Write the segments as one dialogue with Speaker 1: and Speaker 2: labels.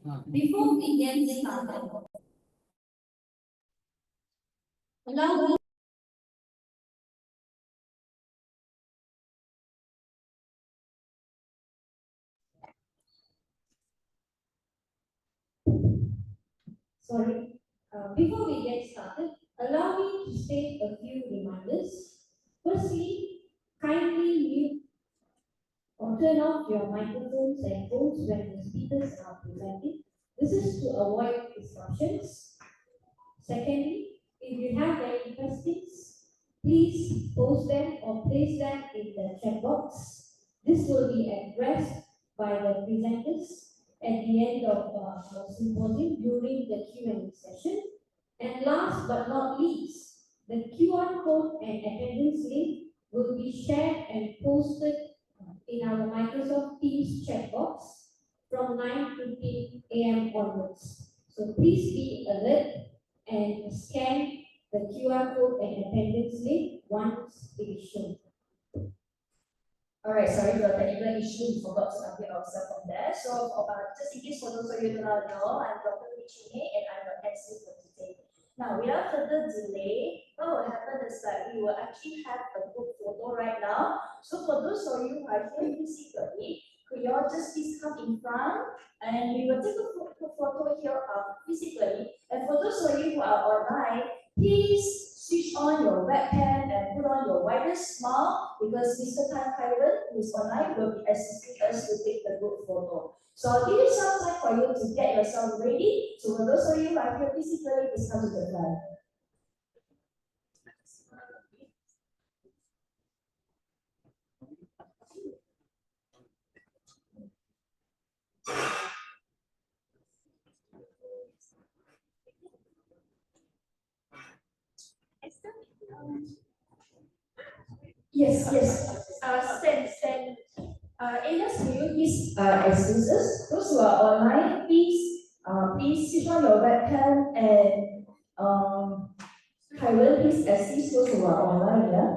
Speaker 1: Before we get started, allow me. Before we get started, allow me to state a few reminders. Firstly, kindly mute or turn off your microphones and phones when the speakers are presenting. This is to avoid disruptions. Secondly, if you have any questions, please post them or place them in the chat box. This will be addressed by the presenters at the end of our symposium during the Q&A session. And last but not least, the QR code and attendance link will be shared and posted in our Microsoft Teams chat box from 9:15 a.m. onwards. So please be alert and scan the QR code and attendance link once it is shown.
Speaker 2: Alright, sorry for the technical issue, we forgot to update ourselves from there. So, just in case for those of you who do not know, I'm Dr. Chune and I'm your MC for today. Now, without further delay, what will happen is that we will actually have a group photo right now. So, for those of you who are here physically, could you all just please come in front and we will take a photo here physically. And for those of you who are online, please switch on your webcam and put on your widest smile because Mr. Tan Kaiwen, who is online, will be assisting us to take the group photo. So I'll give you some time for you to get yourself ready. So for those of you who are here physically, please come to the front. Yes. Stand. Alias, will you please excuse us? Those who are online, please switch on your webcam and Kaiwen, please assist those who are online. Yeah.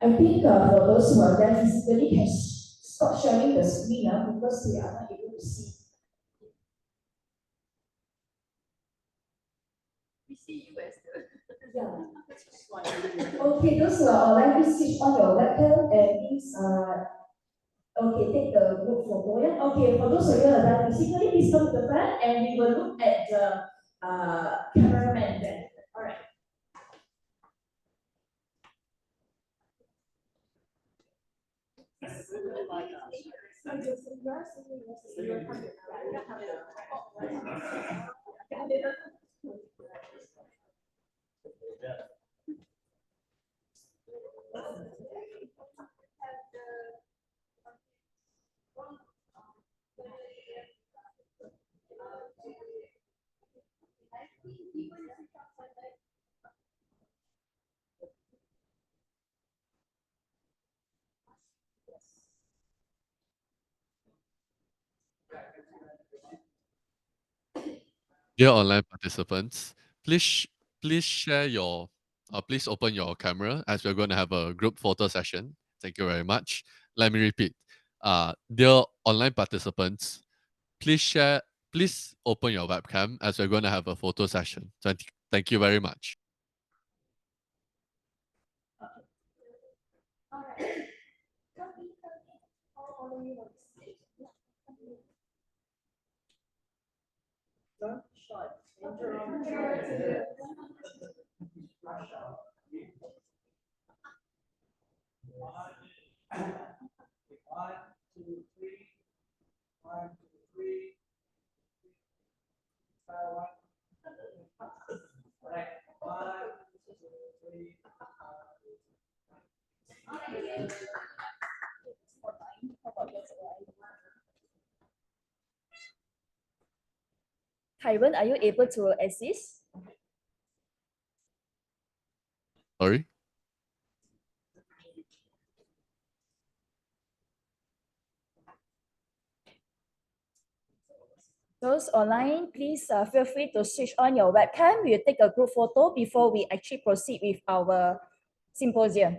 Speaker 2: I think for those who are there physically can stop sharing the screen because we are not able to see.
Speaker 3: We see you as the
Speaker 2: Yeah. Okay, those who are online, please switch on your webcam and please take the group photo. Yeah. Okay, for those of you who are there physically, please come to the front and we will look at the cameraman then. All right.
Speaker 4: Dear online participants, please share your please open your camera as we're going to have a group photo session. Thank you very much. Let me repeat. Dear online participants, please open your webcam as we're going to have a photo session. Thank you very much.
Speaker 2: Kaiwen, are you able to assist?
Speaker 4: Sorry?
Speaker 2: Those online, please feel free to switch on your webcam. We'll take a group photo before we actually proceed with our symposium.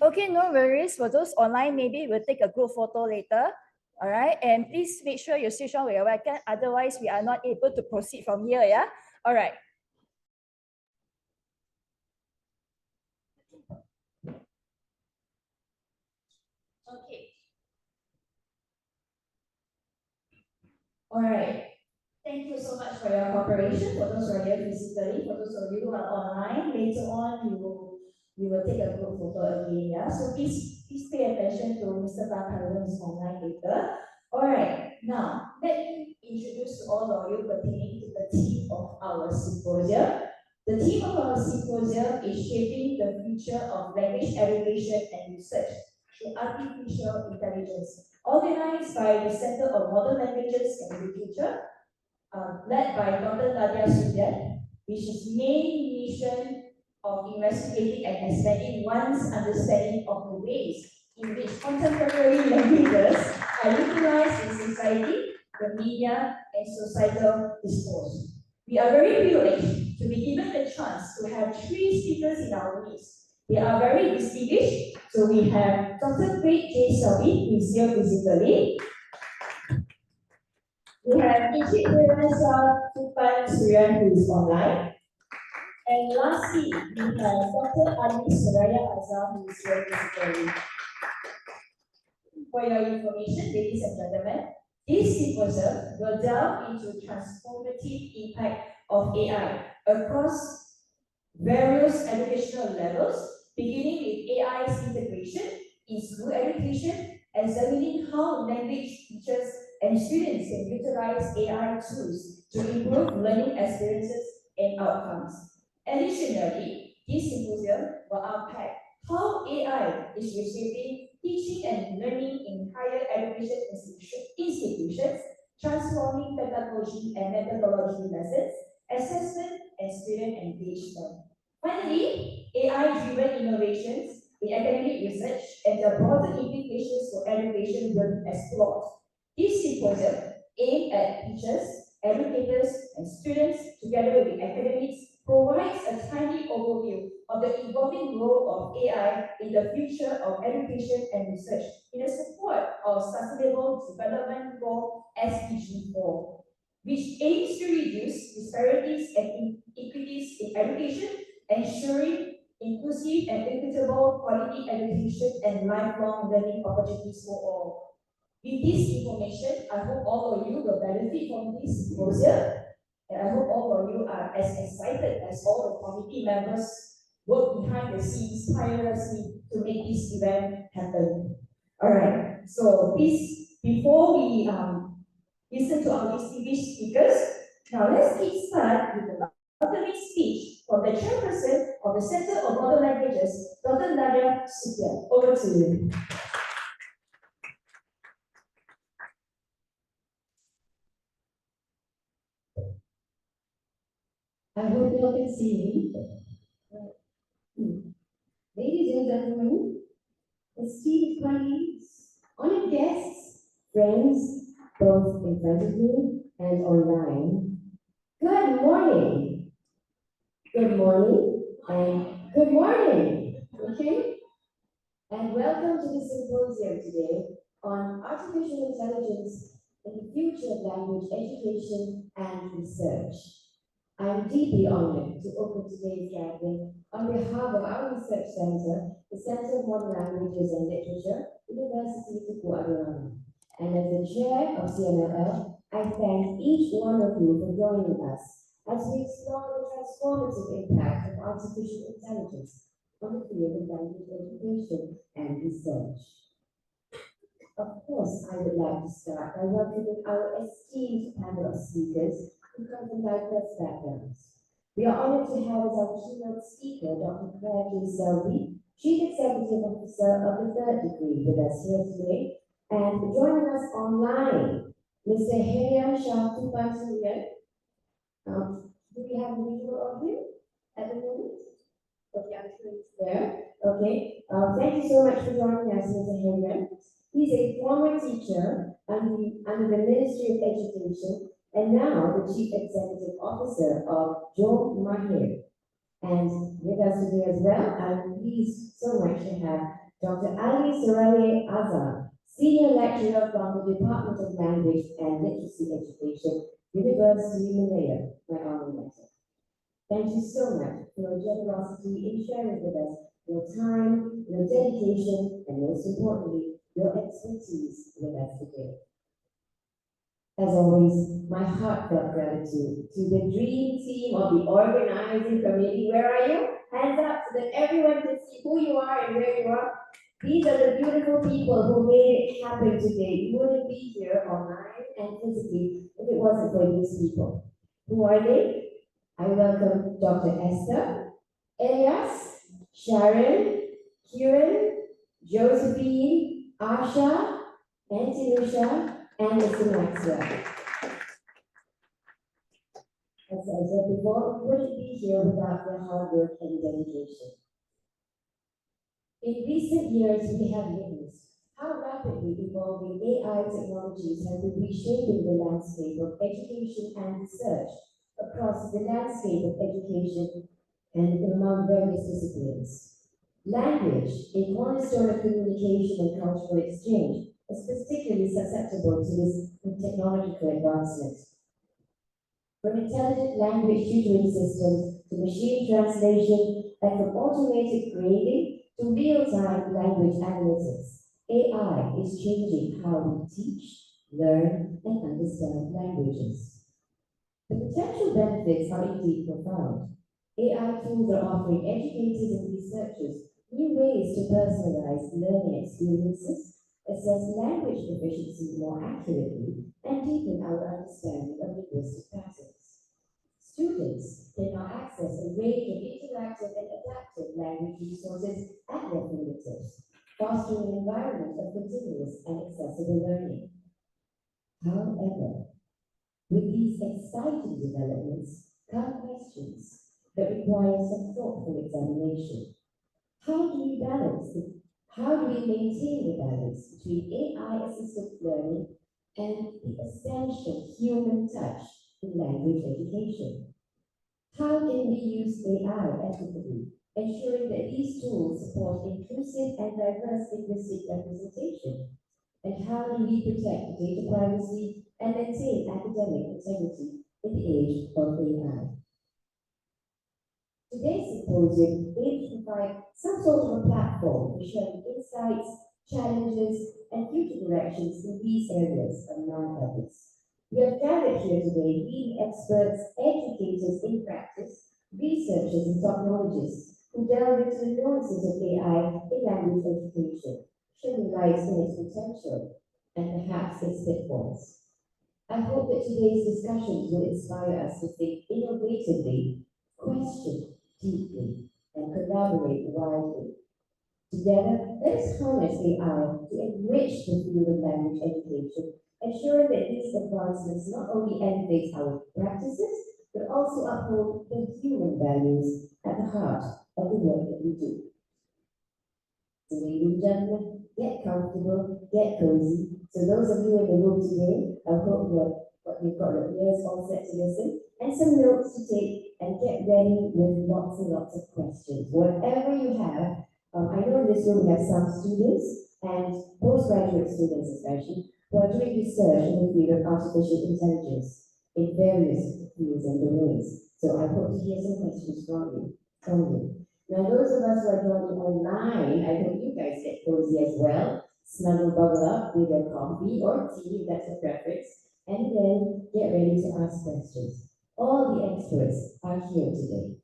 Speaker 2: Okay, no worries. For those online, maybe we'll take a group photo later. All right, and please make sure you switch on your webcam. Otherwise, we are not able to proceed from here. Yeah. All right. Okay. All right. Thank you so much for your cooperation. For those who are here physically, for those of you who are online, later on you will take a group photo again. Yeah. So please pay attention to Mr. Bakaru's online later. All right. Now let me introduce to all of you pertaining to the theme of our symposium. The theme of our symposium is shaping the future of language education and research in artificial intelligence, organized by the Center of Modern Languages and Literature, led by Dr. Nadia Sudian, which is main mission of investigating and expanding one's understanding of the ways in which contemporary languages are utilized in society, the media, and societal discourse. We are very privileged to be given the chance to have three speakers in our midst. They are very distinguished. So we have Dr. Great J. Selby, who is here physically. We have Egypt Teresa Tupan Suryan, who is online. And lastly, we have Dr. Ali Suraya Azam, who is here physically. For your information, ladies and gentlemen, this symposium will delve into transformative impact of AI across various educational levels, beginning with AI's integration in school education, examining how language teachers and students can utilize AI tools to improve learning experiences and outcomes. Additionally, this symposium will unpack how AI is reshaping teaching and learning in higher education institutions, transforming pedagogy and methodology lessons, assessment, and student engagement. Finally, AI-driven innovations in academic research and the broader implications for education will be explored. This symposium, aimed at teachers, educators, and students, together with academics, provides a timely overview of the evolving role of AI in the future of education and research in the support of Sustainable Development Goal SDG 4, which aims to reduce disparities and inequities in education, ensuring inclusive and equitable quality education and lifelong learning opportunities for all. With this information, I hope all of you will benefit from this symposium, and I hope all of you are as excited as all the committee members work behind the scenes tirelessly to make this event happen. All right, so please, before we listen to our distinguished speakers, now let's start with the welcoming speech from the chairperson of the Center of Modern Languages, Dr. Nadia Sudian. Over to you.
Speaker 1: I hope you all can see me. Ladies and gentlemen, esteemed colleagues, honored guests, friends, both in front of me and online, good morning. Good morning and good morning. Okay? And welcome to the symposium today on artificial intelligence in the future of language education and research. I am deeply honored to open today's gathering on behalf of our research center, the Center of Modern Languages and Literature, University of Guadalajara. And as the chair of CMLL, I thank each one of you for joining us as we explore the transformative impact of artificial intelligence on the field of language education and research. Of course, I would like to start by welcoming our esteemed panel of speakers who come from diverse backgrounds. We are honored to have as our keynote speaker Dr. Claire J. Selby, Chief Executive Officer of the Third Degree, with us here today, and joining us online, Mr. Heliam Shah Tupansurian. Do we have a visual of him at the moment? Okay, I'm sure he's there. Okay. Thank you so much for joining us, Mr. Heliam. He's a former teacher under the Ministry of Education and now the Chief Executive Officer of Joe Mahir,
Speaker 5: And with us today as well, I'm pleased so much to have Dr. Ali Suraye Azam, Senior Lecturer from the Department of Language and Literacy Education, University of Malaya, my alma mater. Thank you so much for your generosity in sharing with us your time, your dedication, and most importantly, your expertise with us today. As always, my heartfelt gratitude to the dream team of the organizing committee. Where are you? Hands up so that everyone can see who you are and where you are. These are the beautiful people who made it happen today. You wouldn't be here online and physically if it wasn't for these people. Who are they? I welcome Dr. Esther, Elias, Sharon, Kieran, Josephine, Asha, Auntie Lucia, and Mr. Maxwell. As I said before, we wouldn't be here without their hard work and dedication. In recent years, we have witnessed how rapidly evolving AI technologies have been reshaping the landscape of education and research across the landscape of education and among various disciplines. Language, a cornerstone of communication and cultural exchange, is particularly susceptible to this technological advancement. From intelligent language tutoring systems to machine translation and from automated grading to real-time language analytics, AI is changing how we teach, learn, and understand languages. The potential benefits are indeed profound. AI tools are offering educators and researchers new ways to personalize learning experiences, assess language proficiency more accurately, and deepen our understanding of linguistic patterns. Students can now access a range of interactive and adaptive language resources at their fingertips, fostering an environment of continuous and accessible learning. However, with these exciting developments come questions that require some thoughtful examination. How do we maintain the balance between AI-assisted learning and the essential human touch in language education? How can we use AI ethically, ensuring that these tools support inclusive and diverse linguistic representation? And how do we protect data privacy and maintain academic integrity in the age of AI? Today's symposium aims to provide some sort of a platform for sharing insights, challenges, and future directions in these areas, among others. We have gathered here today leading experts, educators in practice, researchers and technologists who delve into the nuances of AI in language education, shedding light on its potential and perhaps its pitfalls. I hope that today's discussions will inspire us to think innovatively, question deeply, and collaborate widely. Together, let us harness AI to enrich the field of language education, ensuring that these advancements not only elevate our practices, but also uphold the human values at the heart of the work that we do. So, ladies and gentlemen, get comfortable, get cozy. So those of you in the room today, I hope that you've got your ears all set to listen and some notes to take and get ready with lots and lots of questions. Whatever you have, I know in this room we have some students and postgraduate students especially who are doing research in the field of artificial intelligence in various fields and domains. So I hope to hear some questions from you. Now, those of us who are joining online, I hope you guys get cozy as well. Snuggle bubble up with your coffee or tea, if that's a preference, and then get ready to ask questions. All the experts are here today.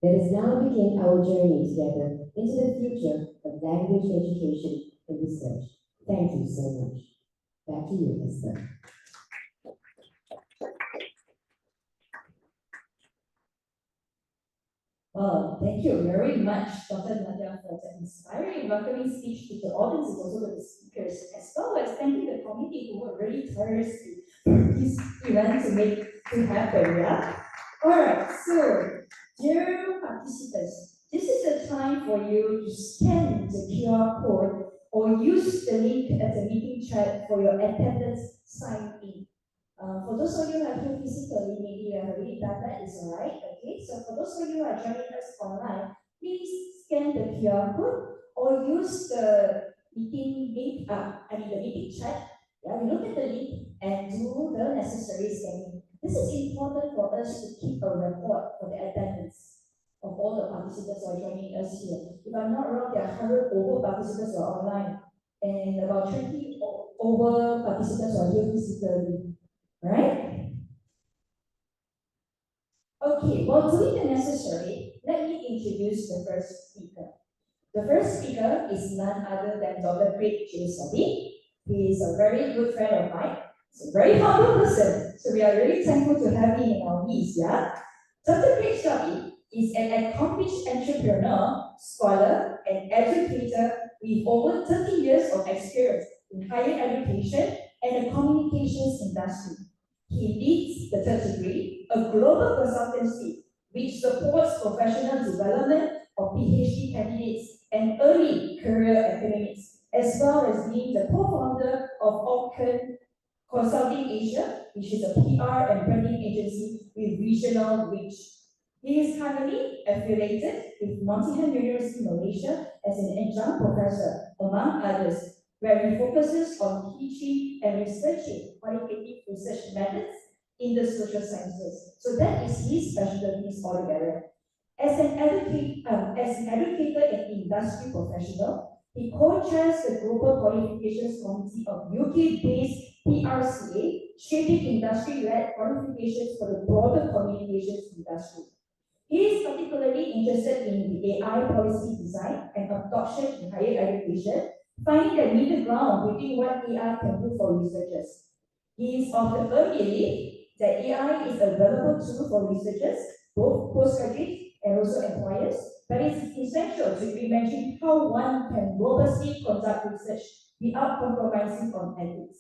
Speaker 5: Let us now begin our journey together into the future of language education and research. Thank you so much. Back to you, Esther.
Speaker 2: Well, thank you very much, Dr. Nadia, for the inspiring welcoming speech to the audience and also to the speakers, as well as thanking the committee who were really thirsty for this event to happen, yeah? Alright, so, dear participants, this is a time for you to scan the QR code or use the link at the meeting chat for your attendance sign in. For those of you who are here physically, maybe you have already done that, it's alright. Okay, so for those of you who are joining us online, please scan the QR code or use the meeting link, the meeting chat. Yeah, you look at the link and do the necessary scanning. This is important for us to keep a record for the attendance of all the participants who are joining us here. If I'm not wrong, there are 100 over participants who are online and about 20 over participants who are here physically. Right? Okay, while doing the necessary, let me introduce the first speaker. The first speaker is none other than Dr. Craig J. Sabi. He is a very good friend of mine. He's a very humble person, so we are really thankful to have him in our midst, yeah? Dr. Craig Sabi is an accomplished entrepreneur, scholar, and educator with over 30 years of experience in higher education and the communications industry. He leads the third degree, a global consultancy which supports professional development of PhD candidates and early career academics, as well as being the co-founder of Orcan Consulting Asia, which is a PR and branding agency with regional reach. He is currently affiliated with Nottingham University, Malaysia as an adjunct professor, among others, where he focuses on teaching and researching qualitative research methods in the social sciences. So that is his specialties altogether. As an educator and industry professional, he co-chairs the Global Qualifications Committee of UK-based PRCA, shaping industry-led qualifications for the broader communications industry. He is particularly interested in the AI policy design and adoption in higher education, finding the middle ground between what AI can do for researchers. He is of the firm belief that AI is a valuable tool for researchers, both postgraduates and also employers, but it is essential to imagine how one can robustly conduct research without compromising on ethics.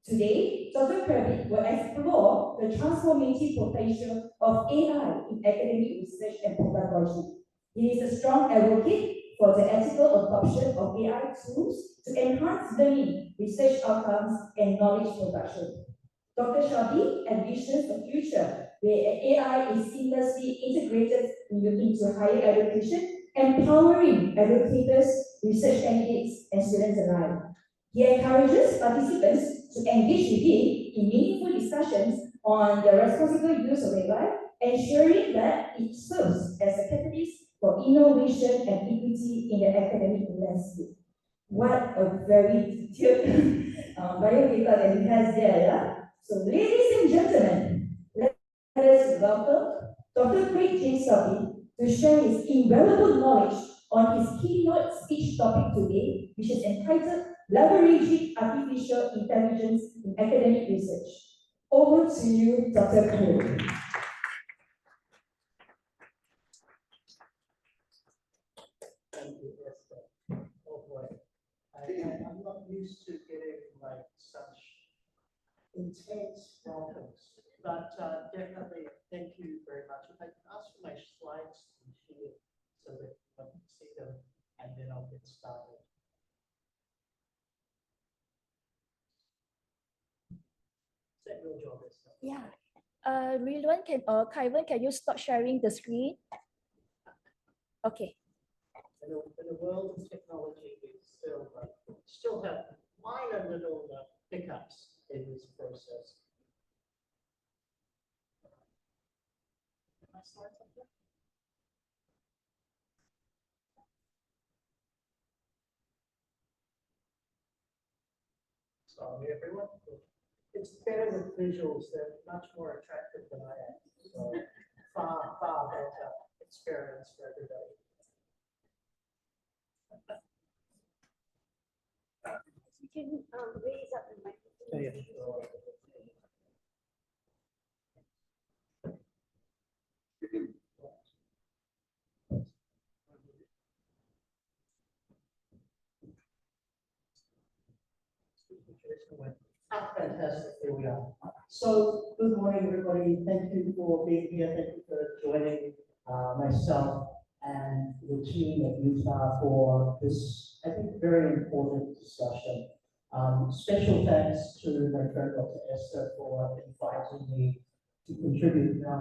Speaker 2: Today, Dr. Kravitz will explore the transformative potential of AI in academic research and pedagogy. He is a strong advocate for the ethical adoption of AI tools to enhance learning, research outcomes, and knowledge production. Dr. Shabi envisions a future where AI is seamlessly integrated into higher education, empowering educators, research candidates, and students alike. He encourages participants to engage with him in meaningful discussions on the responsible use of AI, ensuring that it serves as a catalyst for innovation and equity in the academic landscape. What a very detailed biodata that he has there, yeah? So, ladies and gentlemen, let us welcome Dr. Craig J. Sabi to share his invaluable knowledge on his keynote speech topic today, which is entitled Leveraging Artificial Intelligence in Academic Research. Over to you, Dr. Craig.
Speaker 6: Thank you, Esther. Oh boy, I'm not used to getting like such intense welcomes, but definitely thank you very much. If I can ask for my slides to share so that you can see them, and then I'll get started. Is that your job, Esther?
Speaker 2: Yeah. Rilwan, Kaivan, can you stop sharing the screen? Okay.
Speaker 6: In a world of technology, we still have minor little hiccups in this process. Can I start something? Sorry, everyone. It's better with visuals. They're much more attractive than I am. So far better experience for everybody.
Speaker 1: You can raise up the microphone.
Speaker 6: Yeah, sure. Fantastic, here we are. So, good morning, everybody. Thank you for being here. Thank you for joining myself and the team at UTAR for this, I think, very important discussion. Special thanks to my friend Dr. Esther for inviting me to contribute. Now,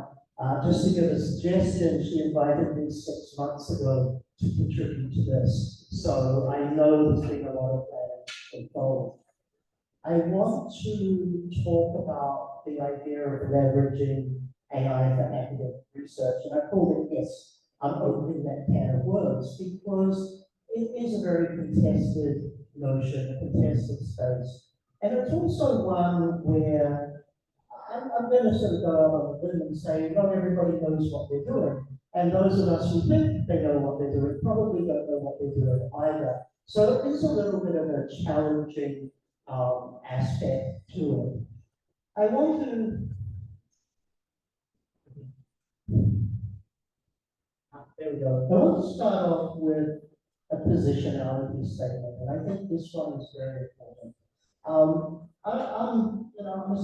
Speaker 6: just to give a suggestion, she invited me 6 months ago to contribute to this. So I know there's been a lot of planning involved. I want to talk about the idea of leveraging AI for academic research, and I call it yes. I'm opening that can of worms because it is a very contested notion, a contested space. And it's also one where I'm going to sort of go out on a limb and say not everybody knows what they're doing. And those of us who think they know what they're doing probably don't know what they're doing either. So it is a little bit of a challenging aspect to it. I want to, there we go. I want to start off with a positionality statement, and I think this one is very important. I'm a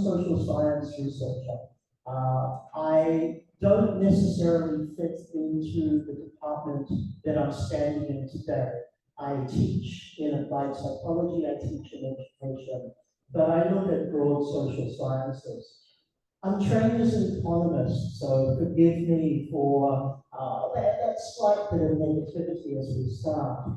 Speaker 6: social science researcher. I don't necessarily fit into the department that I'm standing in today. I teach in applied psychology, I teach in education, but I look at broad social sciences. I'm trained as an economist, so forgive me for that slight bit of negativity as we start.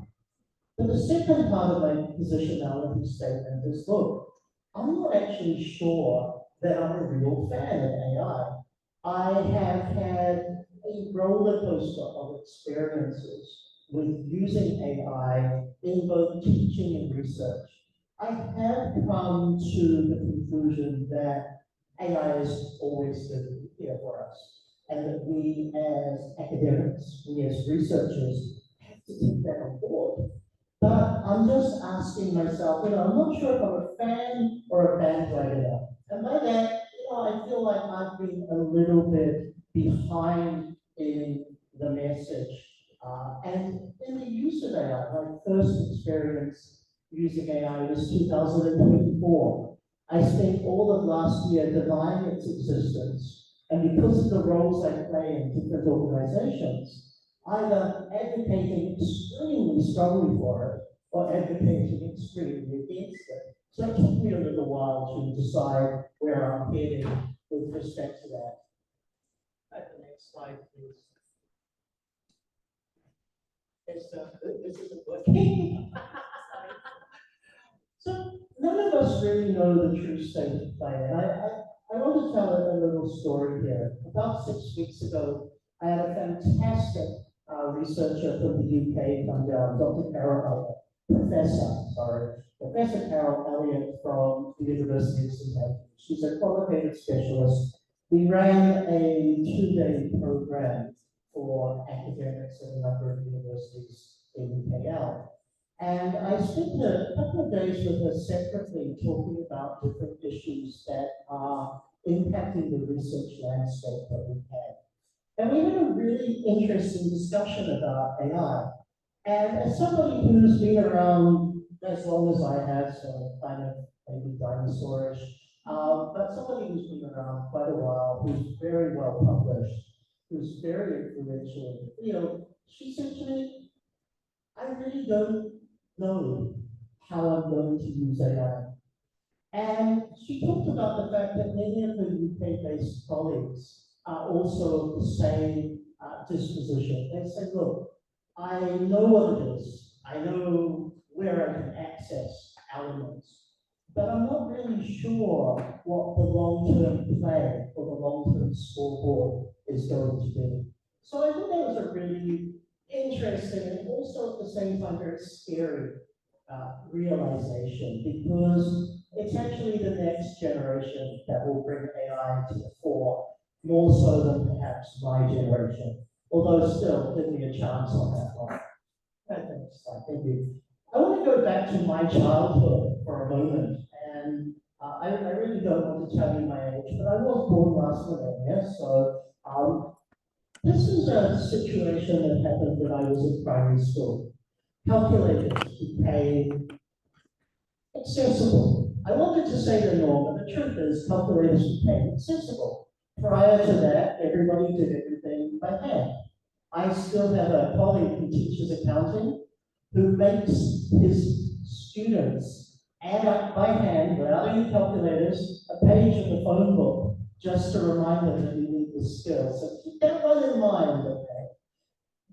Speaker 6: But the second part of my positionality statement is, look, I'm not actually sure that I'm a real fan of AI. I have had a roller coaster of experiences with using AI in both teaching and research. I have come to the conclusion that AI is always going to be here for us, and that we as academics, we as researchers, have to take that on board. But I'm just asking myself, I'm not sure if I'm a fan or a bandwagoner. And by that, I feel like I've been a little bit behind in the message. And in the use of AI, my first experience using AI was 2024. I spent all of last year denying its existence. And because of the roles I play in different organizations, either advocating extremely strongly for it or advocating extremely against it. So it took me a little while to decide where I'm heading with respect to that. The next slide, please. This isn't working. So none of us really know the true state of play. And I want to tell a little story here. About 6 weeks ago, I had a fantastic researcher from the UK come down, Professor Carol Elliott from the University of St. Andrews. She's a qualitative specialist. We ran a 2-day program for academics at a number of universities in UKL. And I spent a couple of days with her separately talking about different issues that are impacting the research landscape that we have. And we had a really interesting discussion about AI. And as somebody who's been around as long as I have, so kind of maybe dinosaurish, but somebody who's been around quite a while, who's very well published, who's very influential in the field, she said to me, I really don't know how I'm going to use AI. And she talked about the fact that many of her UK-based colleagues are also of the same disposition. They say, look, I know what it is. I know where I can access elements, but I'm not really sure what the long-term play or the long-term scoreboard is going to be. So I think that was a really interesting and also at the same time very scary realization, because it's actually the next generation that will bring AI to the fore, more so than perhaps my generation. Although still, give me a chance on that one. Thank you. I want to go back to my childhood for a moment, and I really don't want to tell you my age, but I was born last millennia, so this is a situation that happened when I was in primary school. Calculators became accessible. I wanted to say the norm, but the truth is calculators became accessible. Prior to that, everybody did everything by hand. I still have a colleague who teaches accounting who makes his students add up by hand, without any calculators, a page of the phone book, just to remind them that you need the skill. So keep that one in mind, okay?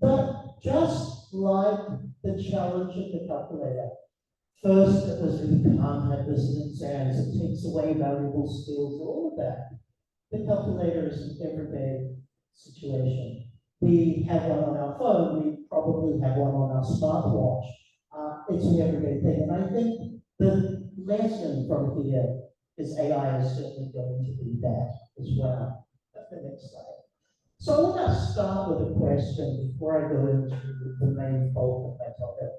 Speaker 6: But just like the challenge of the calculator, first it was we can't have this in exams, it takes away valuable skills, all of that. The calculator is an everyday situation. We have one on our phone, we probably have one on our smartwatch. It's an everyday thing, and I think the lesson from here is AI is certainly going to be that as well. That's the next slide. So I want to start with a question before I go into the main bulk of my topic.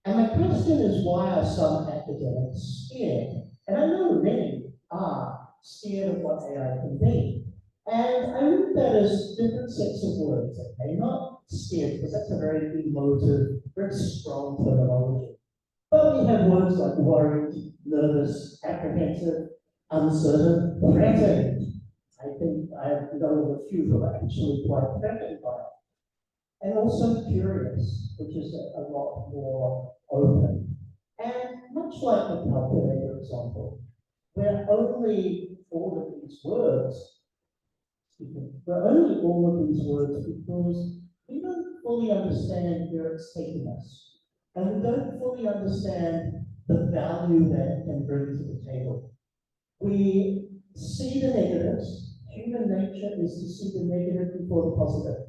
Speaker 6: And my question is, why are some academics scared? And I know many are scared of what AI can be. And I read that as different sets of words, okay? Not scared, because that's a very emotive, very strong terminology. But we have words like worried, nervous, apprehensive, uncertain, threatened. I think I know of a few who are actually quite threatened by it. And also curious, which is a lot more open. And much like the calculator example, we're only all of these words, we're only all of these words because we don't fully understand where it's taking us. And we don't fully understand the value that it can bring to the table. We see the negatives. Human nature is to see the negative before the positive.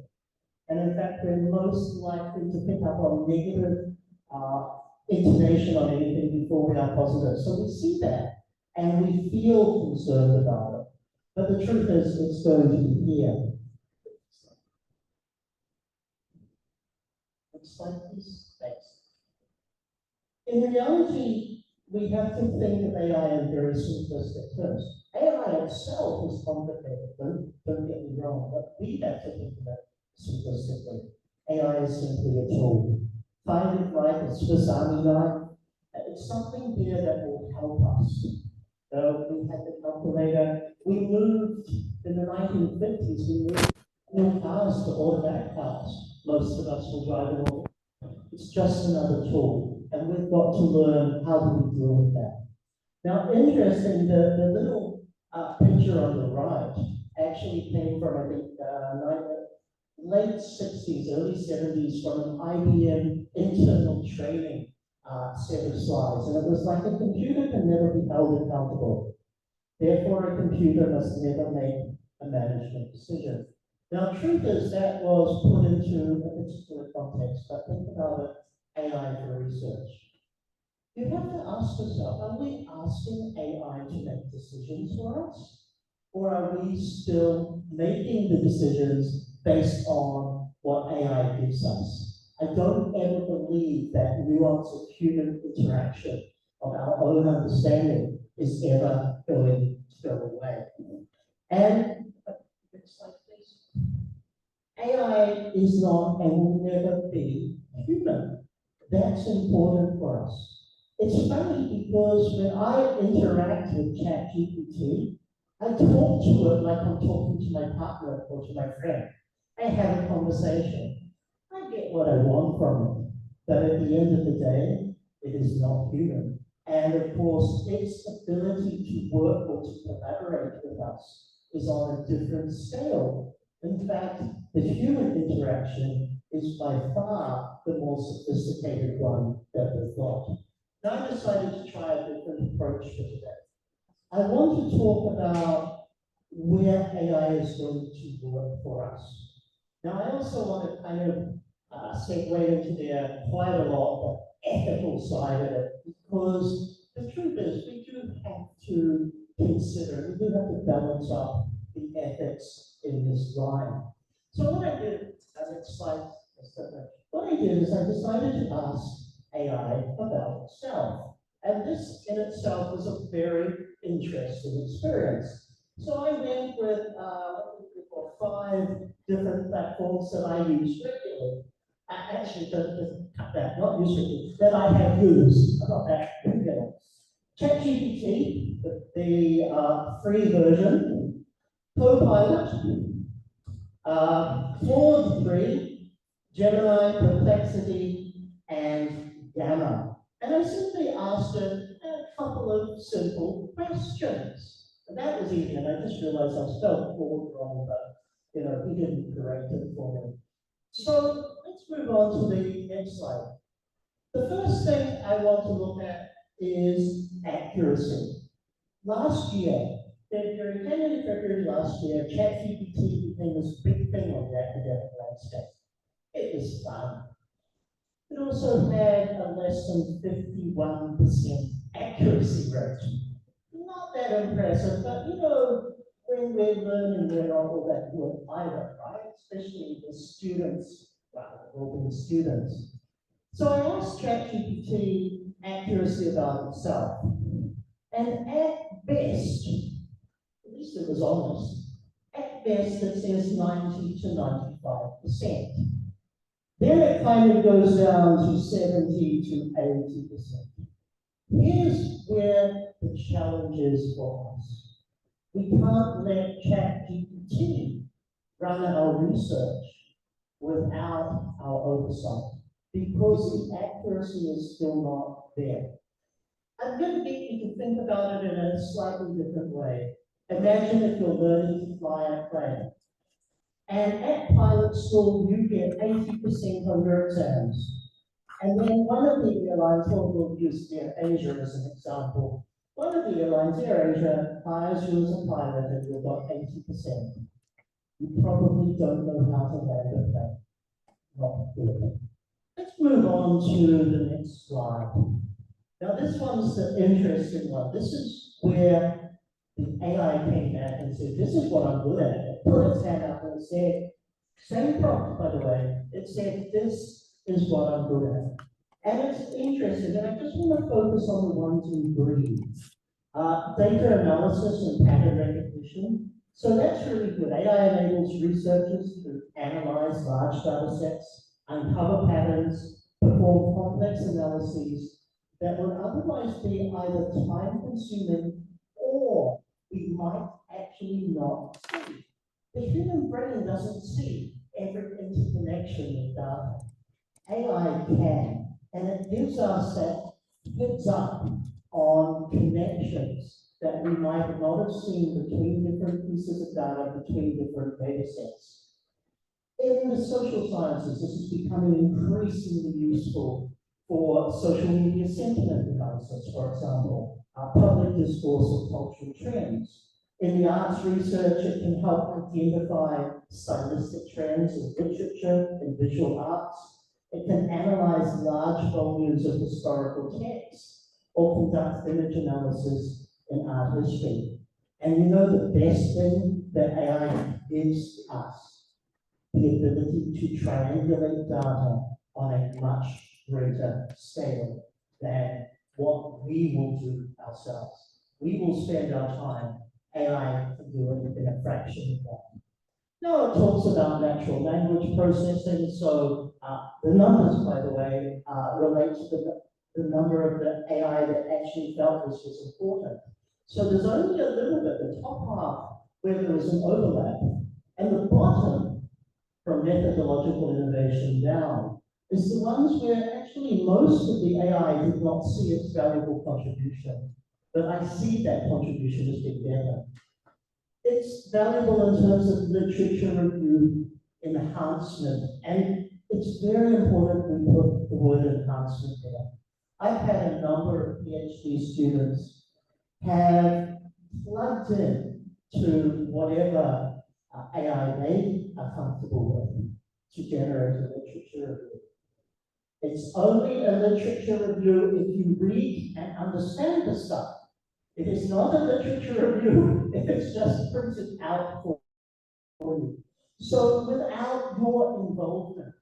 Speaker 6: And in fact, we're most likely to pick up on negative information on anything before we are positive. So we see that and we feel concerned about it. But the truth is, it's going to be here. Next slide, please. Thanks. In reality, we have to think of AI in very simplistic terms. AI itself is complicated, don't get me wrong, but we have to think of it simplistically. AI is simply a tool. Find it like a Swiss Army knife. It's something here that will help us. We had the calculator. We moved in the 1950s. We moved new cars to automatic cars. Most of us will drive an automatic. It's just another tool, and we've got to learn how do we deal with that. Now, interesting, the little picture on the right actually came from, I think, late 60s, early 70s, from an IBM internal training set of slides. And it was like a computer can never be held accountable. Therefore, a computer must never make a management decision. Now, truth is that was put into a particular context, but think about it, AI for research. You have to ask yourself, are we asking AI to make decisions for us? Or are we still making the decisions based on what AI gives us? I don't ever believe that nuance of human interaction, of our own understanding, is ever going to go away. And next slide, please. AI is not and will never be human. That's important for us. It's funny because when I interact with ChatGPT, I talk to it like I'm talking to my partner or to my friend. I have a conversation. I get what I want from it. But at the end of the day, it is not human. And of course, its ability to work or to collaborate with us is on a different scale. In fact, the human interaction is by far the more sophisticated one that we've got. Now I decided to try a different approach for today. I want to talk about where AI is going to work for us. Now I also want to kind of segue into there quite a lot, the ethical side of it, because the truth is we do have to consider, we do have to balance up the ethics in this line. So what I did, next slide, what I did is I decided to ask AI about itself. And this in itself was a very interesting experience. So I went with 5 different platforms that I use regularly. Actually, cut that, not use regularly, that I have used. Not that, ChatGPT, the free version, Copilot, Claude 3, Gemini, Perplexity, and Gamma. And I simply asked it, couple of simple questions. And that was easy, and I just realized I spelled forward wrong, but he didn't correct it for me. So let's move on to the next slide. The first thing I want to look at is accuracy. Last year, during January, February last year, ChatGPT became this big thing on the academic landscape. It was fun. It also had a less than 51% accuracy rate. Not that impressive, but when we're learning, we're not all that good either, right? Especially the students, well, all the students. So I asked ChatGPT accuracy about itself. And at best, at least it was honest, at best it says 90 to 95%. Then it kind of goes down to 70 to 80%. Here's where the challenge is for us. We can't let ChatGPT run our research without our oversight because the accuracy is still not there. I'm going to get you to think about it in a slightly different way. Imagine if you're learning to fly a plane. And at pilot school, you get 80% on your exams. And then one of the airlines, we'll use AirAsia as an example. One of the airlines, AirAsia, hires you as a pilot and you've got 80%. You probably don't know how to land a plane. Not good. Let's move on to the next slide. Now this one's the interesting one. This is where the AI came back and said, this is what I'm good at. It put its hand up and said, same prompt, by the way, it said, this is what I'm good at. And it's interesting, and I just want to focus on the ones in green. Data analysis and pattern recognition. So that's really good. AI enables researchers to analyze large data sets, uncover patterns, perform complex analyses that would otherwise be either time-consuming or we might actually not see. The human brain doesn't see every interconnection of data. AI can, and it gives us that heads up on connections that we might not have seen between different pieces of data, between different data sets. In the social sciences, this is becoming increasingly useful for social media sentiment analysis, for example, public discourse of cultural trends. In the arts research, it can help identify stylistic trends in literature and visual arts. It can analyze large volumes of historical text or conduct image analysis in art history. And the best thing that AI gives us, the ability to triangulate data on a much greater scale than what we will do ourselves. We will spend our time, AI can do it in a fraction of that. Now it talks about natural language processing, so the numbers, by the way, relate to the number of the AI that actually felt this was important. So there's only a little bit, the top half, where there was an overlap, and the bottom, from methodological innovation down, is the ones where actually most of the AI did not see its valuable contribution, but I see that contribution as being better. It's valuable in terms of literature review, enhancement, and it's very important we put the word enhancement there. I've had a number of PhD students have plugged in to whatever AI they are comfortable with to generate a literature review. It's only a literature review if you read and understand the stuff. It is not a literature review if it's just printed out for you. So without your involvement,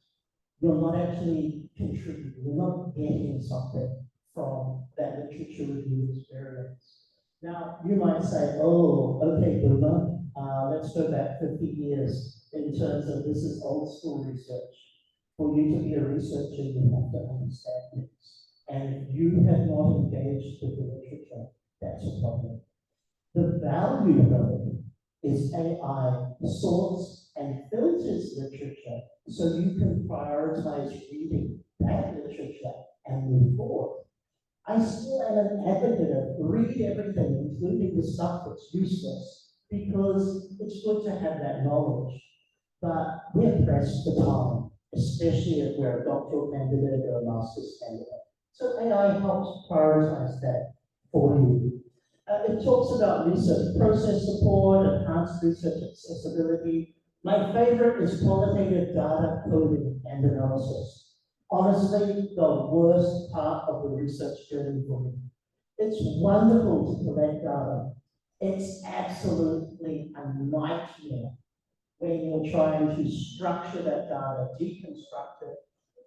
Speaker 6: you're not actually contributing, you're not getting something from that literature review experience. Now, you might say, oh, okay, Boomer, let's go back 50 years in terms of this is old school research. For you to be a researcher, you have to understand things. And if you have not engaged with the literature, that's a problem. The value, though, is AI sorts and filters literature so you can prioritize reading that literature and move forward. I still am an advocate of read everything, including the stuff that's useless, because it's good to have that knowledge. But we're pressed for time, especially if we're a doctoral candidate or a master's candidate. So AI helps prioritize that for you. It talks about research process support, enhanced research accessibility. My favorite is qualitative data coding and analysis. Honestly, the worst part of the research journey for me. It's wonderful to collect data. It's absolutely a nightmare when you're trying to structure that data, deconstruct it,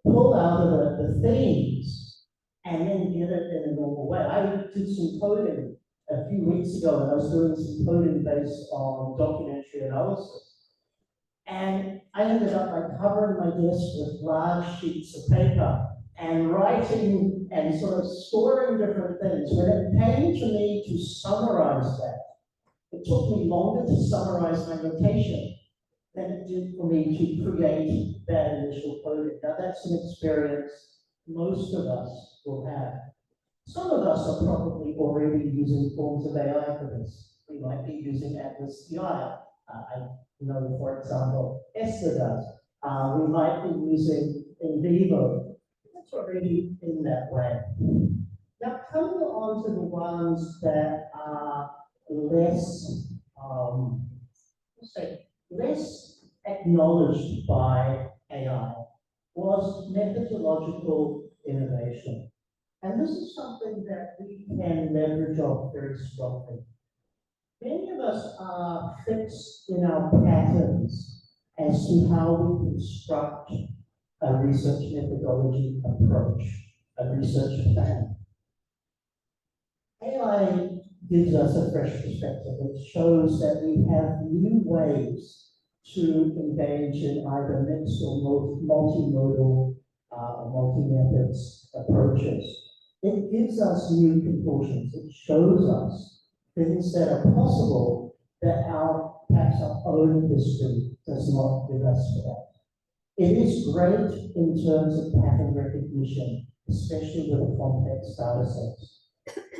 Speaker 6: pull out of it the themes, and then get it in a normal way. I did some coding a few weeks ago, and I was doing some coding based on documentary analysis. And I ended up by covering my desk with large sheets of paper and writing and sort of storing different things. When it came to me to summarize that, it took me longer to summarize my notation than it did for me to create that initial coding. Now that's an experience most of us will have. Some of us are probably already using forms of AI for this. We might be using Atlas CI. I know, for example, Esther does. We might be using NVivo. That's already in that way. Now, coming on to the ones that are less, less acknowledged by AI was methodological innovation. And this is something that we can leverage off very strongly. Many of us are fixed in our patterns as to how we construct a research methodology approach, a research plan. AI gives us a fresh perspective. It shows that we have new ways to engage in either mixed or multimodal multi-methods approaches. It gives us new conclusions. It shows us things that are possible that perhaps our own history does not give us for that. It is great in terms of pattern recognition, especially with complex data sets.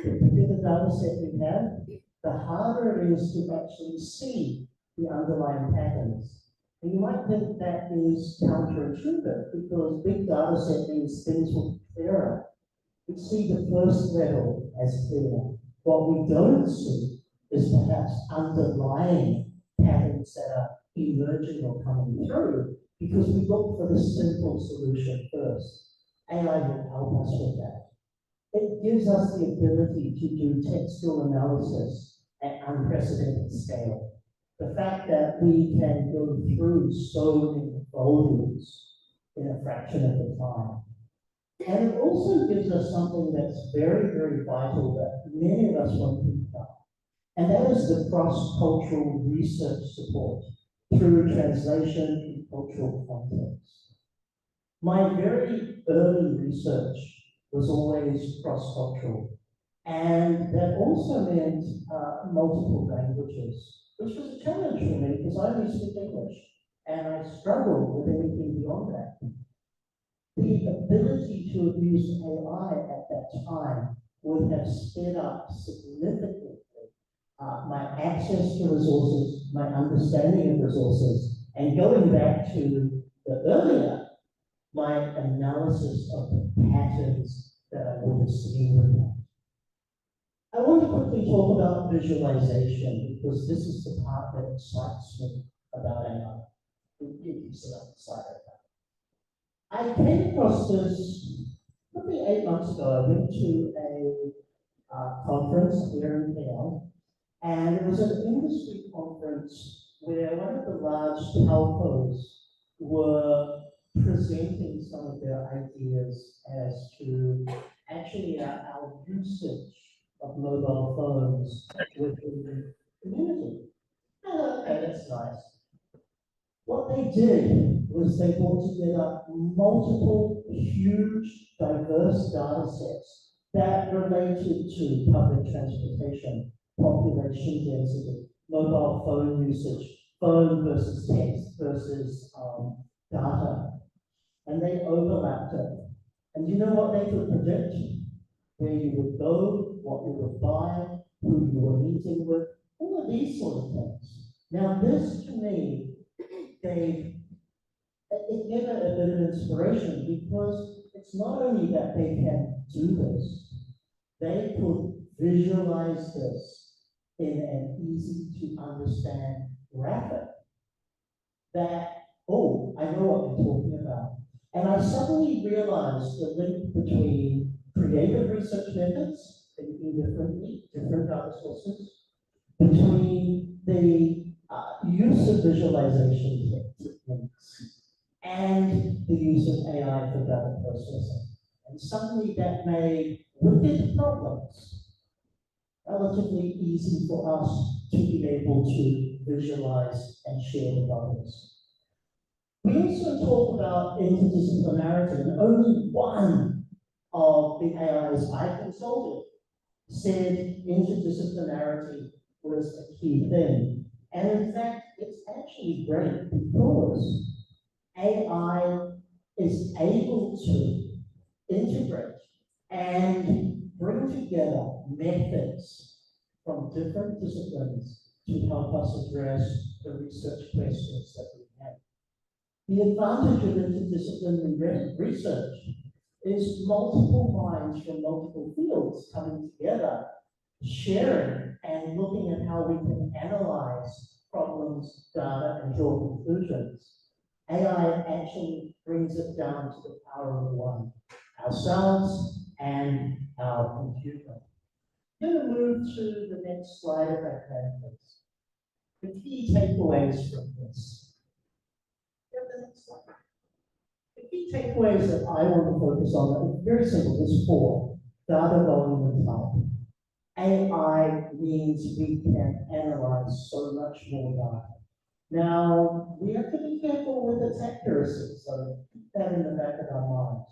Speaker 6: The bigger the data set we have, the harder it is to actually see the underlying patterns. And you might think that is counterintuitive because big data set means things will be clearer. We see the first level as clear. What we don't see is perhaps underlying patterns that are emerging or coming through because we look for the simple solution first. AI will help us with that. It gives us the ability to do textual analysis at unprecedented scale. The fact that we can go through so many volumes in a fraction of the time. And it also gives us something that's very, very vital that many of us won't think about. And that is the cross-cultural research support through translation and cultural context. My very early research was always cross-cultural. And that also meant multiple languages, which was a challenge for me because I only speak English and I struggled with anything beyond that. The ability to have used AI at that time would have sped up significantly my access to resources, my understanding of resources, and going back to the earlier, my analysis of the patterns that I would have seen with that. I want to quickly talk about visualization because this is the part that excites me about AI. You can sit up beside it. I came across this probably 8 months ago. I went to a conference here in KL, and it was an industry conference where one of the large telcos were presenting some of their ideas as to actually our usage of mobile phones within the community. Okay, that's nice. What they did was they brought together multiple huge, diverse data sets that related to public transportation, population density, mobile phone usage, phone versus text versus data. And they overlapped it. And you know what they could predict? where you would go, what you would buy, who you were meeting with, all of these sort of things. Now, this to me gave it gave it a bit of inspiration because it's not only that they can do this, they could visualize this in an easy to understand graphic that, oh, I know what they're talking about. And I suddenly realized the link between creative research methods, thinking differently, different data sources, between the use of visualization techniques and the use of AI for data processing. And suddenly that made wicked problems relatively easy for us to be able to visualize and share with others. We also talk about interdisciplinarity, and only one of the AIs I consulted said interdisciplinarity was a key thing. And in fact, it's actually great because AI is able to integrate and bring together methods from different disciplines to help us address the research questions that we have. The advantage of interdisciplinary research is multiple minds from multiple fields coming together, sharing and looking at how we can analyze problems, data, and draw conclusions. AI actually brings it down to the power of one, ourselves and our computer. I'm going to move to the next slide if I can, please. The key takeaways from this. The next slide. The key takeaways that I want to focus on are very simple. There's four: data, volume, and type. AI means we can analyze so much more data. Now, we have to be careful with its accuracy, so keep that in the back of our minds.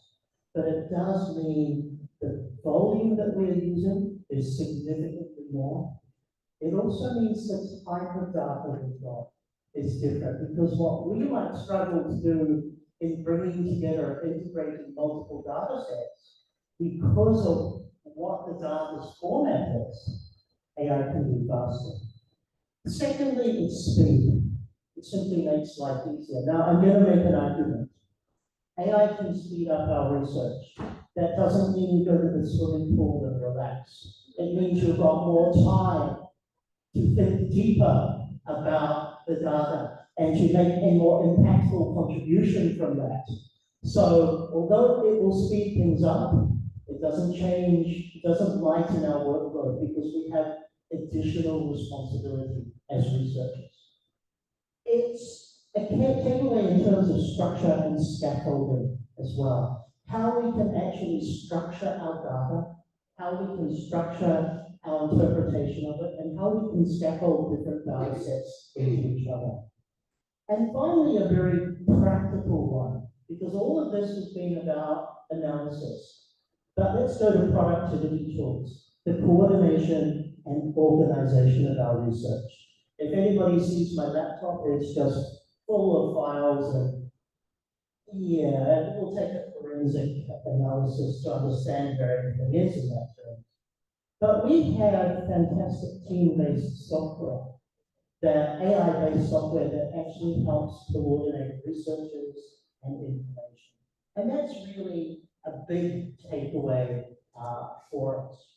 Speaker 6: But it does mean the volume that we're using is significantly more. It also means the type of data we've got is different, because what we might struggle to do in bringing together and integrating multiple data sets, because of what the data's format is, AI can do faster. Secondly, it's speed. It simply makes life easier. Now, I'm going to make an argument. AI can speed up our research. That doesn't mean you go to the swimming pool and relax. It means you've got more time to think deeper about the data and to make a more impactful contribution from that. So, although it will speed things up, it doesn't change, it doesn't lighten our workload because we have additional responsibility as researchers. It's a takeaway in terms of structure and scaffolding as well. How we can actually structure our data, how we can structure our interpretation of it, and how we can scaffold different data sets into each other. And finally, a very practical one, because all of this has been about analysis. But let's go to productivity tools, the coordination and organization of our research. If anybody sees my laptop, it's just full of files, and yeah, it will take a forensic analysis to understand where everything is in that term. But we have fantastic team-based software, that AI-based software that actually helps coordinate researchers and information. And that's really a big takeaway for us.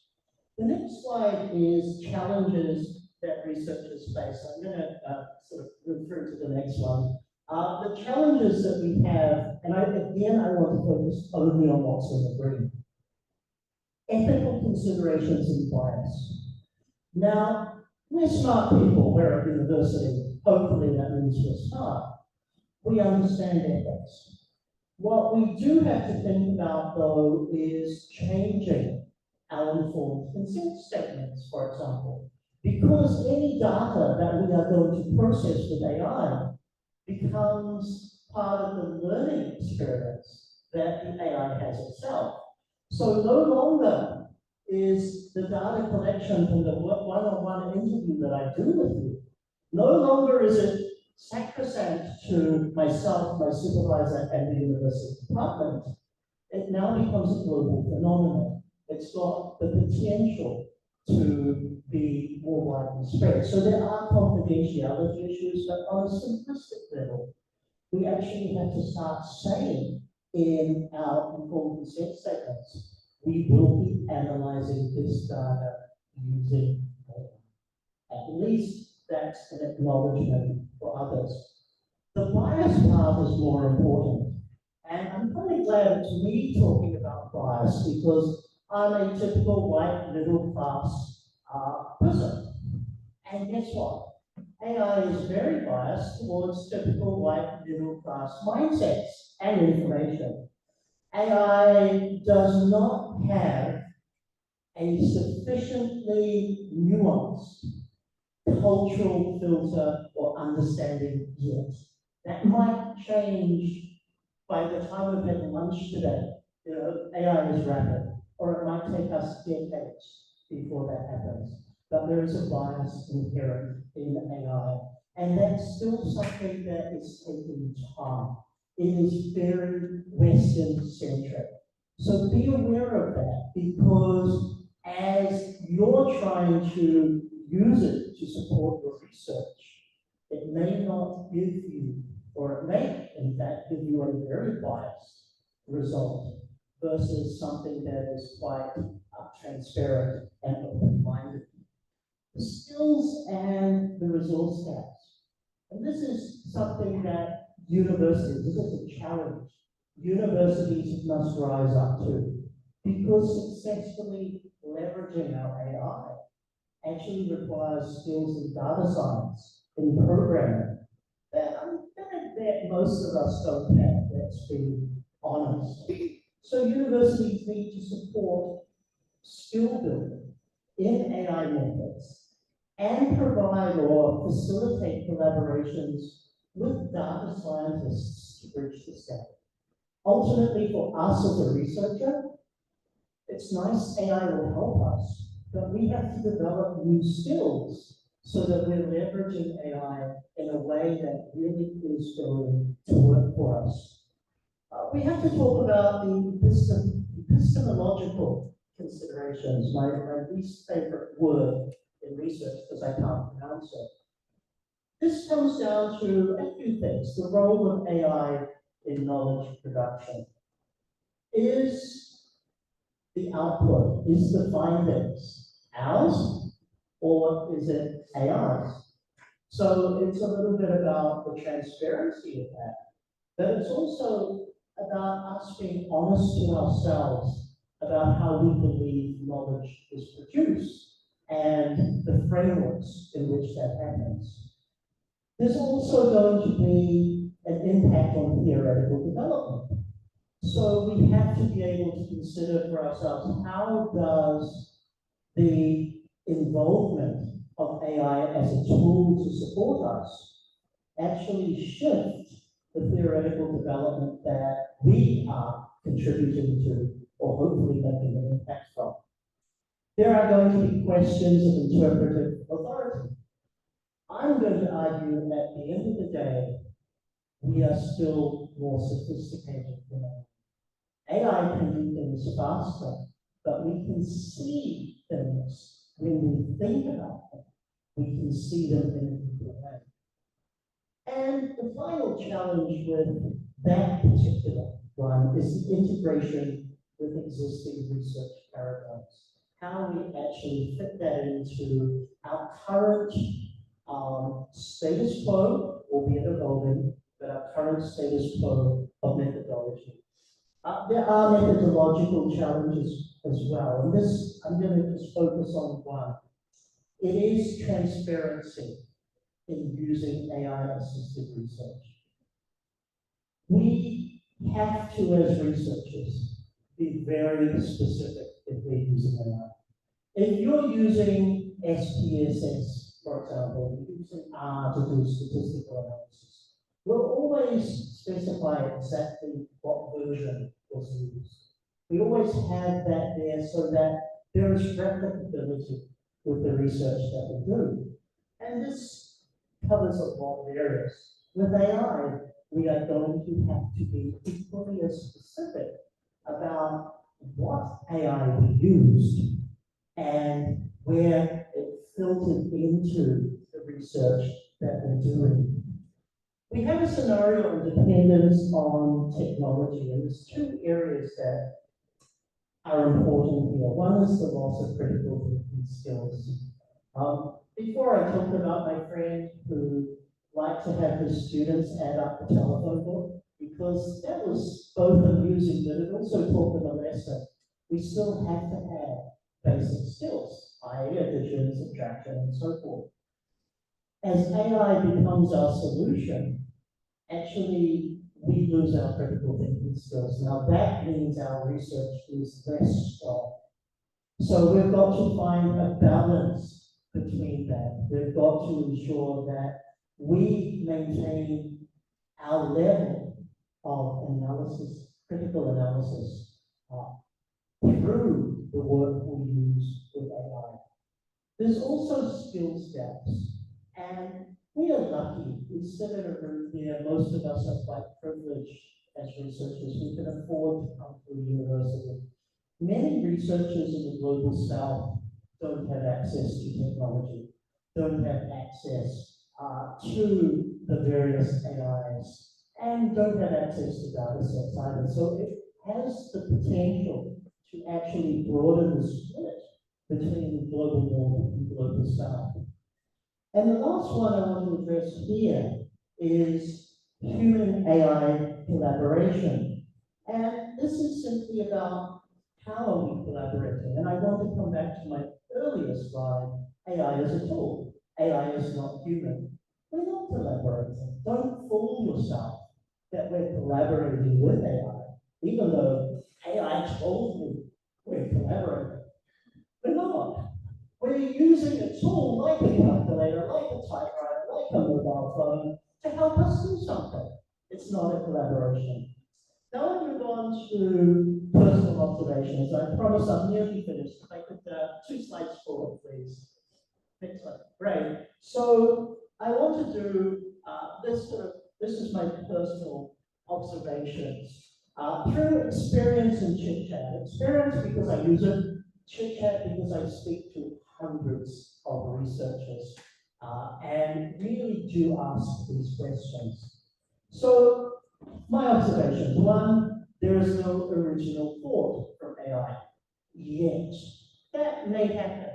Speaker 6: The next slide is challenges that researchers face. I'm going to sort of move through to the next one. The challenges that we have, and I want to focus only on what's in the green. Ethical considerations and bias. Now, we're smart people, we're at university, hopefully that means we're smart. We understand ethics. What we do have to think about, though, is changing our informed consent statements, for example. Because any data that we are going to process with AI becomes part of the learning experience that the AI has itself. So no longer is the data collection from the one-on-one interview that I do with you, no longer is it sacrosanct to myself, my supervisor, and the university department. It now becomes a global phenomenon. It's got the potential to be more widely spread. So there are confidentiality issues, but on a simplistic level, we actually have to start saying in our informed consent statements, we will be analyzing this data using AI. At least that's an acknowledgement for others. The bias part is more important. And I'm really glad it's me talking about bias because I'm a typical white middle class person. And guess what? AI is very biased towards typical white middle class mindsets and information. AI does not have a sufficiently nuanced cultural filter or understanding yet. That might change by the time we've had lunch today. You know, AI is rapid, or it might take us decades before that happens. But there is a bias inherent in AI, and that's still something that is taking time. It is very Western centric. So be aware of that because as you're trying to use it to support your research, it may not give you, or it may, in fact, give you a very biased result versus something that is quite transparent and open-minded. The skills and the resource gaps. And this is something that universities, this is a challenge, universities must rise up to because successfully leveraging our AI actually requires skills in data science, in programming, that I'm gonna bet most of us don't have, let's be honest. So universities need to support skill building in AI methods and provide or facilitate collaborations with data scientists to bridge this gap. Ultimately, for us as a researcher, it's nice AI will help us, but we have to develop new skills so that we're leveraging AI in a way that really is going to work for us. We have to talk about the epistemological considerations, my least favorite word in research because I can't pronounce it. This comes down to a few things. The role of AI in knowledge production. Is the output, is the findings ours or is it AI's? So it's a little bit about the transparency of that, but it's also about us being honest to ourselves about how we believe knowledge is produced and the frameworks in which that happens. There's also going to be an impact on theoretical development. So we have to be able to consider for ourselves, how does the involvement of AI as a tool to support us actually shift the theoretical development that we are contributing to, or hopefully making an impact from. There are going to be questions of interpretive authority. I'm going to argue at the end of the day, we are still more sophisticated than AI can do things faster, but we can see things when we think about them. We can see them in a deeper way. And the final challenge with that particular one is the integration with existing research paradigms. How we actually fit that into our current status quo, albeit evolving, but our current status quo of methodology. There are methodological challenges as well, and this, I'm going to just focus on one. It is transparency in using AI-assisted research. We have to, as researchers, be very specific if we're using AI. If you're using SPSS, for example, you're using R to do statistical analysis, we'll always specify exactly what version was used. We always have that there so that there is replicability with the research that we do. And this covers a lot of areas. With AI, we are going to have to be equally as specific about what AI we used and where it filtered into the research that we're doing. We have a scenario of dependence on technology, and there's two areas that are important here. One is the loss of critical thinking skills. Before I talked about my friend who liked to have his students add up the telephone book, because that was both amusing, but it also taught them a lesson. We still have to have basic skills, i.e. addition, subtraction, and so forth. As AI becomes our solution, actually we lose our critical thinking skills. Now that means our research is less strong. So we've got to find a balance between that. We've got to ensure that we maintain our level of analysis, critical analysis, through the work we use with AI. There's also skills gaps, and we are lucky. We sit in a room here, most of us are quite privileged as researchers. We can afford to come to a university. Many researchers in the global south don't have access to technology, don't have access to the various AIs, and don't have access to data sets either. So it has the potential to actually broaden the split between global north and global south. And the last one I want to address here is human AI collaboration. And this is simply about how are we collaborating? And I want to come back to my earlier slide, AI is a tool. AI is not human. We're not collaborating. Don't fool yourself that we're collaborating with AI, even though AI told me we're collaborating. We're not. We're using a tool like a calculator, like a typewriter, like a mobile phone to help us do something. It's not a collaboration. Now I move on to personal observations. I promise I'm nearly finished. If I could, 2 slides forward, please. Next one. Great. So I want to do this is my personal observations through experience and chit chat. Experience because I use it, chit chat because I speak to hundreds of researchers and really do ask these questions. So my observations. One, there is no original thought from AI yet. That may happen.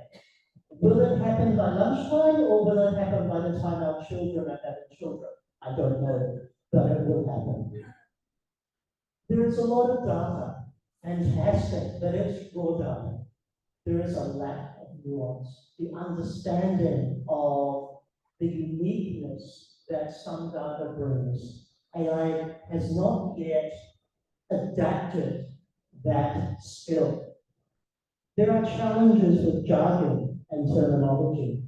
Speaker 6: Will it happen by lunchtime or will it happen by the time our children are having children? I don't know, but it will happen. There is a lot of data, fantastic, but it's raw data. There is a lack of nuance, the understanding of the uniqueness that some data brings. AI has not yet adapted that skill. There are challenges with jargon and terminology.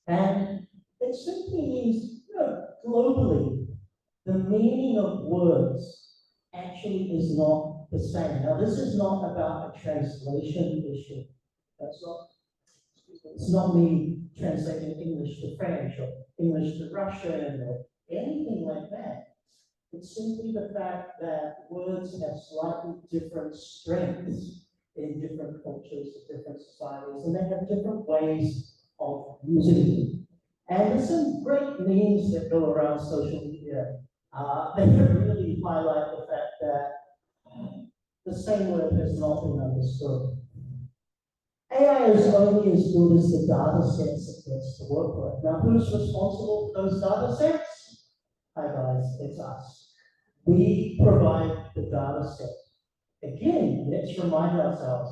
Speaker 6: And it simply means, globally, the meaning of words actually is not the same. Now, this is not about a translation issue. It's not me translating English to French or English to Russian or anything like that. It's simply the fact that words have slightly different strengths in different cultures, different societies, and they have different ways of using them. And there's some great memes that go around social media that really highlight the fact that the same word has not been understood. AI is only as good as the data sets it gets to work with. Now, who's responsible for those data sets? Hi guys, it's us. We provide the data set. Again, let's remind ourselves,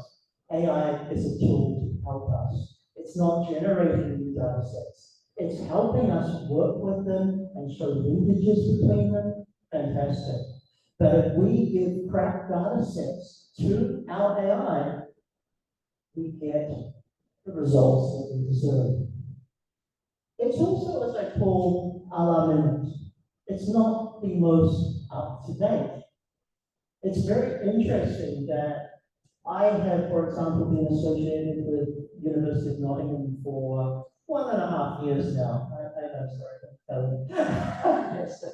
Speaker 6: AI is a tool to help us. It's not generating new data sets. It's helping us work with them and show linkages between them. Fantastic. But if we give crap data sets to our AI, we get the results that we deserve. It's also, as I call, a la minute. It's not the most up to date. It's very interesting that I have, for example, been associated with University of Nottingham for 1.5 years now. I'm sorry, yes,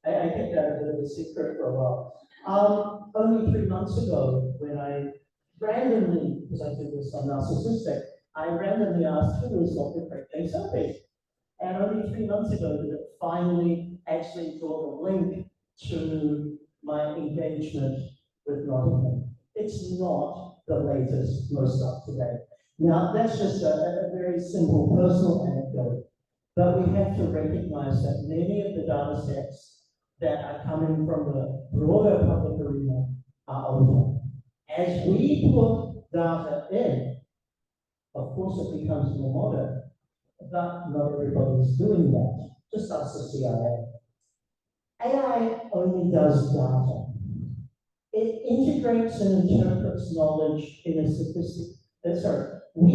Speaker 6: I kept that a bit of a secret for a while. Only 3 months ago, when I randomly, because I do this on Narcissistic, I randomly asked who was Dr. Craig J. Sophie. And only 3 months ago did it finally actually draw the link to my engagement with Nottingham. It's not the latest, most up to date. Now, that's just a very simple personal anecdote, but we have to recognize that many of the data sets that are coming from the broader public arena are open. As we put data in, of course it becomes more modern, but not everybody is doing that. Just ask the CIA. AI only does data. It integrates and interprets knowledge in a we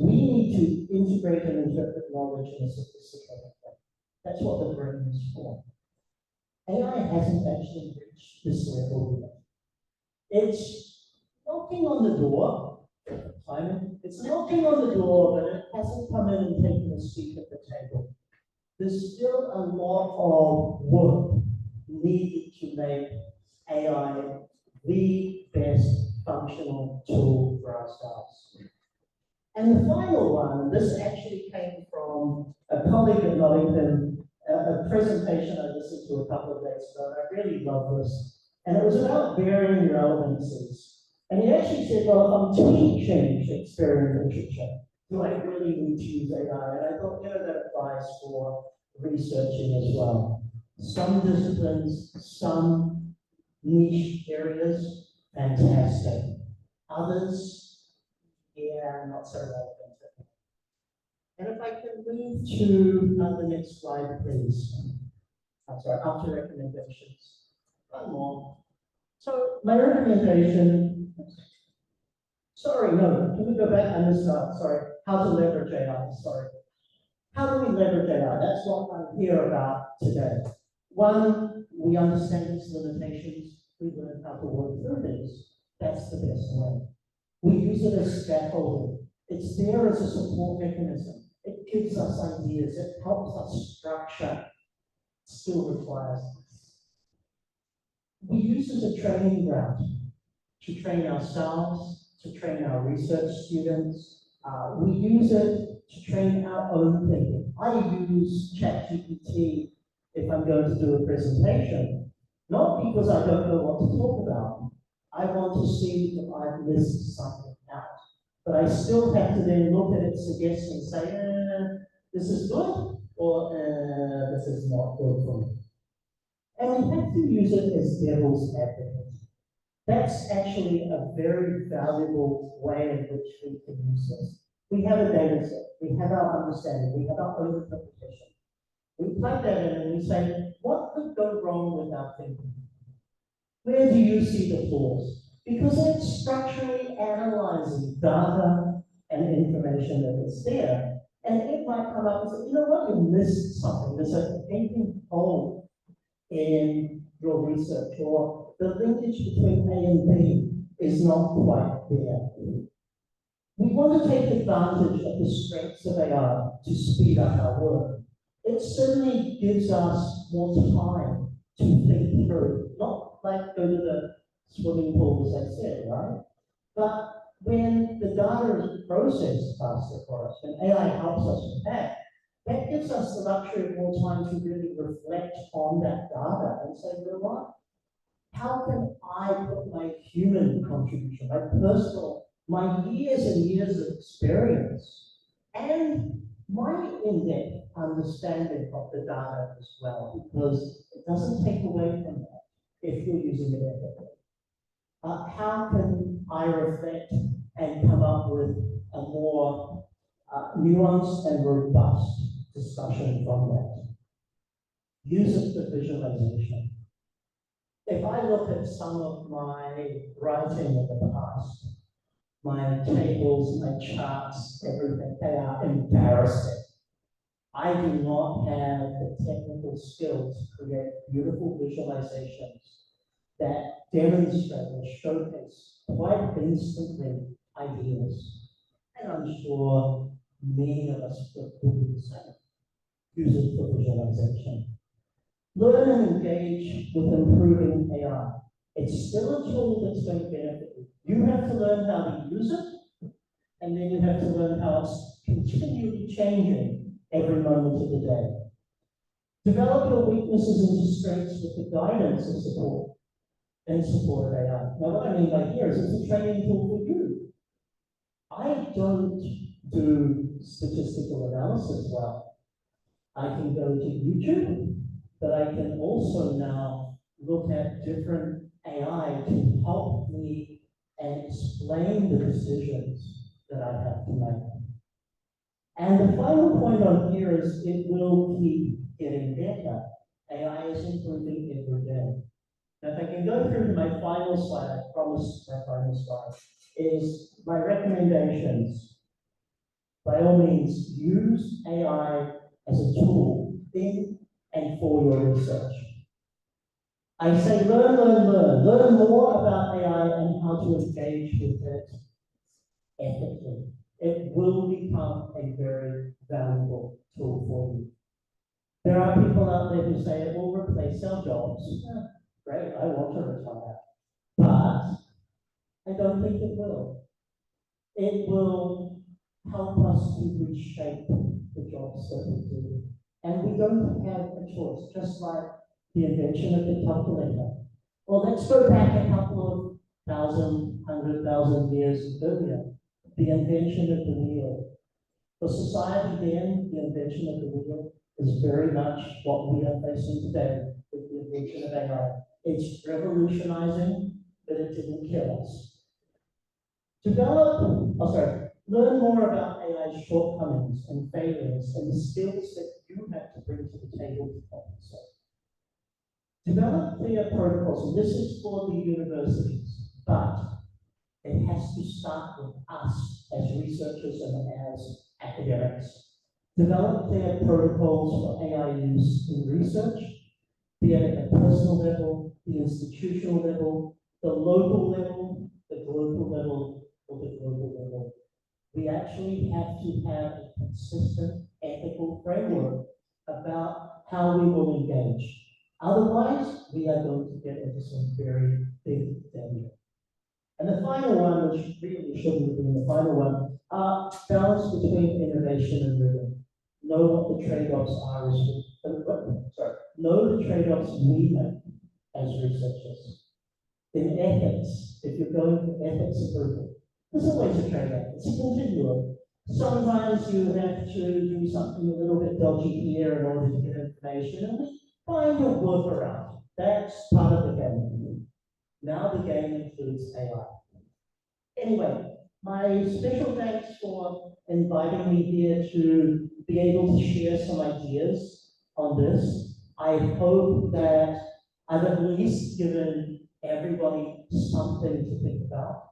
Speaker 6: need to integrate and interpret knowledge in a sophisticated way. That's what the brain is for. AI hasn't actually reached this level yet. It's knocking on the door. It's knocking on the door, but it hasn't come in and taken a seat at the table. There's still a lot of work needed to make AI the best functional tool for our staffs. And the final one, this actually came from a colleague at Nottingham, a presentation I listened to a couple of days ago, and I really love this. And it was about varying relevancies. And he actually said, well, if I'm teaching Shakespearean literature, do I really need to use AI? And I thought, that applies for researching as well. Some disciplines, some niche areas, fantastic. Others, yeah, not so relevant. And if I can move to the next slide, please. I'm sorry, after recommendations. One more. So my recommendation, sorry, no, can we go back? I missed out, sorry. How to leverage AI, sorry. How do we leverage AI? That's what I'm here about today. One, we understand its limitations. We learn how to work through these. That's the best way. We use it as scaffolding. It's there as a support mechanism. It gives us ideas. It helps us structure. It still requires us. We use it as a training ground to train ourselves, to train our research students. We use it to train our own thinking. I use ChatGPT if I'm going to do a presentation, not because I don't know what to talk about. I want to see if I've missed something out. But I still have to then look at its suggestions and say, this is good, or this is not good for me. And we have to use it as devil's advocate. That's actually a very valuable way in which we can use this. We have a data set, we have our understanding, we have our own interpretation. We plug that in and we say, what could go wrong with our thinking? Where do you see the flaws? Because it's structurally analyzing data and information that is there. And it might come up and say, you know what, you missed something. There's a gaping hole in your research, or the linkage between A and B is not quite there. We want to take advantage of the strengths of AI to speed up our work. It certainly gives us more time to think through, not like go to the swimming pool, as I said, right? But when the data is processed faster for us, and AI helps us with that, that gives us the luxury of more time to really reflect on that data and say, you know what? How can I put my human contribution, my personal, my years and years of experience, and my in-depth understanding of the data as well, because it doesn't take away from that if you're using it ethically. How can I reflect and come up with a more nuanced and robust discussion from that? Use it for visualization. If I look at some of my writing in the past, my tables, my charts, everything, they are embarrassing. I do not have the technical skill to create beautiful visualizations that demonstrate or showcase quite instantly ideas. And I'm sure many of us will do the same. Use it for visualization. Learn and engage with improving AI. It's still a tool that's going to benefit you. You have to learn how to use it, and then you have to learn how it's continually changing every moment of the day. Develop your weaknesses into strengths with the guidance of support and support of AI. Now, what I mean by here is it's a training tool for you. I don't do statistical analysis well. I can go to YouTube, but I can also now look at different AI to help me and explain the decisions that I have to make. And the final point on here is it will keep getting better. AI is improving every day. Now, if I can go through to my final slide, I promise my final slide, is my recommendations. By all means, use AI as a tool in and for your research. I say learn, learn, learn. Learn more about AI and how to engage with it ethically. It will become a very valuable tool for you. There are people out there who say it will replace our jobs. Great, I want to retire. But I don't think it will. It will help us to reshape the jobs that we do. And we don't have a choice, just like the invention of the calculator. Well, let's go back a couple of 100,000 years earlier. The invention of the wheel. For society then, the invention of the wheel is very much what we are facing today with the invention of AI. It's revolutionizing, but it didn't kill us. Learn more about AI's shortcomings and failings and the skills that you have to bring to the table to compensate. Develop clear protocols, and this is for the universities, but it has to start with us as researchers and as academics. Develop clear protocols for AI use in research, be it at the personal level, the institutional level, the local level, the global level, or the global level. We actually have to have a consistent ethical framework about how we will engage. Otherwise, we are going to get into some very big danger. And the final one, which really shouldn't have been the final one, balance between innovation and rhythm. Know what the trade-offs are know the trade-offs we make as researchers. In ethics, if you're going for ethics approval, there's always a trade-off. It's a continuum. Sometimes you have to do something a little bit dodgy here in order to get information, and we find a workaround. That's part of the game. Now the game includes AI. Anyway, my special thanks for inviting me here to be able to share some ideas on this. I hope that I've at least given everybody something to think about.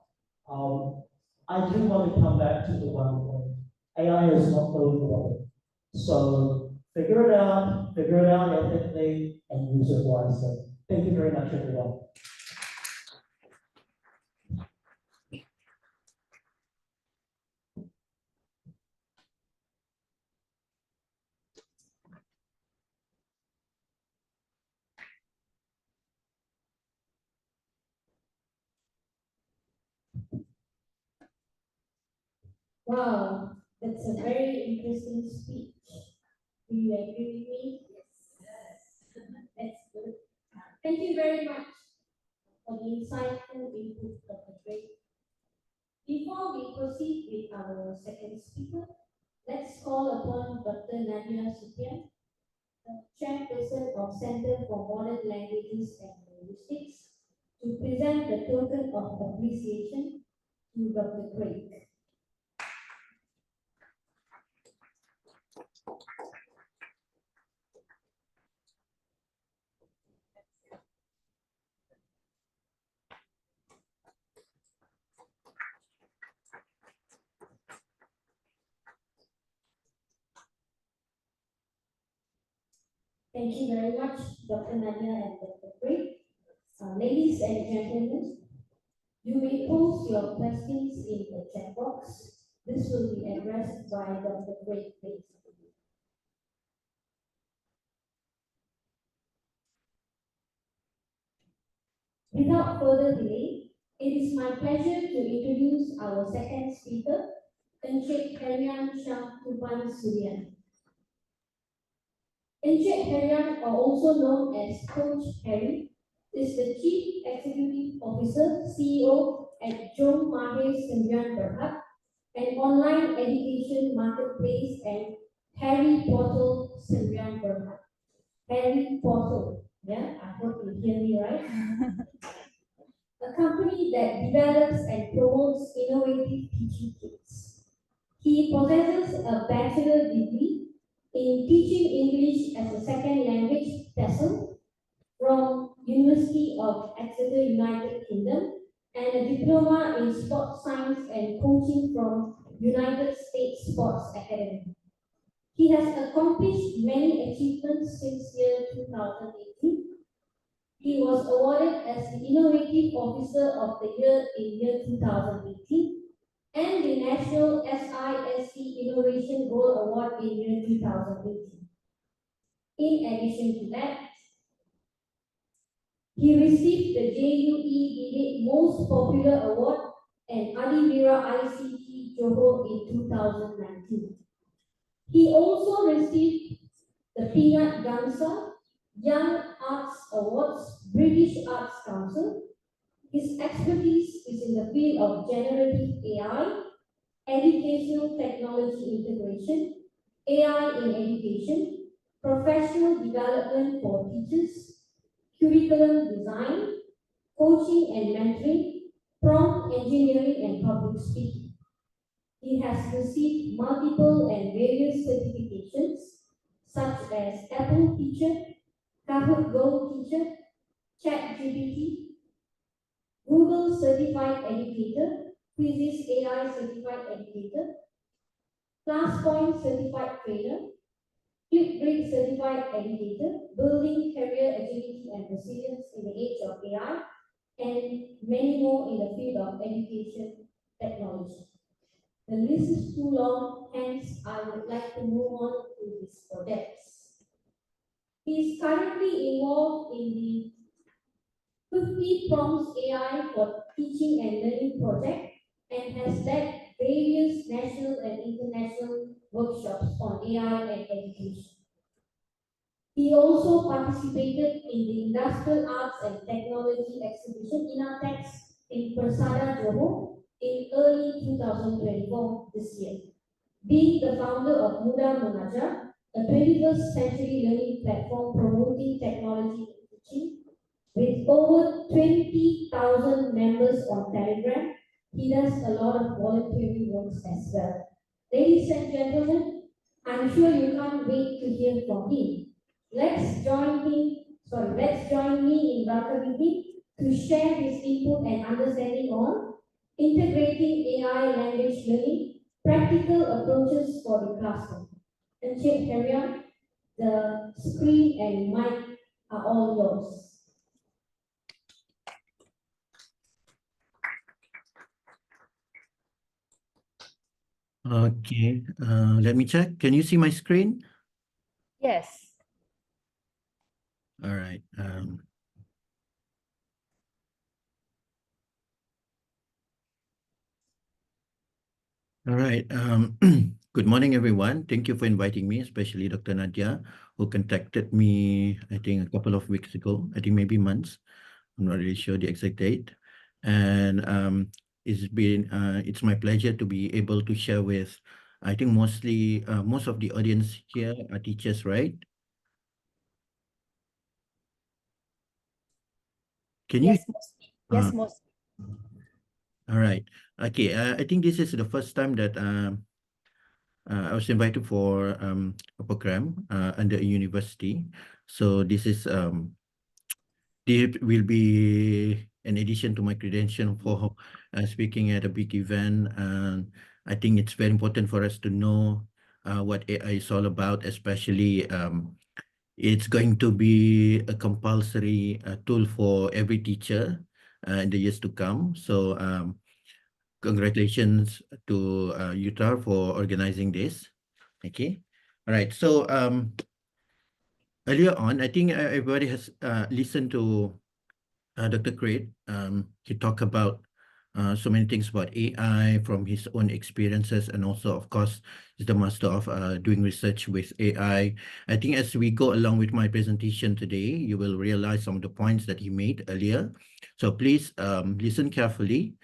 Speaker 6: I do want to come back to the one point. AI is not going away. So figure it out ethically, and use it wisely. Thank you very much, everyone.
Speaker 1: Wow, that's a very interesting speech. Do you agree with me? Yes. That's good. Thank you very much for the insightful input of the great. Before we proceed with our second speaker, let's call upon Dr. Nadia Sutian, the chairperson of Center for Modern Languages and Linguistics, to present the token of appreciation to Dr. Craig. Thank you very much, Dr. Nadia and Dr. Craig. Ladies and gentlemen, you may post your questions in the chat box. This will be addressed by Dr. Craig later. Without further delay, it is my pleasure to introduce our second speaker, Encik Herian Shah Tupan Suryan. Encik Herian, or also known as Coach Harry, is the Chief Executive Officer, CEO at Jom Mahir Sembilan Berhad, an online education marketplace, and Harry Portal Sembilan Berhad. Harry Portal, yeah, I hope you hear me right. A company that develops and promotes innovative teaching kits. He possesses a bachelor degree in teaching English as a second language TESOL from University of Exeter, United Kingdom, and a diploma in sports science and coaching from United States Sports Academy. He has accomplished many achievements since year 2018. He was awarded as the Innovative Officer of the Year in year 2018 and the National SISC Innovation Gold Award in year 2018. In addition to that, he received the JUE Debate Most Popular Award and Adivira ICT Johor in 2019. He also received the Peanut Gansa Young Arts Awards, British Arts Council. His expertise is in the field of generative AI, educational technology integration, AI in education, professional development for teachers, curriculum design, coaching and mentoring, prompt engineering, and public speaking. He has received multiple and various certifications, such as Apple Teacher, Kahoot Go Teacher, ChatGPT, Google Certified Educator, Quizzes AI Certified Educator, ClassPoint Certified Trainer, Flipgrid Certified Educator, Building Career Agility and Resilience in the Age of AI, and many more in the field of education technology. The list is too long, hence I would like to move on to his projects. He is currently involved in the 50 Prompts AI for Teaching and Learning project and has led various national and international workshops on AI and education. He also participated in the Industrial Arts and Technology Exhibition INATEX in Persada Johor in early 2024 this year. Being the founder of Muda Mengajar, a 21st century learning platform promoting technology in teaching, with over 20,000 members on Telegram, he does a lot of voluntary works as well. Ladies and gentlemen, I'm sure you can't wait to hear from him. Let's join me in welcoming him to share his input and understanding on integrating AI language learning, practical approaches for the classroom. Encik Herian, the screen and mic are all yours.
Speaker 7: Okay, let me check. Can you see my screen?
Speaker 2: Yes.
Speaker 7: All right. All right. Good morning, everyone. Thank you for inviting me, especially Dr. Nadia, who contacted me, I think, a couple of weeks ago, I think maybe months. I'm not really sure the exact date. And it's my pleasure to be able to share with, I think most of the audience here are teachers, right? Can you?
Speaker 2: Yes, mostly. Yes, mostly.
Speaker 7: All right. Okay. I think this is the first time that I was invited for a program under a university. So this will be an addition to my credential for speaking at a big event. And I think it's very important for us to know what AI is all about, especially it's going to be a compulsory tool for every teacher in the years to come. So congratulations to UTAR for organizing this. Okay. All right. So earlier on, I think everybody has listened to Dr. Craig, he talked about so many things about AI from his own experiences, and also, of course, he's the master of doing research with AI. I think as we go along with my presentation today, you will realize some of the points that he made earlier. So please listen carefully,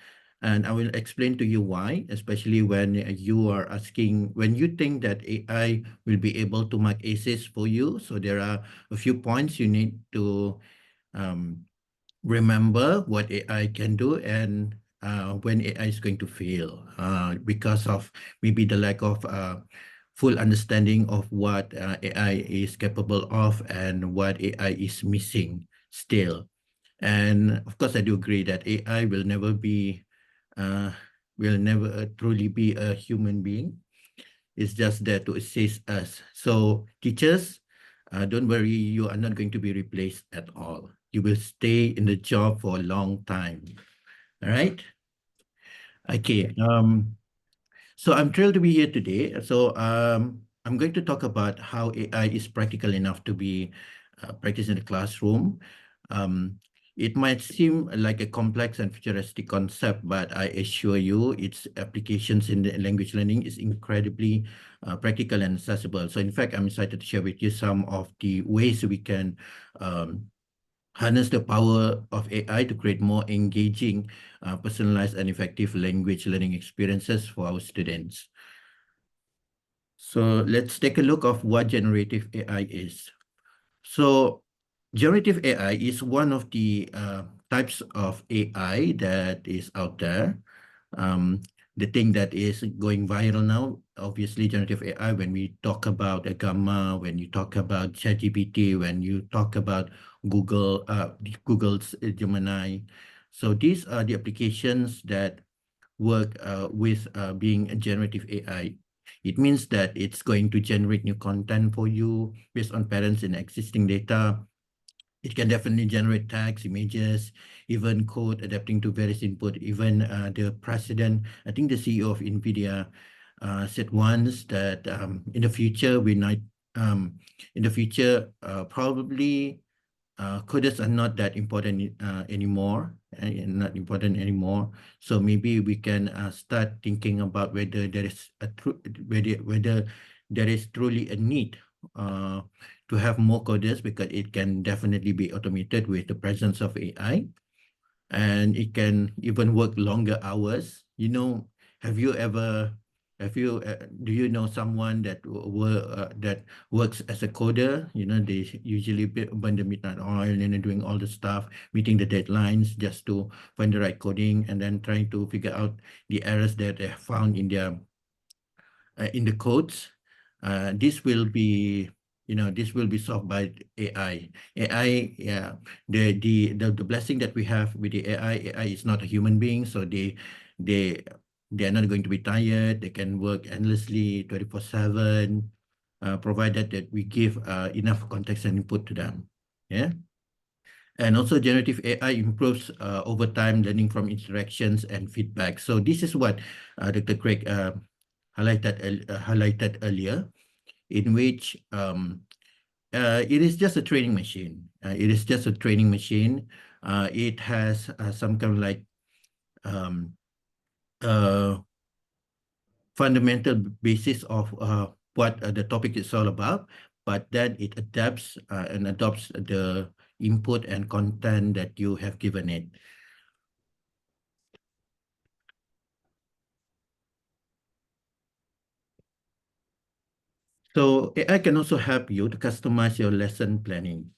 Speaker 7: and I will explain to you why, especially when you are asking, when you think that AI will be able to mark essays for you. So there are a few points you need to um, remember what AI can do, and when AI is going to fail because of maybe the lack of full understanding of what AI is capable of and what AI is missing still. And of course, I do agree that AI uh, will never truly be a human being. It's just there to assist us. So teachers, don't worry, you are not going to be replaced at all. You will stay in the job for a long time. All right? Okay. So I'm thrilled to be here today. So I'm going to talk about how AI is practical enough to be practiced in the classroom. Um, it might seem like a complex and futuristic concept, but I assure you its applications in the language learning is incredibly practical and accessible. So in fact, I'm excited to share with you some of the ways we can um, harness the power of AI to create more engaging, personalized and effective language learning experiences for our students. So let's take a look of what generative AI is. So generative AI is one of the types of AI that is out there. The thing that is going viral now, obviously generative AI, when we talk about a Gamma, when you talk about ChatGPT, when you talk about Google's Gemini. So these are the applications that work with being a generative AI. It means that it's going to generate new content for you based on patterns in existing data. It can definitely generate text, images, even code adapting to various input. Even the president, I think the CEO of NVIDIA, said once that in the future probably coders are not that important anymore, not important anymore. So maybe we can start thinking about whether there is whether there is truly a need to have more coders, because it can definitely be automated with the presence of AI, and it can even work longer hours. Do you know someone that that works as a coder? They usually burn the midnight oil and then doing all the stuff, meeting the deadlines just to find the right coding, and then trying to figure out the errors that they have found in the codes. This will be solved by AI. AI, yeah. The blessing that we have with the AI is not a human being, so they they are not going to be tired. They can work endlessly, 24/7, provided that we give enough context and input to them. Yeah. And also generative AI improves over time, learning from interactions and feedback. So this is what Dr. Craig highlighted earlier, in which it is just a training machine. It is just a training machine. It has some kind of like um, uh, fundamental basis of what the topic is all about, but then it adapts and adopts the input and content that you have given it. So AI can also help you to customize your lesson planning,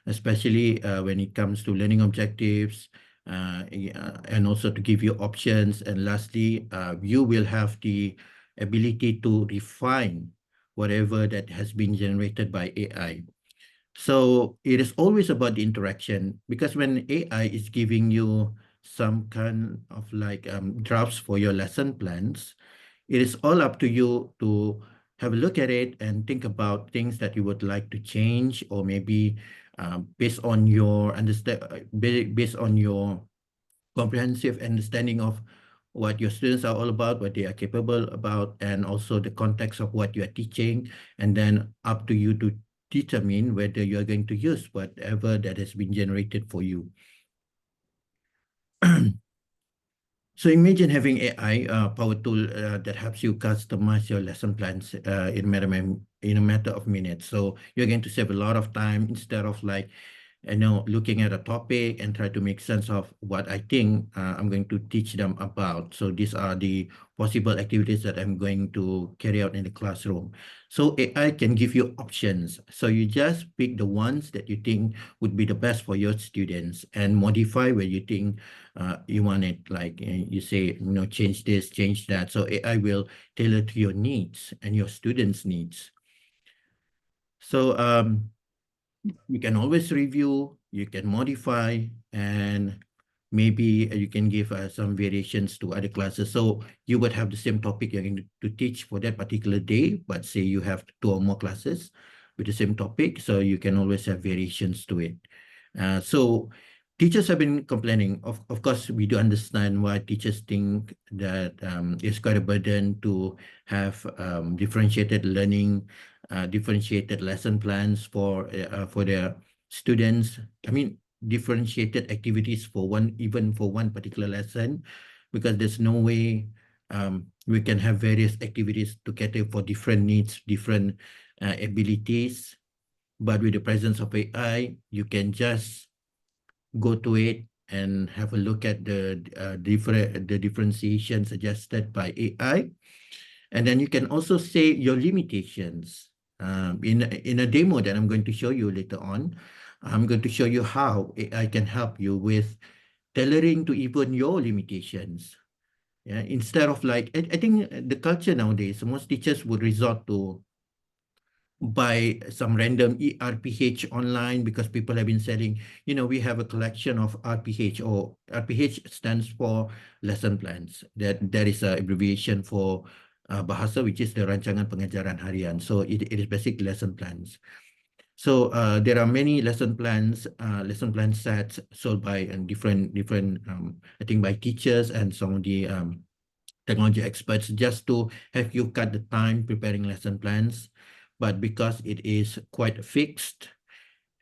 Speaker 7: especially when it comes to learning objectives, and also to give you options. And lastly, you will have the ability to refine whatever that has been generated by AI. So it is always about the interaction, because when AI is giving you some kind of like drafts for your lesson plans, it is all up to you to have a look at it and think about things that you would like to change, or maybe based on your based on your comprehensive understanding of what your students are all about, what they are capable about, and also the context of what you are teaching, and then up to you to determine whether you are going to use whatever that has been generated for you. So imagine having AI power tool that helps you customize your lesson plans in a matter of minutes. So you're going to save a lot of time instead of like looking at a topic and try to make sense of what I think I'm going to teach them about. So these are the possible activities that I'm going to carry out in the classroom. So AI can give you options. So you just pick the ones that you think would be the best for your students and modify where you think you want it. Like you say, change this, change that. So AI will tailor to your needs and your students' needs. So you can always review, you can modify, and maybe you can give some variations to other classes. So you would have the same topic you're going to teach for that particular day, but say you have 2 or more classes with the same topic, so you can always have variations to it. So teachers have been complaining. Of course, we do understand why teachers think that it's quite a burden to have differentiated learning, differentiated lesson plans for their students. I mean, differentiated activities for even for one particular lesson, because there's no way we can have various activities to cater for different needs, different abilities. But with the presence of AI, you can just go to it and have a look at the differentiation suggested by AI. And then you can also say your limitations. In a demo that I'm going to show you later on, I'm going to show you how AI can help you with tailoring to even your limitations. Yeah, instead of like, I think the culture nowadays, most teachers would resort to buy some random RPH online because people have been selling, we have a collection of RPH, or RPH stands for lesson plans. That is an abbreviation for bahasa, which is the Rancangan Pengajaran Harian. So it is basic lesson plans. So there are many lesson plan sets sold by different, I think by teachers and some of the technology experts, just to have you cut the time preparing lesson plans. But because it is quite fixed,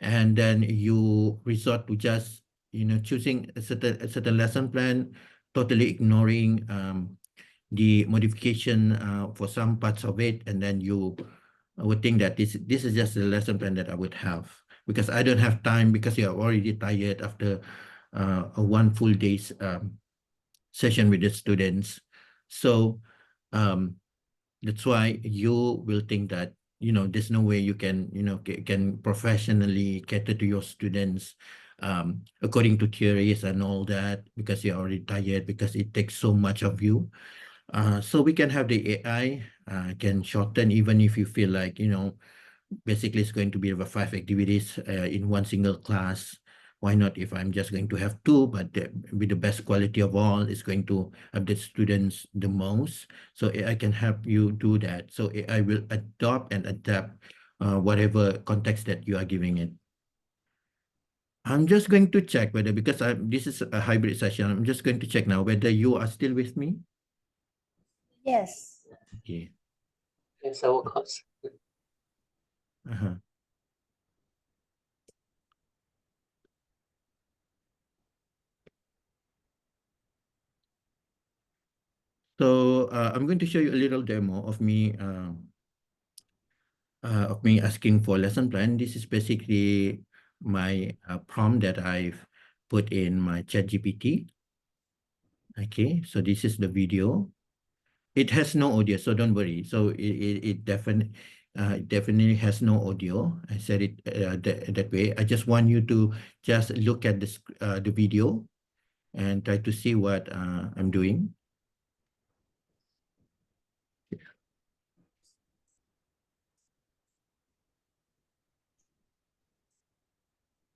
Speaker 7: and then you resort to just choosing a certain lesson plan, totally ignoring the modification for some parts of it, and then you would think that this is just the lesson plan that I would have, because I don't have time, because you're already tired after a one full day's session with the students. So that's why you will think that there's no way you can can professionally cater to your students according to theories and all that, because you're already tired, because it takes so much of you. So we can have the AI can shorten, even if you feel like basically it's going to be over 5 activities in one single class. Why not, if I'm just going to have 2, but with the best quality of all, it's going to have the students the most. So AI can help you do that. So AI will adopt and adapt whatever context that you are giving it. I'm just going to check whether, because this is a hybrid session, I'm just going to check now whether you are still with me.
Speaker 2: Yes.
Speaker 7: Okay.
Speaker 8: Yes, of course.
Speaker 7: So I'm going to show you a little demo of me asking for lesson plan. This is basically my prompt that I've put in my ChatGPT. Okay, so this is the video. It has no audio, so don't worry. So it definitely has no audio. I said it that way. I just want you to just look at this the video and try to see what I'm doing.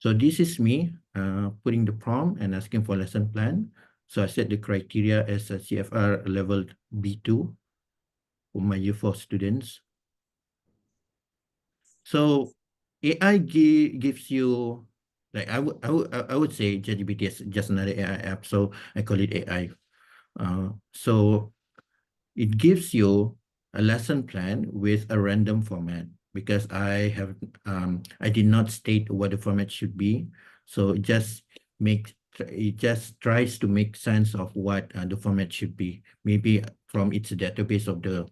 Speaker 7: So this is me putting the prompt and asking for lesson plan. So I set the criteria as a CFR level B2 for my year 4 students. So AI gives you, like I would say ChatGPT is just another AI app, so I call it AI. So it gives you a lesson plan with a random format, because I did not state what the format should be. So it just makes it just tries to make sense of what the format should be. Maybe from its database of the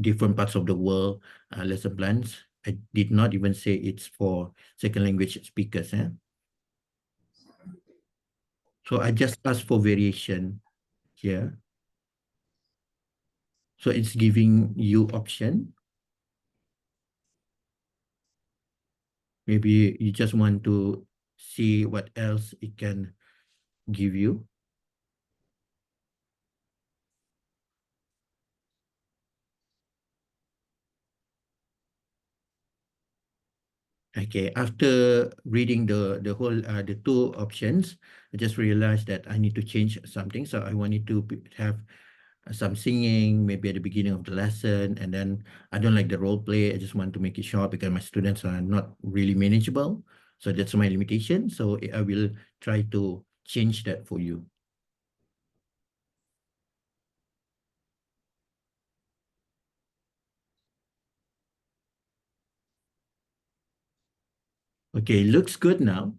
Speaker 7: different parts of the world lesson plans. I did not even say it's for second language speakers. So I just asked for variation here. So it's giving you option. Maybe you just want to see what else it can give you. Okay, after reading the whole the two options, I just realized that I need to change something. So I wanted to have some singing, maybe at the beginning of the lesson, and then I don't like the role play. I just want to make it short because my students are not really manageable. So that's my limitation. So I will try to change that for you. Okay, looks good now.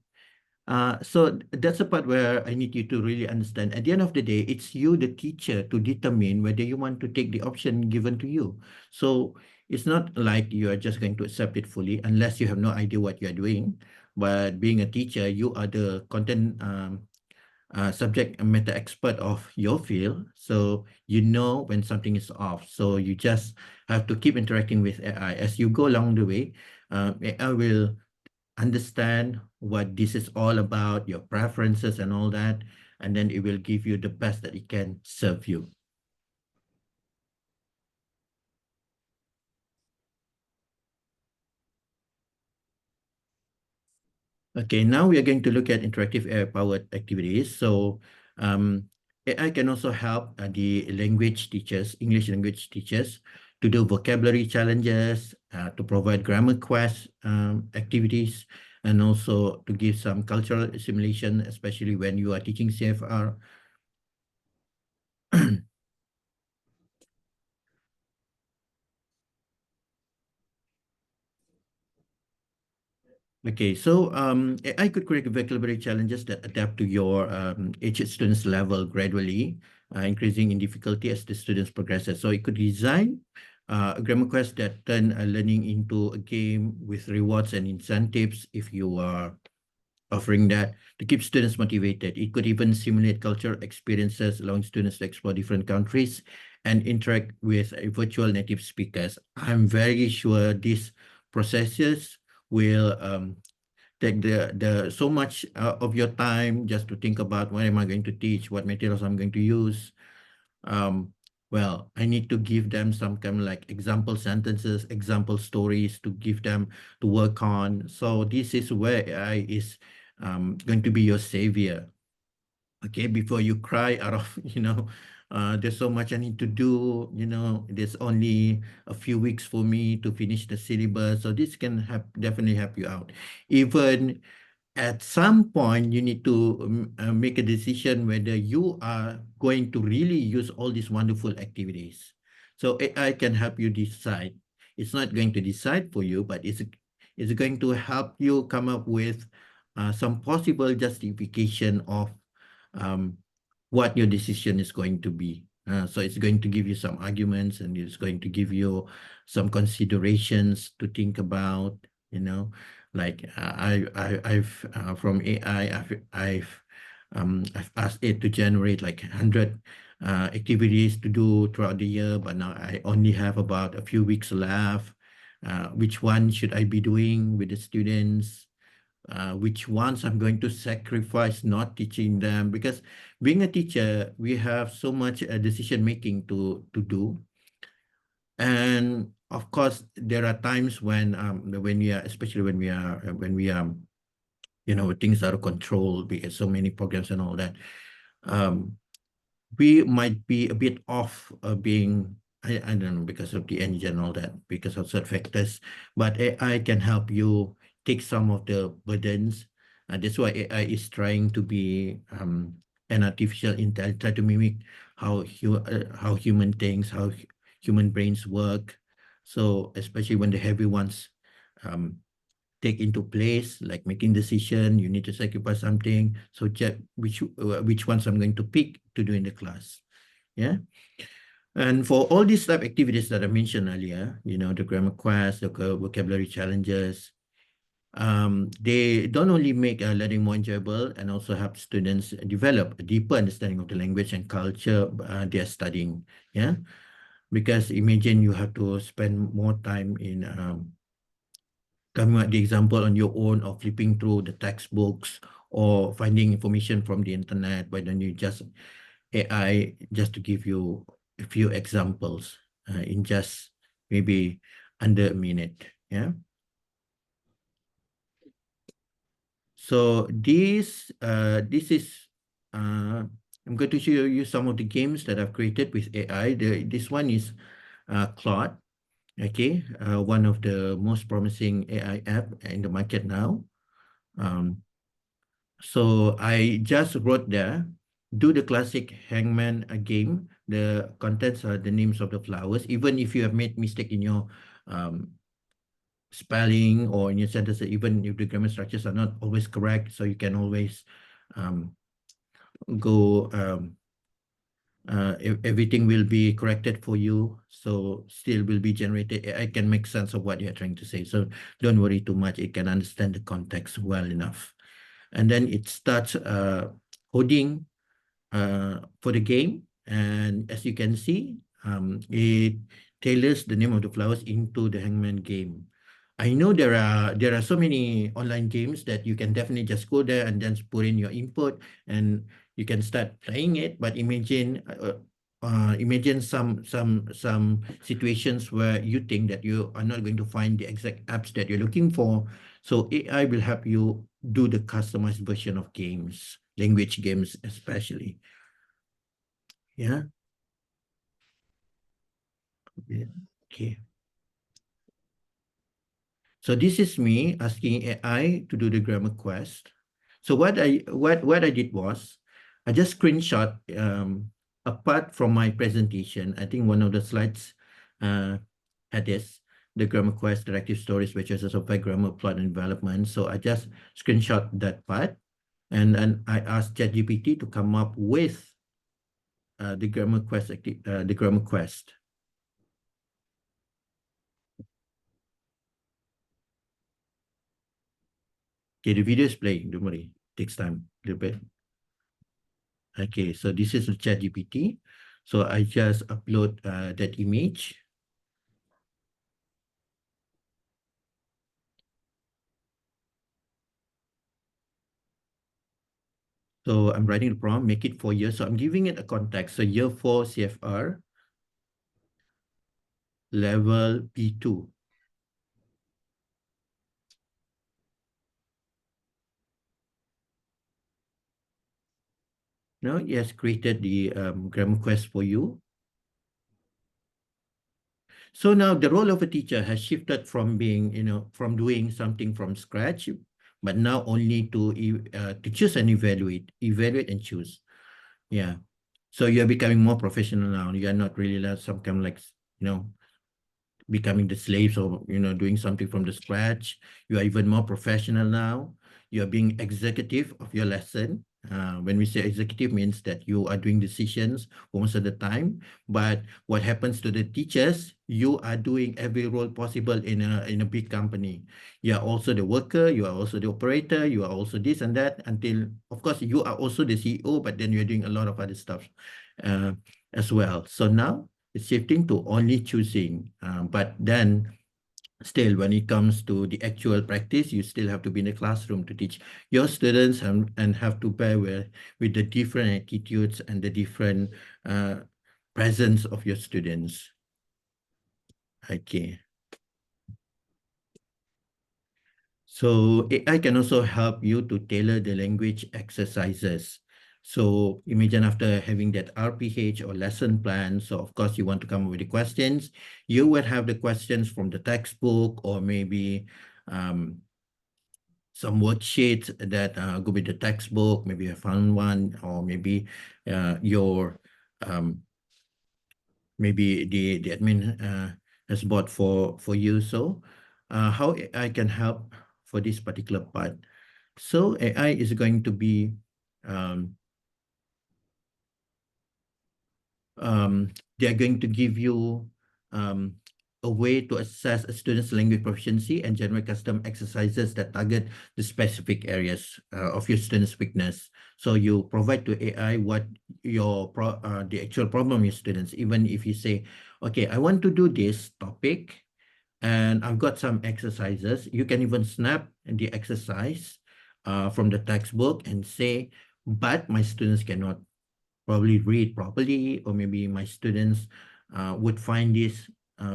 Speaker 7: So that's the part where I need you to really understand. At the end of the day, it's you, the teacher, to determine whether you want to take the option given to you. So it's not like you are just going to accept it fully unless you have no idea what you're doing. But being a teacher, you are the content subject matter expert of your field. So you know when something is off. So you just have to keep interacting with AI. As you go along the way, AI will understand what this is all about, your preferences and all that, and then it will give you the best that it can serve you. Okay, now we are going to look at interactive AI-powered activities. So AI can also help the language teachers, English language teachers, to do vocabulary challenges, to provide grammar quest activities, and also to give some cultural simulation, especially when you are teaching CFR. Okay, so I could create vocabulary challenges that adapt to your each student's level gradually, increasing in difficulty as the students progresses. So it could design a grammar quest that turn learning into a game with rewards and incentives if you are offering that to keep students motivated. It could even simulate cultural experiences, allowing students to explore different countries and interact with virtual native speakers. I'm very sure these processes will take the so much of your time just to think about what am I going to teach, what materials I'm going to use. Well, I need to give them some kind of like example sentences, example stories to give them to work on. So this is where AI is going to be your savior. Okay, before you cry out of, there's so much I need to do, there's only a few weeks for me to finish the syllabus. So this can definitely help you out. Even at some point, you need to make a decision whether you are going to really use all these wonderful activities. So AI can help you decide. It's not going to decide for you, but it's going to help you come up with some possible justification of what your decision is going to be. So it's going to give you some arguments and it's going to give you some considerations to think about, like I've from AI, I've asked it to generate like 100 activities to do throughout the year, but now I only have about a few weeks left. Which one should I be doing with the students? Which ones I'm going to sacrifice not teaching them, because being a teacher, we have so much decision making to do. And of course, there are times when we are, especially when we are things out of control because so many programs and all that. We might be a bit off being, I don't know, because of the engine and all that, because of certain factors, but AI can help you take some of the burdens. That's why AI is trying to be an artificial intelligence, try to mimic how human thinks, how human brains work. So especially when the heavy ones take into place, like making decision, you need to sacrifice something. So check which ones I'm going to pick to do in the class. Yeah. And for all these type activities that I mentioned earlier, the grammar quest, the vocabulary challenges, they don't only make learning more enjoyable and also help students develop a deeper understanding of the language and culture they're studying. Yeah. Because imagine you have to spend more time in coming up the example on your own or flipping through the textbooks or finding information from the internet. Why don't you just AI just to give you a few examples in just maybe under a minute. Yeah. So this is I'm going to show you some of the games that I've created with AI. This one is Claude. Okay, one of the most promising AI app in the market now. So I just wrote there, do the classic hangman game. The contents are the names of the flowers. Even if you have made mistake in your spelling or in your sentence, even if the grammar structures are not always correct, so you can always go everything will be corrected for you, so still will be generated. I can make sense of what you're trying to say, so don't worry too much. It can understand the context well enough. And then it starts coding for the game, and as you can see, it tailors the name of the flowers into the hangman game. I know there are so many online games that you can definitely just go there and then put in your input and you can start playing it. But imagine some situations where you think that you are not going to find the exact apps that you're looking for. So AI will help you do the customized version of games, language games especially. Yeah. Okay. So this is me asking AI to do the grammar quest. So what I did was I just screenshot apart from my presentation. I think one of the slides had this, the grammar quest directive stories, which is also by grammar plot and development. So I just screenshot that part and I asked ChatGPT to come up with the grammar quest the grammar quest. Okay, the video is playing, don't worry. Takes time a little bit. Okay, so this is ChatGPT. So I just upload that image. So I'm writing the prompt, make it 4 years. So I'm giving it a context. So year 4 CFR, level B2. Now it has created the grammar quest for you. So now the role of a teacher has shifted from being, from doing something from scratch, but now only to choose and evaluate and choose. Yeah. So you're becoming more professional now. You're not really like some kind of like, becoming the slaves or, doing something from the scratch. You are even more professional now. You are being executive of your lesson. When we say executive means that you are doing decisions most of the time. But what happens to the teachers, you are doing every role possible in a big company. You are also the worker, you are also the operator, you are also this and that until, of course, you are also the CEO, but then you're doing a lot of other stuff as well. So now it's shifting to only choosing, but then still, when it comes to the actual practice, you still have to be in the classroom to teach your students and have to bear with the different attitudes and the different presence of your students. Okay. So AI can also help you to tailor the language exercises. So imagine after having that RPH or lesson plan, so of course you want to come up with the questions. You would have the questions from the textbook or maybe some worksheets that go with the textbook. Maybe you found one, or maybe your maybe the admin has bought for you. So how I can help for this particular part. So AI is going to be they're going to give you a way to assess a student's language proficiency and generate custom exercises that target the specific areas of your student's weakness. So you provide to AI what the actual problem of your students. Even if you say, okay, I want to do this topic and I've got some exercises, you can even snap the exercise from the textbook and say, but my students cannot probably read properly, or maybe my students would find this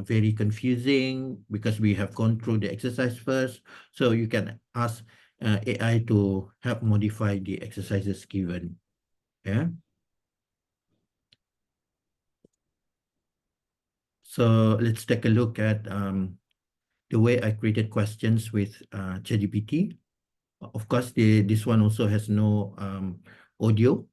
Speaker 7: very confusing because we have gone through the exercise first. So you can ask AI to help modify the exercises given. Yeah. So let's take a look at the way I created questions with ChatGPT. Of course, this one also has no audio.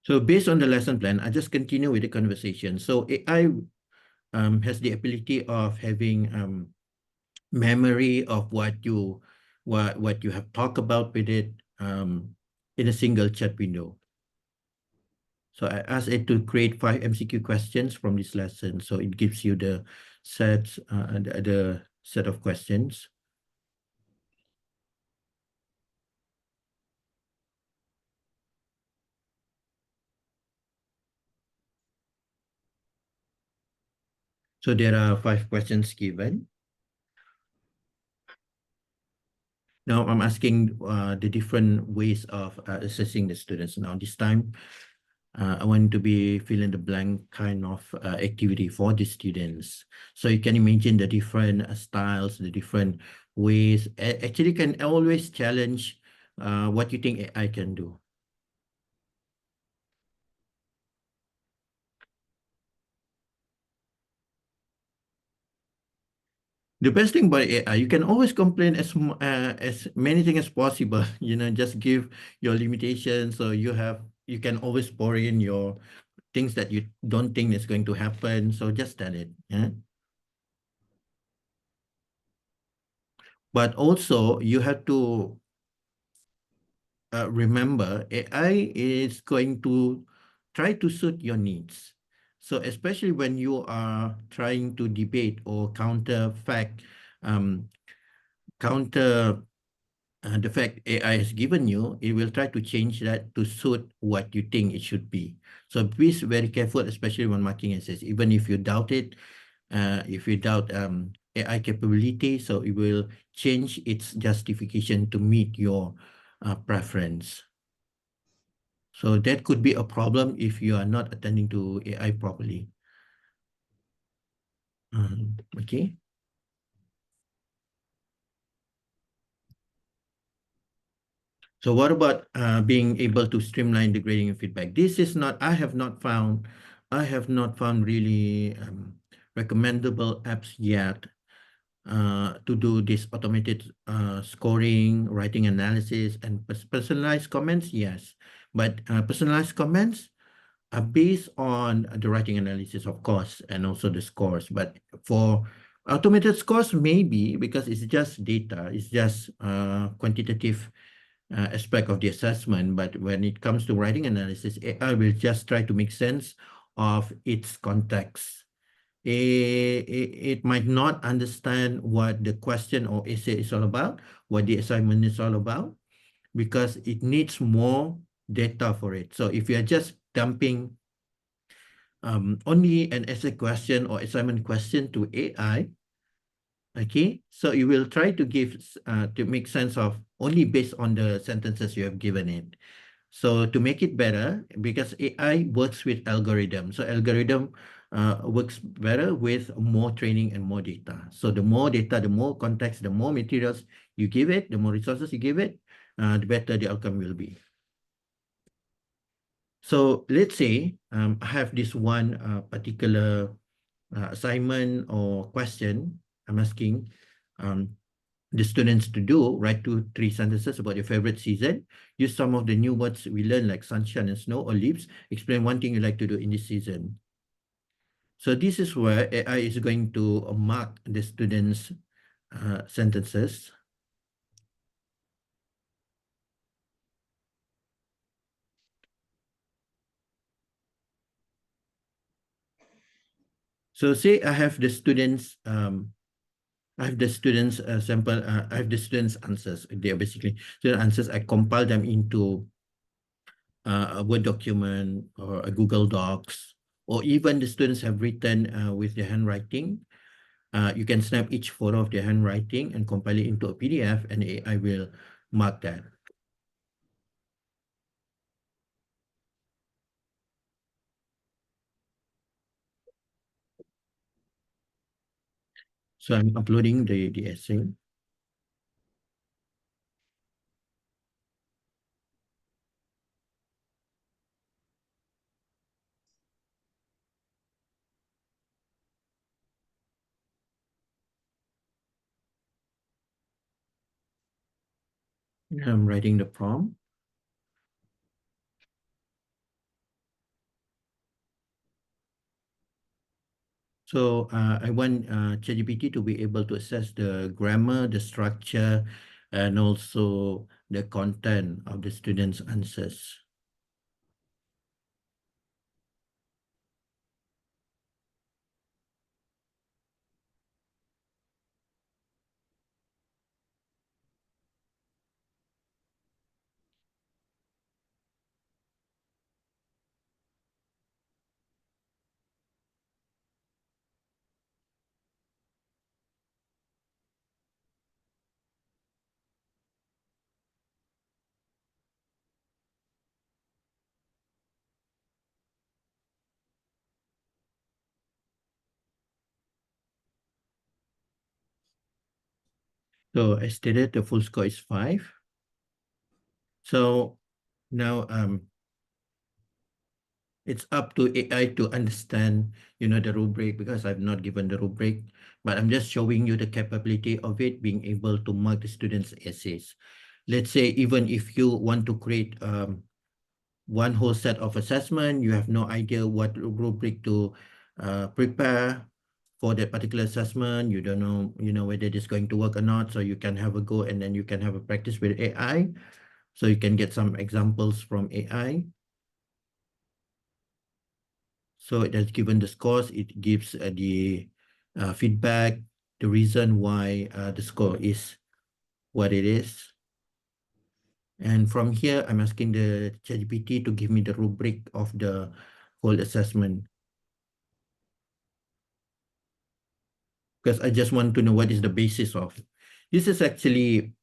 Speaker 7: So based on the lesson plan, I just continue with the conversation. So AI has the ability of having memory of what you have talked about with it in a single chat window. So I asked it to create 5 MCQ questions from this lesson. So it gives you the set of questions. So there are 5 questions given. Now I'm asking the different ways of assessing the students. Now this time, I want to be fill in the blank kind of activity for the students. So you can imagine the different styles, the different ways. Actually, can always challenge what you think AI can do. The best thing about AI, you can always complain as many things as possible. Just give your limitations. So you can always pour in your things that you don't think is going to happen. So just tell it. Yeah. But also you have to remember, AI is going to try to suit your needs. So especially when you are trying to debate or counter the fact AI has given you, it will try to change that to suit what you think it should be. So be very careful, especially when marking essays. Even if you doubt it, if you doubt AI capability, so it will change its justification to meet your preference. So that could be a problem if you are not attending to AI properly. Okay. So what about being able to streamline the grading and feedback? This is not, I have not found really recommendable apps yet to do this automated scoring, writing analysis, and personalized comments. Yes, but personalized comments are based on the writing analysis, of course, and also the scores. But for automated scores, maybe because it's just data, it's just quantitative aspect of the assessment. But when it comes to writing analysis, AI will just try to make sense of its context. It might not understand what the question or essay is all about, what the assignment is all about, because it needs more data for it. So if you are just dumping only an essay question or assignment question to AI, okay, so it will try to make sense of only based on the sentences you have given it. So to make it better, because AI works with algorithm, so algorithm works better with more training and more data. So the more data, the more context, the more materials you give it, the more resources you give it, the better the outcome will be. So let's say I have this one particular assignment or question I'm asking. the students to do, write 2-3 sentences about your favorite season. Use some of the new words we learned like sunshine and snow or leaves. Explain one thing you like to do in this season. So this is where AI is going to mark the students' sentences. So say I have the students sample, I have the students' answers. They are basically student answers. I compile them into a Word document or a Google Docs, or even the students have written with their handwriting. You can snap each photo of their handwriting and compile it into a PDF, and AI will mark that. So I'm uploading the essay. I'm writing the prompt. So I want ChatGPT to be able to assess the grammar, the structure, and also the content of the students' answers. So I stated the full score is 5. So now it's up to AI to understand, the rubric, because I've not given the rubric, but I'm just showing you the capability of it being able to mark the students' essays. Let's say even if you want to create one whole set of assessment, you have no idea what rubric to prepare for that particular assessment. You don't know, whether it is going to work or not. So you can have a go, and then you can have a practice with AI. So you can get some examples from AI. So it has given the scores. It gives the feedback, the reason why the score is what it is. And from here, I'm asking the ChatGPT to give me the rubric of the whole assessment, because I just want to know what is the basis of. This is actually,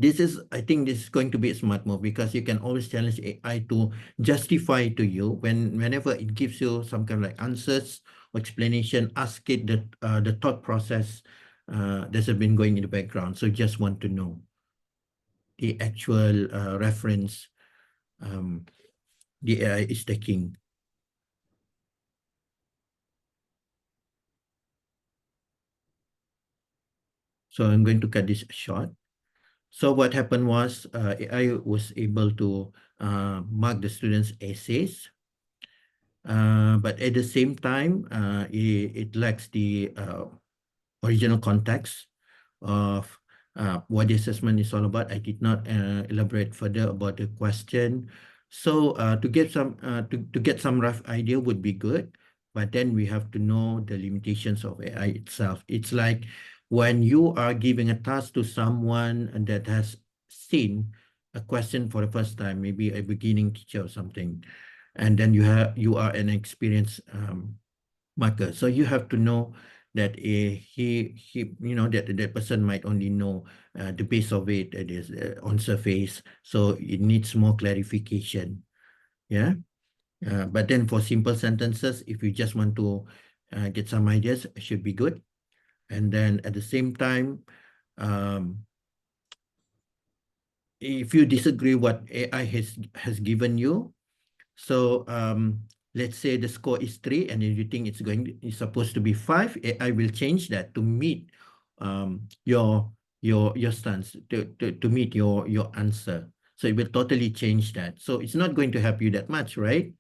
Speaker 7: I think this is going to be a smart move, because you can always challenge AI to justify to you whenever it gives you some kind of like answers or explanation, ask it the thought process that has been going in the background. So just want to know the actual reference the AI is taking. So I'm going to cut this short. So what happened was AI was able to mark the students' essays, but at the same time, it lacks the original context of what the assessment is all about. I did not elaborate further about the question. So to get some rough idea would be good, but then we have to know the limitations of AI itself. It's like when you are giving a task to someone that has seen a question for the first time, maybe a beginning teacher or something, and then you are an experienced marker. So you have to know that that person might only know the base of it, it is on surface, so it needs more clarification. Yeah. But then for simple sentences, if you just want to get some ideas, it should be good. And then at the same time, if you disagree what AI has given you, so let's say the score is 3 and you think it's supposed to be 5, I will change that to meet your your stance to meet your answer. So it will totally change that. So it's not going to help you that much, right?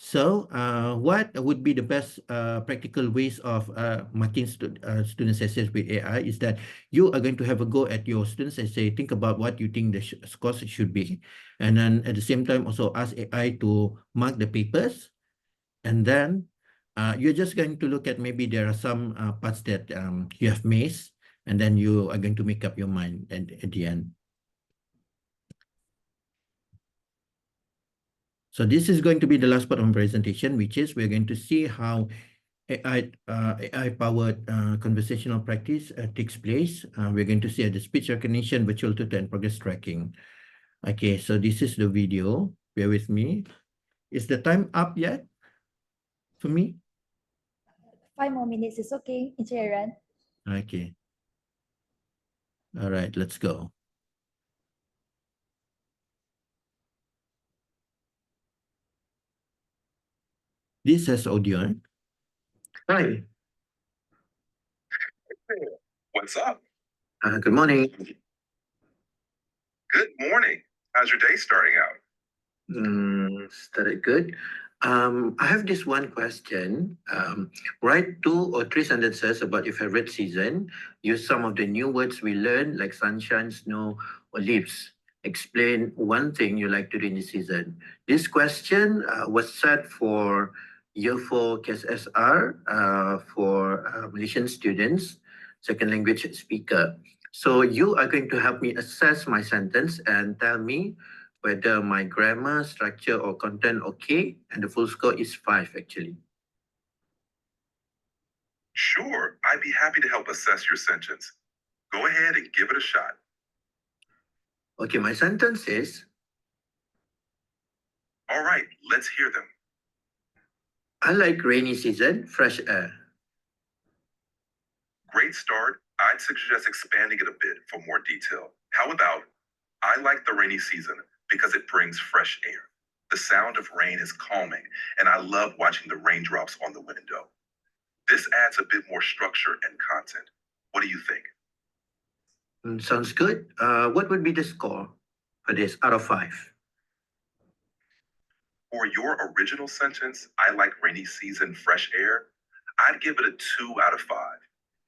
Speaker 7: So what would be the best practical ways of marking students' essays with AI is that you are going to have a go at your students' essay, think about what you think the scores should be. And then at the same time, also ask AI to mark the papers. And then you're just going to look at maybe there are some parts that you have missed, and then you are going to make up your mind at the end. So this is going to be the last part of my presentation, which is we're going to see how AI-powered conversational practice takes place. We're going to see the speech recognition, virtual tutor, and progress tracking. Okay, so this is the video. Bear with me. Is the time up yet for me?
Speaker 9: 5 more minutes is okay, Encik Aaron.
Speaker 7: Okay. All right, let's go. This has audio. Eh? Hi.
Speaker 10: What's up?
Speaker 7: Good morning.
Speaker 10: Good morning. How's your day starting out?
Speaker 7: Started good. I have this one question. Write 2 or 3 sentences about your favorite season. Use some of the new words we learned, like sunshine, snow, or leaves. Explain one thing you like to do in the season. This question was set for Year 4 KSSR for Malaysian students, second language speaker. So you are going to help me assess my sentence and tell me whether my grammar, structure, or content okay, and the full score is 5 actually.
Speaker 10: Sure, I'd be happy to help assess your sentence. Go ahead and give it a shot.
Speaker 7: Okay, my sentence is,
Speaker 10: All right, let's hear them.
Speaker 7: I like rainy season, fresh air.
Speaker 10: Great start. I'd suggest expanding it a bit for more detail. How about, I like the rainy season because it brings fresh air. The sound of rain is calming, and I love watching the raindrops on the window. This adds a bit more structure and content. What do you think?
Speaker 7: Sounds good. What would be the score for this out of 5?
Speaker 10: For your original sentence, I like rainy season, fresh air, I'd give it a 2 out of 5.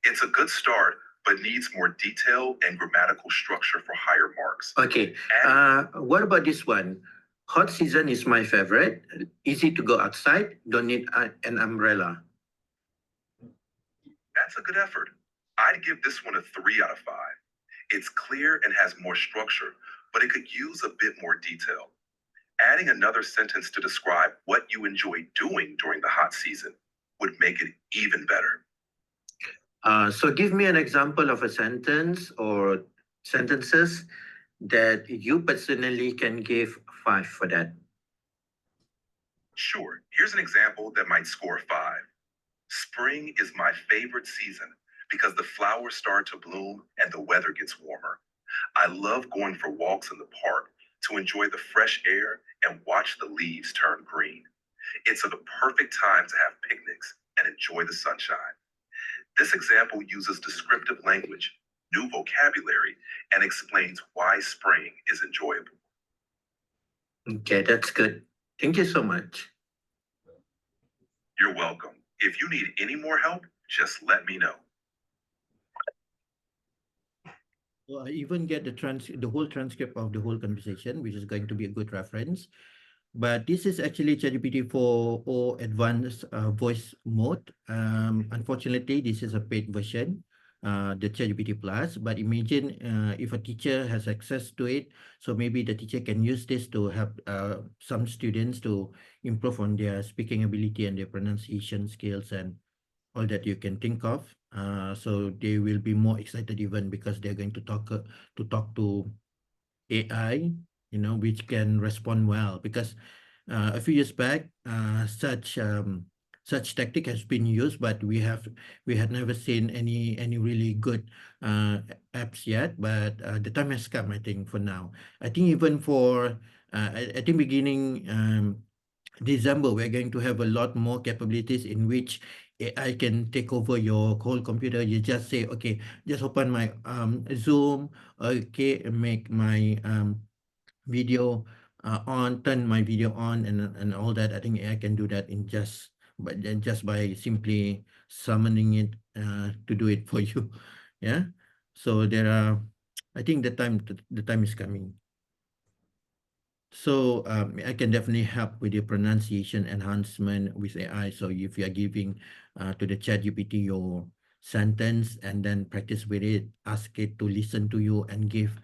Speaker 10: It's a good start, but needs more detail and grammatical structure for higher marks.
Speaker 7: Okay, what about this one? Hot season is my favorite. Easy to go outside, don't need an umbrella.
Speaker 10: That's a good effort. I'd give this one a 3 out of 5. It's clear and has more structure, but it could use a bit more detail. Adding another sentence to describe what you enjoy doing during the hot season would make it even better.
Speaker 7: So give me an example of a sentence or sentences that you personally can give 5 for that.
Speaker 10: Sure, here's an example that might score 5. Spring is my favorite season because the flowers start to bloom and the weather gets warmer. I love going for walks in the park to enjoy the fresh air and watch the leaves turn green. It's a perfect time to have picnics and enjoy the sunshine. This example uses descriptive language, new vocabulary, and explains why spring is enjoyable.
Speaker 7: Okay, that's good. Thank you so much.
Speaker 10: You're welcome. If you need any more help, just let me know.
Speaker 7: So I even get the whole transcript of the whole conversation, which is going to be a good reference. But this is actually ChatGPT 4o advanced voice mode. Unfortunately, this is a paid version, the ChatGPT Plus. But imagine if a teacher has access to it, so maybe the teacher can use this to help some students to improve on their speaking ability and their pronunciation skills and all that you can think of. So they will be more excited even because they're going to talk to AI, which can respond well. Because a few years back, such tactic has been used, but we had never seen any really good apps yet. But the time has come, I think, for now. I think even for I think beginning December, we're going to have a lot more capabilities in which AI can take over your whole computer. You just say, okay, just open my Zoom, okay, make my video on, turn my video on, and all that. I think AI can do that in just by simply summoning it to do it for you. Yeah. So there are, I think the time is coming. So I can definitely help with the pronunciation enhancement with AI. So if you are giving to the ChatGPT your sentence and then practice with it, ask it to listen to you and give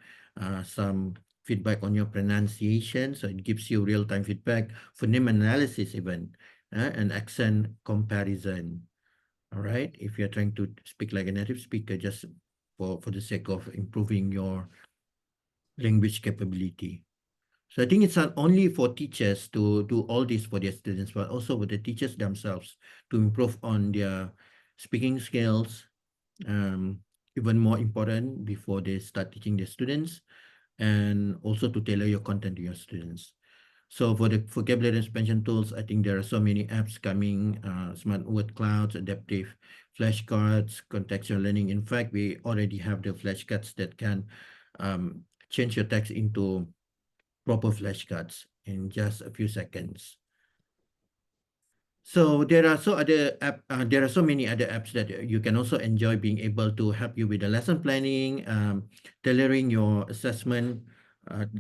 Speaker 7: some feedback on your pronunciation. So it gives you real-time feedback, phoneme analysis even, and accent comparison. All right. If you're trying to speak like a native speaker, just for the sake of improving your language capability. So I think it's not only for teachers to do all this for their students, but also for the teachers themselves to improve on their speaking skills. Even more important before they start teaching their students, and also to tailor your content to your students. So for the vocabulary expansion tools, I think there are so many apps coming, smart word clouds, adaptive flashcards, contextual learning. In fact, we already have the flashcards that can change your text into proper flashcards in just a few seconds. So there are so many other apps that you can also enjoy being able to help you with the lesson planning, tailoring your assessment,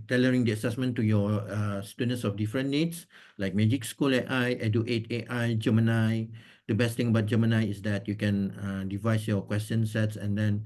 Speaker 7: tailoring the assessment to your students of different needs, like Magic School AI, Edu8 AI, Gemini. The best thing about Gemini is that you can devise your question sets and then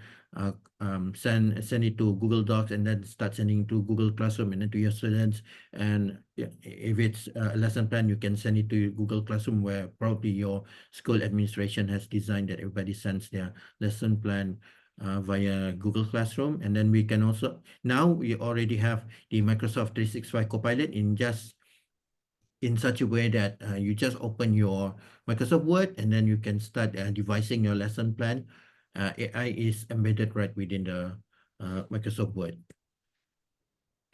Speaker 7: send it to Google Docs and then start sending to Google Classroom and then to your students. And if it's a lesson plan, you can send it to Google Classroom, where probably your school administration has designed that everybody sends their lesson plan via Google Classroom. And then we can also, now we already have the Microsoft 365 Copilot in such a way that you just open your Microsoft Word and then you can start devising your lesson plan. AI is embedded right within the Microsoft Word.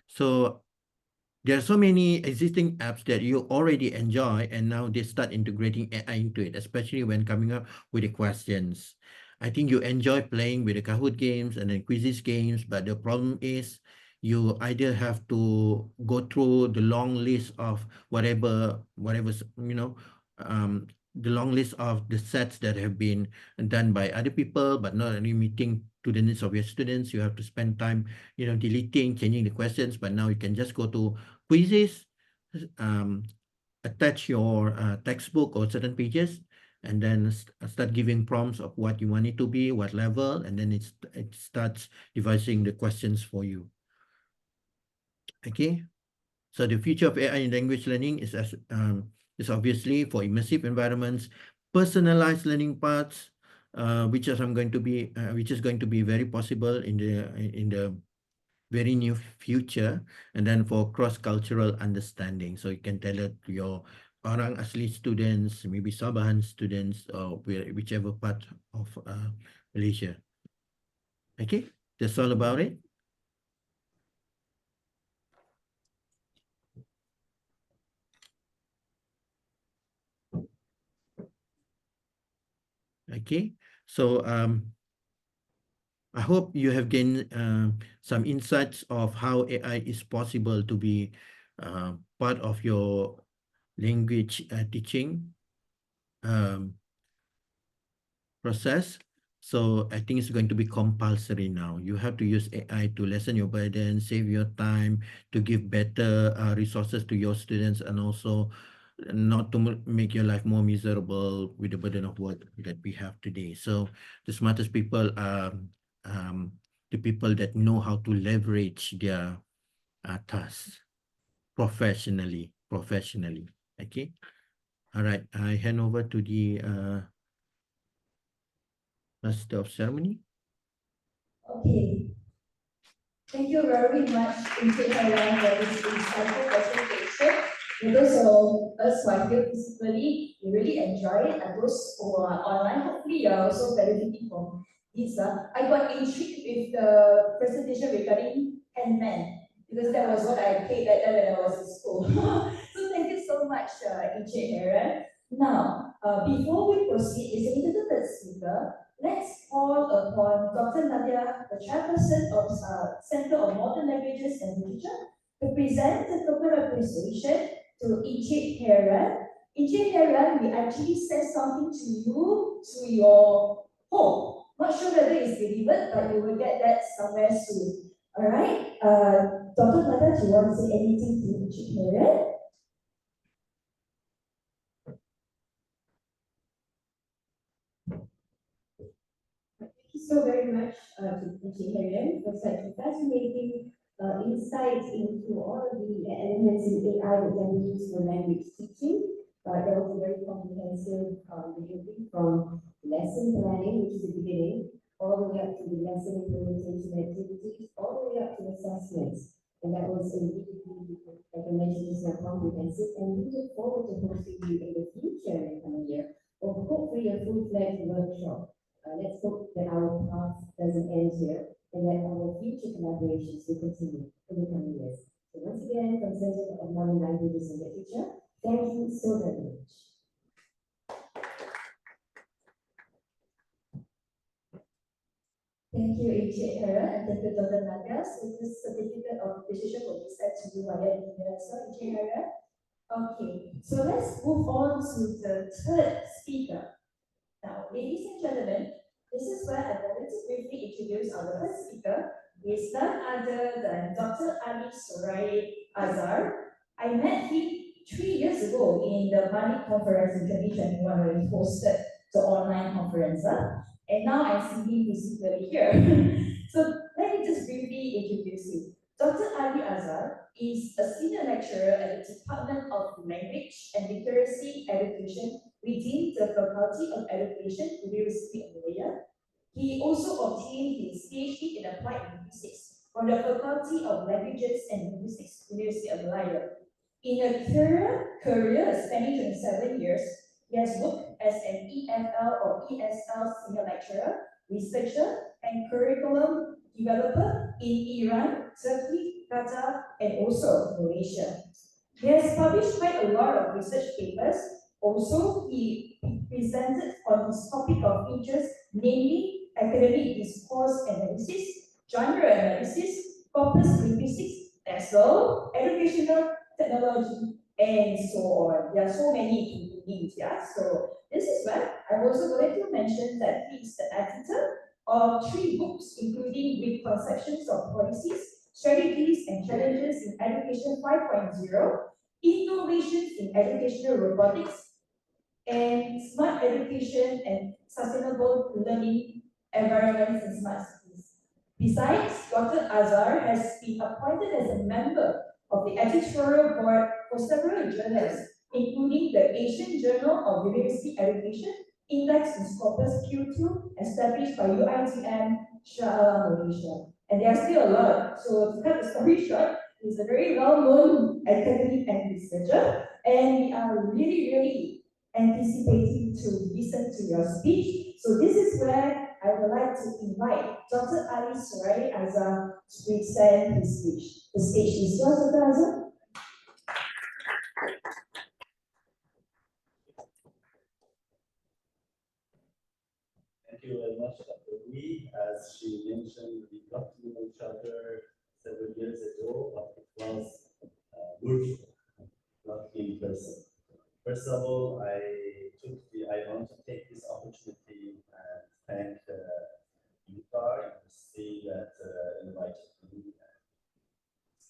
Speaker 7: So there are so many existing apps that you already enjoy, and now they start integrating AI into it, especially when coming up with the questions. I think you enjoy playing with the Kahoot games and then quizzes games, but the problem is you either have to go through the long list of whatever, the long list of the sets that have been done by other people, but not really meeting to the needs of your students. You have to spend time, deleting, changing the questions, but now you can just go to quizzes, attach your textbook or certain pages, and then start giving prompts of what you want it to be, what level, and then it starts devising the questions for you. Okay, so the future of AI in language learning is obviously for immersive environments, personalized learning paths, which is going to be very possible in the very near future, and then for cross-cultural understanding. So you can tell it to your orang asli students, maybe Sabahan students, or whichever part of Malaysia. Okay, that's all about it. Okay, so I hope you have gained some insights of how AI is possible to be part of your language teaching process. So I think it's going to be compulsory now. You have to use AI to lessen your burden, save your time, to give better resources to your students, and also not to make your life more miserable with the burden of work that we have today. So the smartest people are the people that know how to leverage their tasks professionally. Okay. All right. I hand over to the Master of Ceremony.
Speaker 2: Okay. Thank you very much, Encik Helen, for this insightful presentation. For those of us who are here physically, we really enjoy it. And those who are online, hopefully you are also benefiting from this. I got intrigued with the presentation regarding handman, because that was what I played that time when I was in school. So thank you so much, Encik Helen. Now, before we proceed listening to the third speaker, let's call upon Dr. Nadia, the chairperson of Center of Modern Languages and Literature, to present the token appreciation to Ijit Heron. Ijit Heron will actually send something to you to your home. Not sure whether it's delivered, but you will get that somewhere soon. All right. Dr. Nadia, do you want to say anything to Ijit Heron?
Speaker 5: Thank you so very much to teaching Helen for such a fascinating insights into all of the elements in AI that can be used for language teaching. That was a very comprehensive briefing from lesson planning, which is the beginning, all the way up to the lesson implementation activities, all the way up to assessments. And that was a really, like I mentioned, just now comprehensive. And we look forward to hosting you in the future in the coming year, or hopefully a full-fledged workshop. Let's hope that our path doesn't end here and that our future collaborations will continue in the coming years. So once again, from Center of Modern Languages and Literature, thank you so very much.
Speaker 2: Thank you, Ijit Heron, and thank you, Dr. Nadia. So this certificate of appreciation will be sent to you via email. So, Ijit Heron. Okay, so let's move on to the third speaker. Now, ladies and gentlemen, this is where I'm going to briefly introduce our first speaker, who is none other than Dr. Ali Surai Azhar. I met him 3 years ago in the Bali conference in 2021 when we hosted the online conference. And now I see him physically here. So let me just briefly introduce him. Dr. Ali Azhar is a senior lecturer at the Department of Language and Literacy Education within the Faculty of Education, University of Malaya. He also obtained his PhD in Applied Linguistics from the Faculty of Languages and Linguistics, University of Malaya. In a career spanning 27 years, he has worked as an EFL or ESL senior lecturer, researcher, and curriculum developer in Iran, Turkey, Qatar, and also Malaysia. He has published quite a lot of research papers. Also, he presented on his topic of interest, namely academic discourse analysis, genre analysis, corpus linguistics, as well, educational technology, and so on. There are so many to name, yeah. So this is where I'm also going to mention that he is the editor of 3 books, including Reconceptions of Policies, Strategies and Challenges in Education 5.0, Innovations in Educational Robotics, and Smart Education and Sustainable Learning Environments in Smart Cities. Besides, Dr. Azhar has been appointed as a member of the editorial board for several journals, including the Asian Journal of University Education, Index in Scopus Q2, established by UITM, Shah Malaysia. And there are still a lot. So to cut the story short, he's a very well-known academic and researcher, and we are really anticipating to listen to your speech. So this is where I would like to invite Dr. Ali Surai Azhar to present his speech. The stage is yours, Dr. Azhar.
Speaker 11: Thank you very much, Dr. Lee. As she mentioned, we got to know each other several years ago, but it was virtual, not in person. First of all, I want to take this opportunity and thank UTAR University that invited me and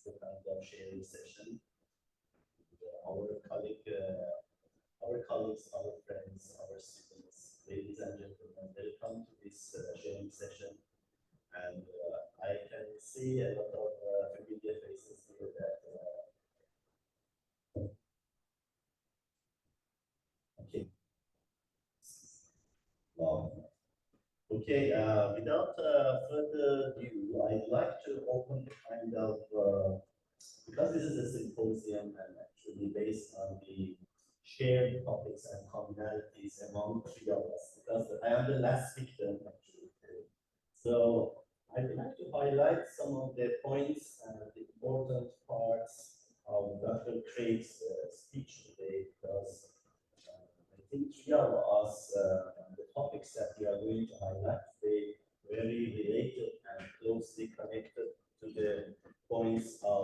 Speaker 11: the kind of sharing session. Our colleagues, our friends, our students, ladies and gentlemen, welcome to this sharing session. And I can see a lot of familiar faces here that okay. Wow. Okay, without further ado, I'd like to open the kind of, because this is a symposium and actually based on the shared topics and commonalities among 3 of us, because I am the last speaker actually. So I'd like to highlight some of the points and the important parts of Dr. Craig's speech today, because I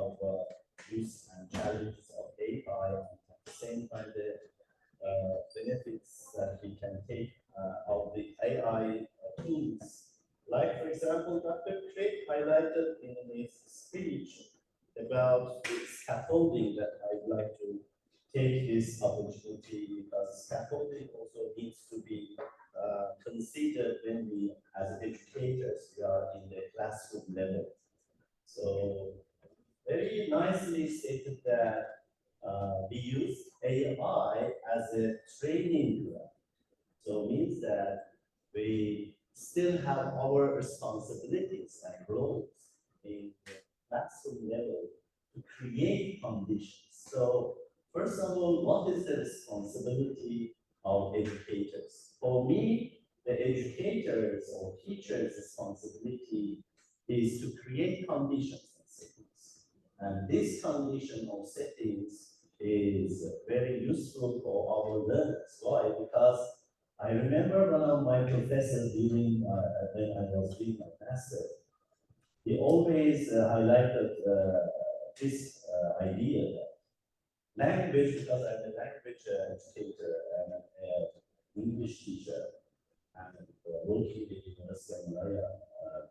Speaker 11: of use and challenges of AI, and at the same time the benefits that we can take of the AI tools. Like, for example, Dr. Craig highlighted in his speech about the scaffolding that I'd like to take this opportunity, because scaffolding also needs to be considered when we, as educators, we are in the classroom level. So, very nicely stated that we use AI as a training ground. So, it means that we still have our responsibilities and roles in the classroom level to create conditions. So, first of all, what is the responsibility of educators? For me, the educators or teachers' responsibility is to create conditions and settings. And this condition or settings is very useful for our learners. Why? Because I remember one of my professors during when I was doing my master, he always highlighted this idea that language, because I'm a language educator and an English teacher, and working in the University of Malaria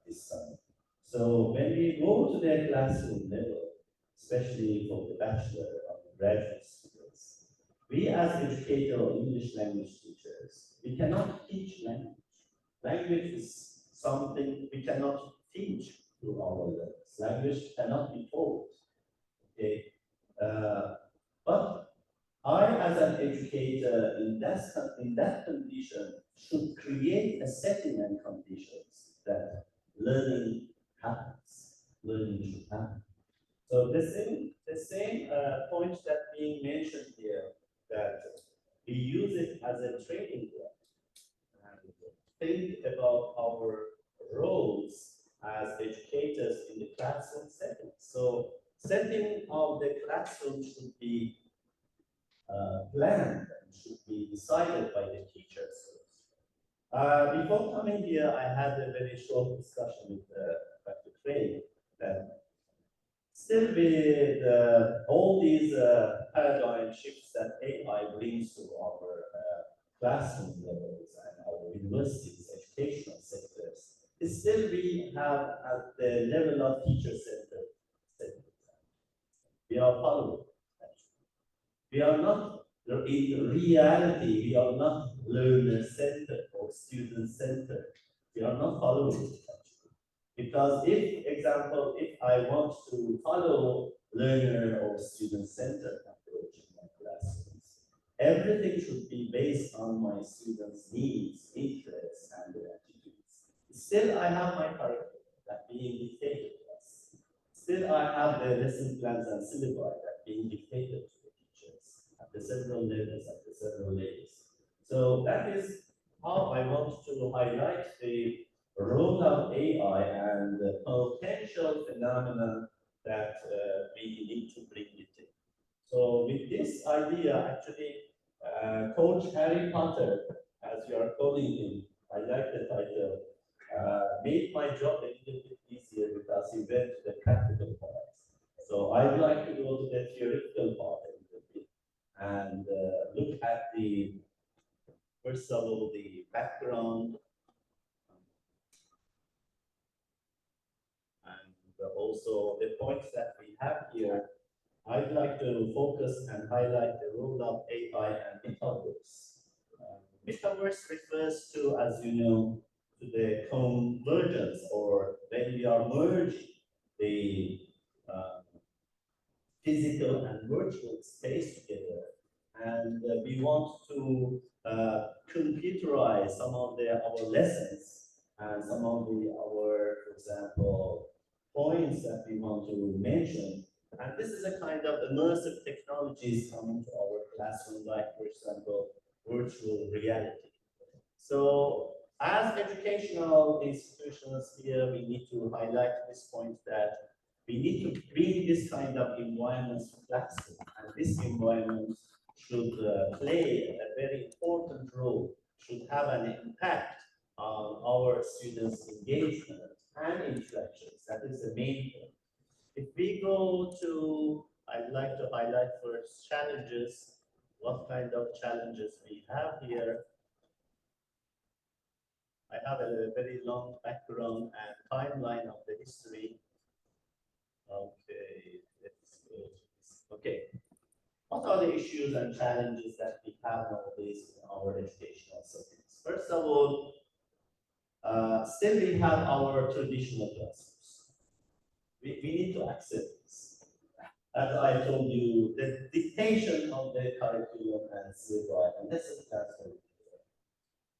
Speaker 11: this time. So when we go to their classroom level, especially for the bachelor or the graduate students, we as educator or English language teachers, we cannot teach language. Language is something we cannot teach to our learners. Language cannot be taught. Okay, but I, as an educator in that condition, should create a setting and conditions that learning happens. Learning should happen. So the same point that being mentioned here, that we use it as a training ground and think about our roles as educators in the classroom setting. So setting of the classroom should be planned and should be decided by the teachers. Before coming here, I had a very short discussion with Dr. Craig that still with all these paradigm shifts that AI brings to our classroom levels and our universities, educational sectors, still we have at the level of teacher-centered settings. We are following. We are not, in reality, we are not learner-centered or student-centered. We are not following it, actually. Because if I want to follow learner or student-centered approach in my classrooms, everything should be based on my students' needs, interests, and their attitudes. Still, I have my curriculum that being dictated to us. Still, I have the lesson plans and syllabi that being dictated to the teachers at the several levels, at the several layers. So that is how I want to highlight the role of AI and the potential phenomena that we need to bring it in. So with this idea, actually, Coach Harry Potter, as you are calling him, I like the title, made my job a little bit easier because he went to the practical part. So I'd like to go to the theoretical part a little bit and look at the, first of all, the background and also the points that we have here. I'd like to focus and highlight the role of AI and metaverse. Metaverse refers to, as you know, to the convergence, or when we are merging the physical and virtual space together. And we want to computerize some of our lessons and some of our, for example, points that we want to mention. And this is a kind of immersive technologies coming to our classroom, like, for example, virtual reality. So as educational institutions here, we need to highlight this point that we need to bring this kind of environments to classroom, and this environment should play a very important role, should have an impact on our students' engagement and interactions. That is the main thing. If we go to, I'd like to highlight first challenges, what kind of challenges we have here. I have a very long background and timeline of the history. Okay, let's go to this. Okay, what are the issues and challenges that we have nowadays in our educational settings? First of all, still we have our traditional classrooms. We need to accept this. As I told you, the dictation of the curriculum and syllabus and lesson plans,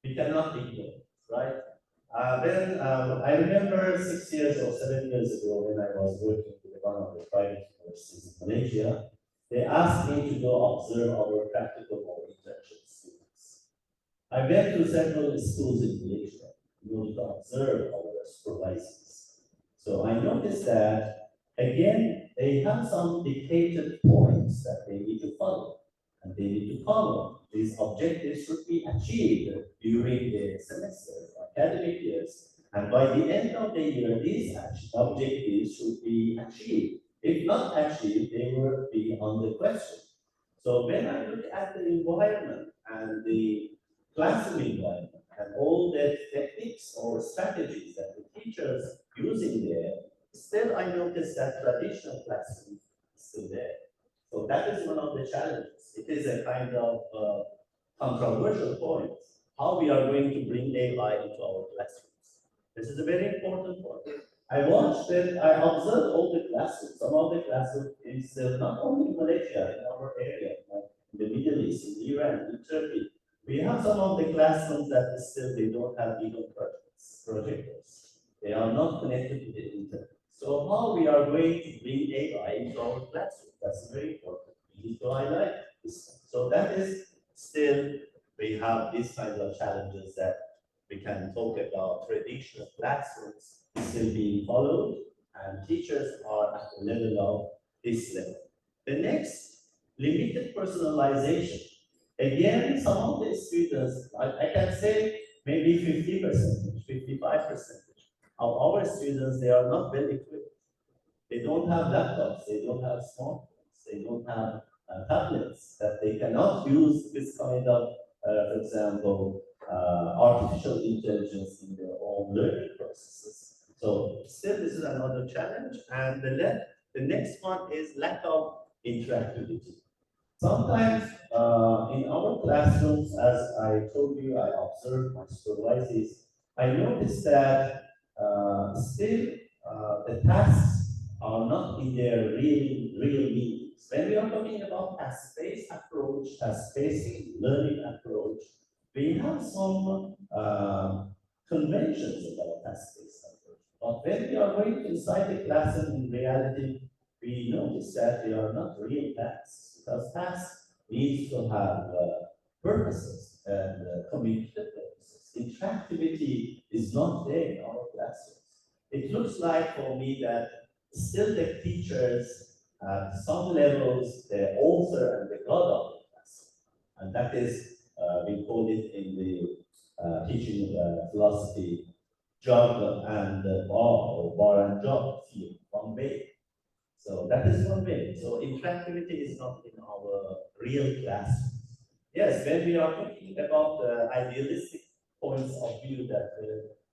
Speaker 11: we cannot ignore, right? I remember 6 years or 7 years ago when I was working with one of the private universities in Malaysia, they asked me to go observe our practical or internship students. I went to several schools in Malaysia in order to observe our supervisors. So I noticed that, again, they have some dictated points that they need to follow. And they need to follow. These objectives should be achieved during the semester, academic years. And by the end of the year, these objectives should be achieved. If not achieved, they will be on the question. So when I look at the environment and the classroom environment and all the techniques or strategies that the teachers using there, still I notice that traditional classroom is still there. So that is one of the challenges. It is a kind of controversial point, how we are going to bring AI into our classrooms. This is a very important point. I watched it, I observed all the classrooms. Some of the classrooms is not only in Malaysia, in our area, in the Middle East, in Iran, in Turkey. We have some of the classrooms that still they don't have even projectors. They are not connected to the internet. So how we are going to bring AI into our classroom? That's very important. We need to highlight this. So that is still, we have these kinds of challenges that we can talk about. Traditional classrooms still being followed, and teachers are at the level of this level. The next, limited personalization. Again, some of the students, I can say maybe 50%, 55% of our students, they are not well equipped. They don't have laptops, they don't have smartphones, they don't have tablets, that they cannot use this kind of, for example, artificial intelligence in their own learning processes. So still this is another challenge. And the next one is lack of interactivity. Sometimes in our classrooms, as I told you, I observed my supervisors, I noticed that still the tasks are not in their real meanings. When we are talking about task-based approach, task-based learning approach, we have some conventions about task-based approach. But when we are going inside the classroom, in reality, we notice that they are not real tasks, because tasks needs to have purposes and communicative purposes. Interactivity is not there in our classrooms. It looks like for me that still the teachers at some levels, the author and the god of the class. And that is, we call it in the teaching philosophy, job and bar, or bar and job field, one way. So that is one way. So interactivity is not in our real classrooms. Yes, when we are talking about idealistic points of view that,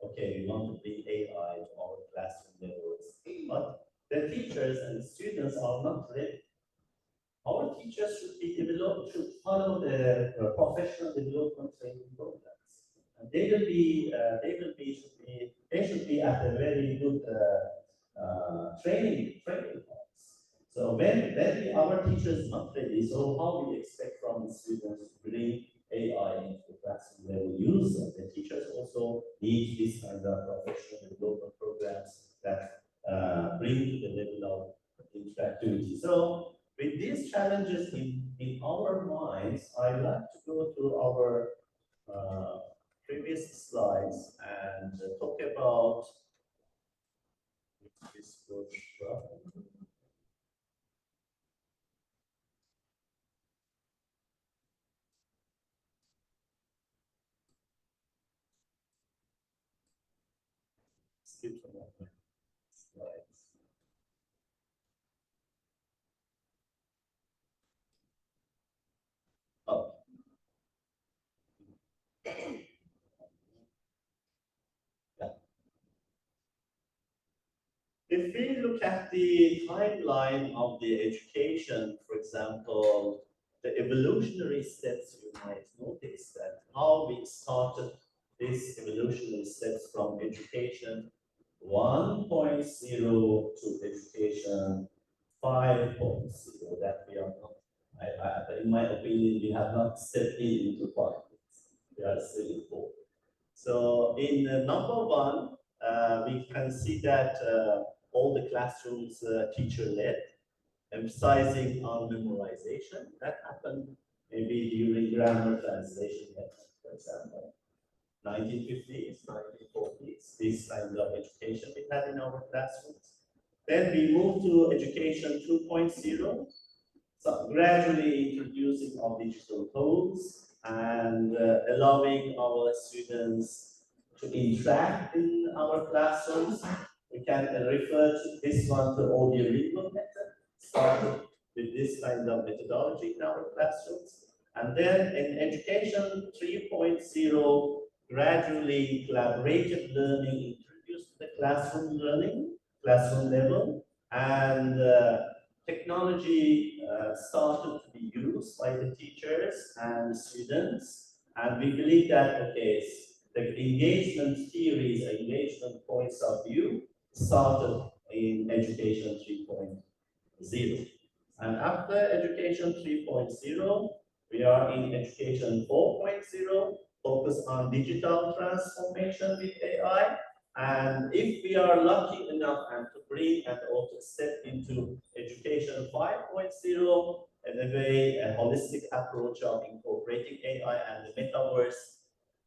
Speaker 11: okay, we want to bring AI to our classroom levels, but the teachers and students are not ready. Our teachers should be developed, should follow the professional development training programs. And they should be at a very good training points. So when our teachers not ready, so how we expect from the students to bring AI into the classroom level use, and the teachers also need this kind of professional development programs that bring to the level of interactivity. So with these challenges in our minds, I'd like to go to our previous slides and talk about this workshop. Skip some of my slides. If we look at the timeline of the education, for example, the evolutionary steps, you might notice that how we started these evolutionary steps from education 1.0 to education 5.0, that we are not, in my opinion, we have not stepped into 5. We are still in 4. So in number 1, we can see that all the classrooms teacher-led, emphasizing on memorization. That happened maybe during grammar translation method, for example. 1950s, 1940s, this kind of education we had in our classrooms. Then we moved to education 2.0, so gradually introducing of digital tools and allowing our students to interact in our classrooms. We can refer to this one to audio-visual method, started with this kind of methodology in our classrooms. And then in education 3.0, gradually collaborative learning introduced to the classroom learning, classroom level, and technology started to be used by the teachers and students. And we believe that, okay, the engagement theories, engagement points of view started in education 3.0. And after education 3.0, we are in education 4.0, focus on digital transformation with AI. And if we are lucky enough and to bring and also step into education 5.0, in a way, a holistic approach of incorporating AI and the metaverse,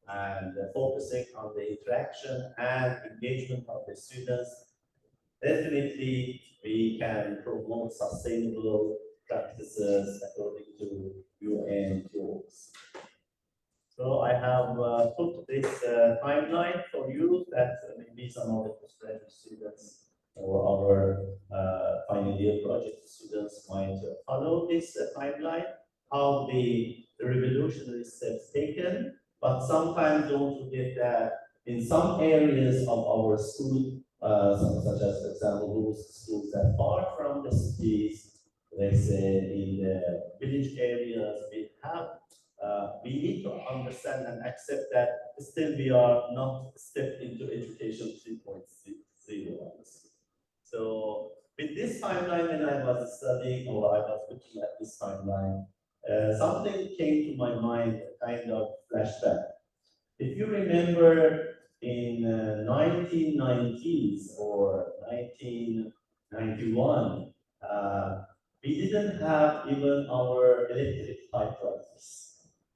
Speaker 11: and focusing on the interaction and engagement of the students, definitely we can promote sustainable practices according to UN goals. So I have put this timeline for you that maybe some of the postgraduate students or our final year project students might follow this timeline, how the revolutionary steps taken, but sometimes don't forget that in some areas of our school, such as, for example, those schools that are far from the cities, let's say in the village areas, we need to understand and accept that still we are not stepped into education 3.0. So with this timeline, when I was studying or I was looking at this timeline, something came to my mind, a kind of flashback. If you remember in 1990s or 1991, we didn't have even our electric typewriters.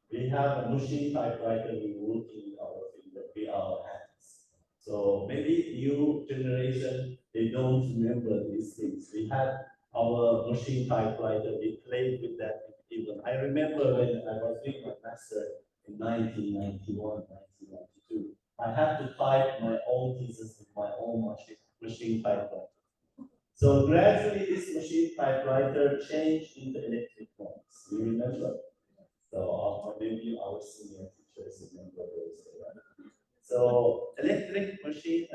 Speaker 11: We have a machine typewriter we work in our finger with our hands. So maybe new generation, they don't remember these things. We had our machine typewriter, we played with that even. I remember when I was doing my master in 1991, 1992, I had to type my own thesis with my own machine typewriter. So gradually this machine typewriter changed into electric ones. You remember? So maybe our senior teachers remember those. Right? So electric machine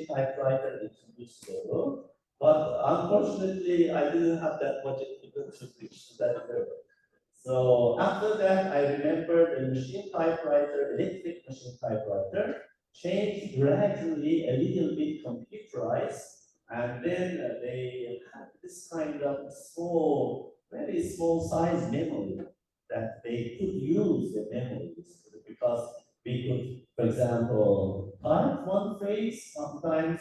Speaker 11: typewriter introduced the world, but unfortunately I didn't have that budget to reach that level. So after that, I remember the machine typewriter, electric machine typewriter, changed gradually a little bit computerized, and then they had this kind of small, very small size memory that they could use the memories because we could, for example, type one phrase, sometimes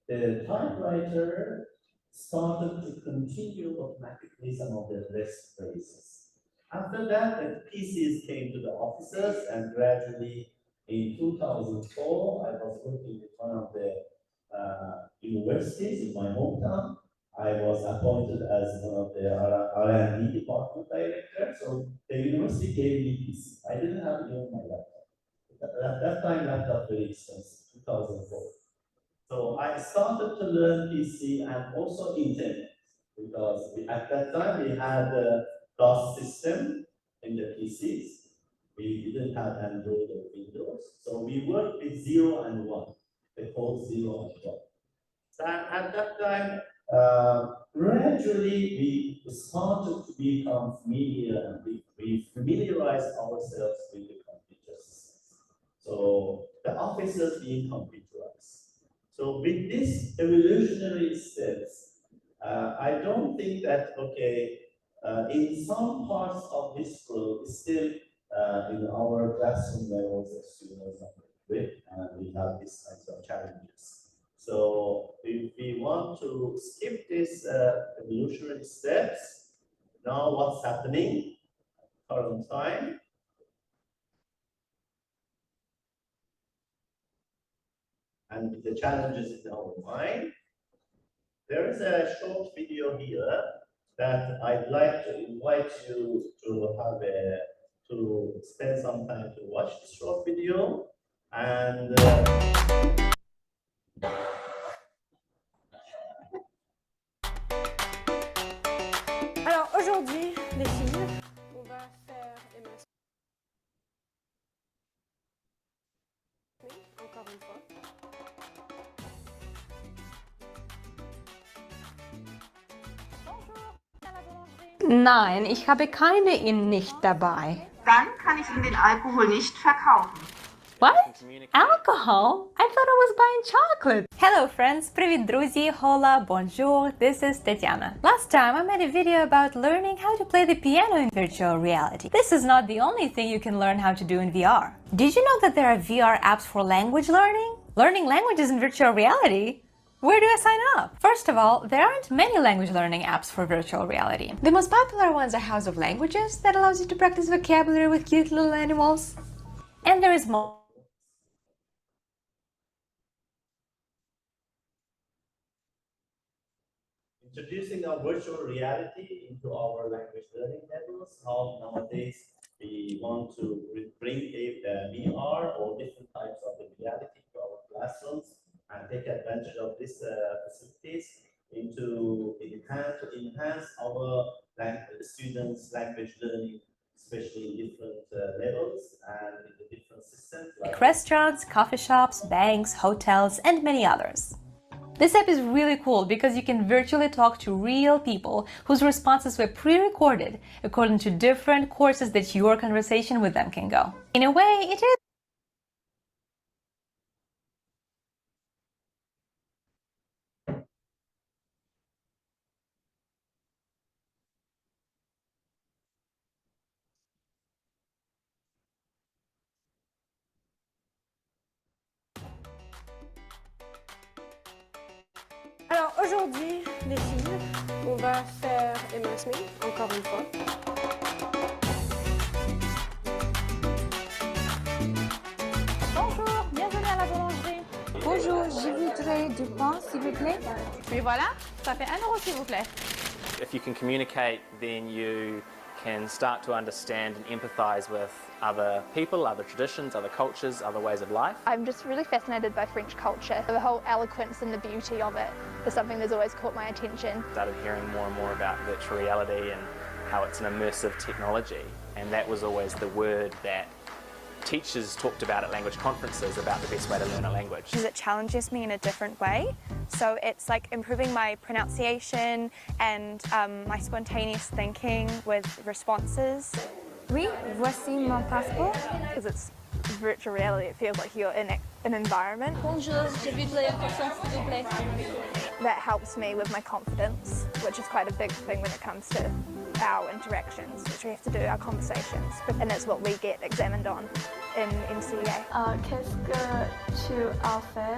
Speaker 11: the typewriter started to continue automatically some of the rest phrases. After that, the PCs came to the offices, and gradually in 2004, I was working with one of the universities in my hometown. I was appointed as one of the R&D department director, so the university gave me PC. I didn't have even my laptop. At that time, laptop very expensive, 2004. So I started to learn PC and also internet because at that time we had a DOS system in the PCs. We didn't have Android or Windows. So we worked with 0 and 1. They called 0 and 1. So at that time, gradually we started to become familiar and we familiarize ourselves with the computer systems. So the officers being computerized. So with these evolutionary steps, I don't think that, okay, in some parts of this group, still in our classroom levels, the students are equipped and we have these kinds of challenges. So if we want to skip these evolutionary steps, now what's happening current time? And the challenges in our mind. There is a short video here that I'd like to invite you to have to spend some time to watch this short video and
Speaker 12: Alors aujourd'hui, les filles, on va faire encore une fois.
Speaker 13: Nein, ich habe keine in nicht dabei.
Speaker 14: Dann kann ich Ihnen den Alkohol nicht verkaufen.
Speaker 13: What? Alcohol? I thought I was buying chocolate. Hello friends, привет друзі, hola, bonjour, this is Tatiana. Last time I made a video about learning how to play the piano in virtual reality. This is not the only thing you can learn how to do in VR. Did you know that there are VR apps for language learning? Learning languages in virtual reality? Where do I sign up? First of all, there aren't many language learning apps for virtual reality. The most popular ones are House of Languages, that allows you to practice vocabulary with cute little animals. And there is more.
Speaker 11: Introducing our virtual reality into our language learning levels. How nowadays we want to bring a VR or different types of the reality to our classrooms and take advantage of these facilities to enhance our students' language learning, especially in different levels and in the different systems
Speaker 13: like restaurants, coffee shops, banks, hotels, and many others. This app is really cool because you can virtually talk to real people whose responses were pre-recorded according to different courses that your conversation with them can go. In a way, it is
Speaker 12: Alors aujourd'hui, les filles, on va faire MS Me, encore une fois.
Speaker 9: Bonjour, bienvenue à la boulangerie. Bonjour, je voudrais du pain, s'il vous plaît.
Speaker 15: Puis voilà, ça fait 1 euro s'il vous plaît.
Speaker 16: If you can communicate, then you can start to understand and empathize with other people, other traditions, other cultures, other ways of life.
Speaker 17: I'm just really fascinated by French culture. The whole eloquence and the beauty of it is something that's always caught my attention.
Speaker 16: Started hearing more and more about virtual reality and how it's an immersive technology, and that was always the word that teachers talked about at language conferences about the best way to learn a language.
Speaker 18: Because it challenges me in a different way. So it's like improving my pronunciation and my spontaneous thinking with responses.
Speaker 17: Oui, voici mon passeport. Because it's virtual reality, it feels like you're in an environment.
Speaker 19: Bonjour, je voudrais un croissant, s'il vous plaît.
Speaker 17: That helps me with my confidence, which is quite a big thing when it comes to our interactions, which we have to do, our conversations, and that's what we get examined on in MCEA.
Speaker 20: Qu'est-ce que tu as fait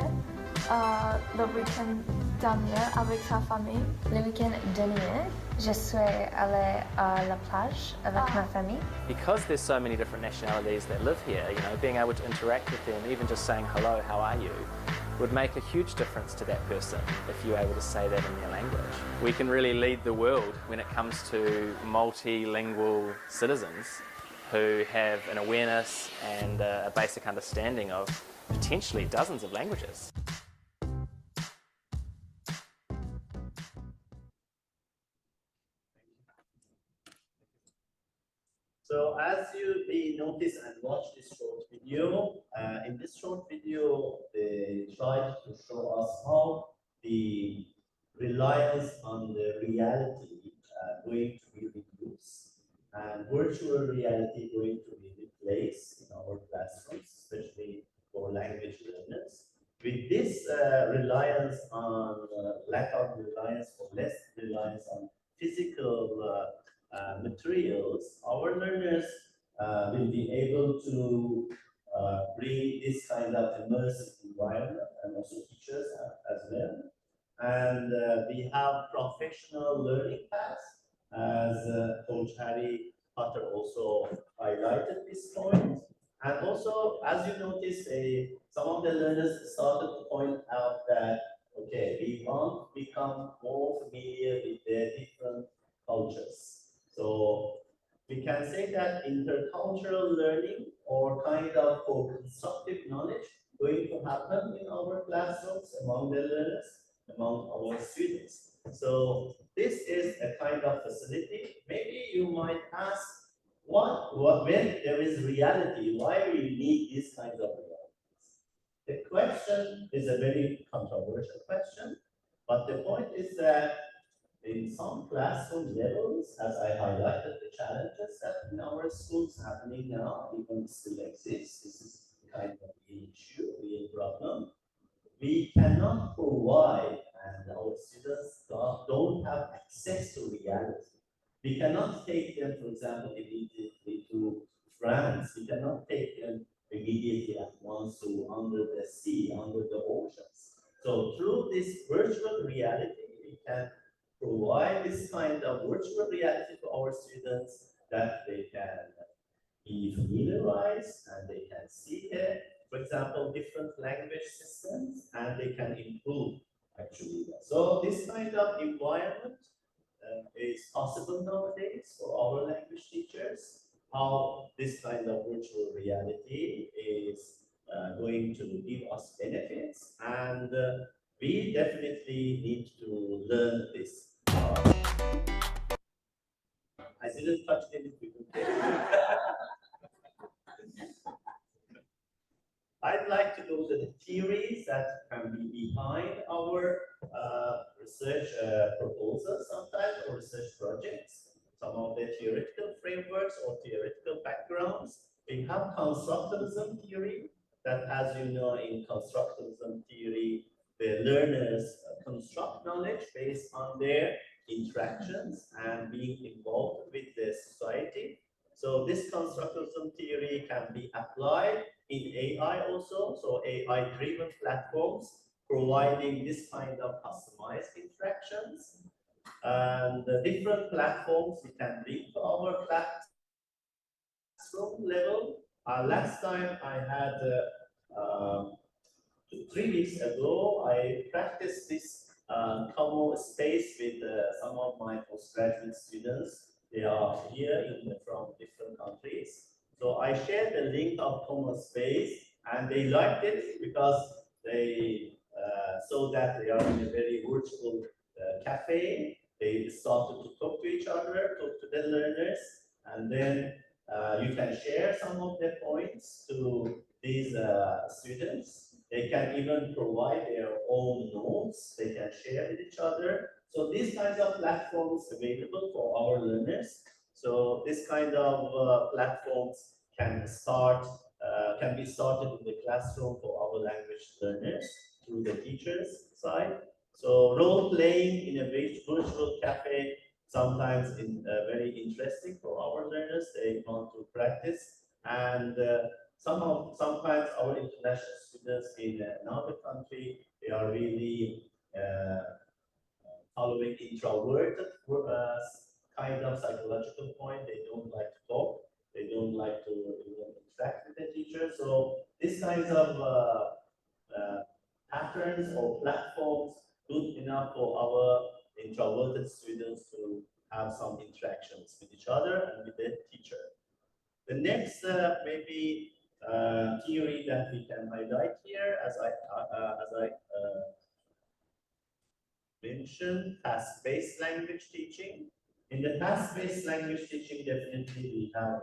Speaker 20: le week-end dernier avec ta famille?
Speaker 21: Le week-end dernier, je suis allée à la plage avec ma famille.
Speaker 16: Because there's so many different nationalities that live here, you know, being able to interact with them, even just saying hello, how are you, would make a huge difference to that person if you're able to say that in their language. We can really lead the world when it comes to multilingual citizens who have an awareness and a basic understanding of potentially dozens of languages.
Speaker 11: So as you may notice and watch this short video, in this short video, they tried to show us how the reliance on the reality going to be reduced and virtual reality going to be replaced in our classrooms, especially for language learners. With this reliance on lack of reliance or less reliance on physical materials, our learners will be able to bring this kind of immersive environment, and also teachers as well. And we have professional learning paths, as Coach Harry Potter also highlighted this point. And also, as you notice, some of the learners started to point out that, okay, we want to become more familiar with their different cultures. So we can say that intercultural learning or kind of co-constructive knowledge going to happen in our classrooms among the learners, among our students. So this is a kind of facility. Maybe you might ask, when there is reality, why we need these kinds of realities? The question is a very controversial question, but the point is that in some classroom levels, as I highlighted, the challenges that in our schools happening now even still exist. This is kind of an issue, real problem. We cannot provide, and our students don't have access to reality. We cannot take them, for example, immediately to France. We cannot take them immediately at once to under the sea, under the oceans. So through this virtual reality, we can provide this kind of virtual reality to our students that they can be familiarized and they can see it. For example, different language systems, and they can improve actually. So this kind of environment is possible nowadays for our language teachers. How this kind of virtual reality is going to give us benefits, and we definitely need to learn this. I didn't touch anything. I'd like to go to the theories that can be behind our research proposals sometimes, or research projects. Some of the theoretical frameworks or theoretical backgrounds. We have constructivism theory, that, as you know, in constructivism theory, the learners construct knowledge based on their interactions and being involved with the society. So this constructivism theory can be applied in AI also, so AI-driven platforms providing this kind of customized interactions. And the different platforms we can bring to our classroom level. Last time I had 3 weeks ago, I practiced this common space with some of my postgraduate students. They are here from different countries. So I shared the link of common space, and they liked it because they saw that they are in a very virtual cafe. They started to talk to each other, talk to the learners, and then you can share some of the points to these students. They can even provide their own notes. They can share with each other. So these kinds of platforms available for our learners. So this kind of platforms can be started in the classroom for our language learners through the teachers side. So role playing in a virtual cafe sometimes is very interesting for our learners. They want to practice, and sometimes our international students in another country, they are really following introverted kind of psychological point. They don't like to talk. They don't like to interact with the teacher. So these kinds of patterns or platforms good enough for our introverted students to have some interactions with each other and with the teacher. The next maybe theory that we can highlight here, as I mentioned, task-based language teaching. In the task-based language teaching, definitely we have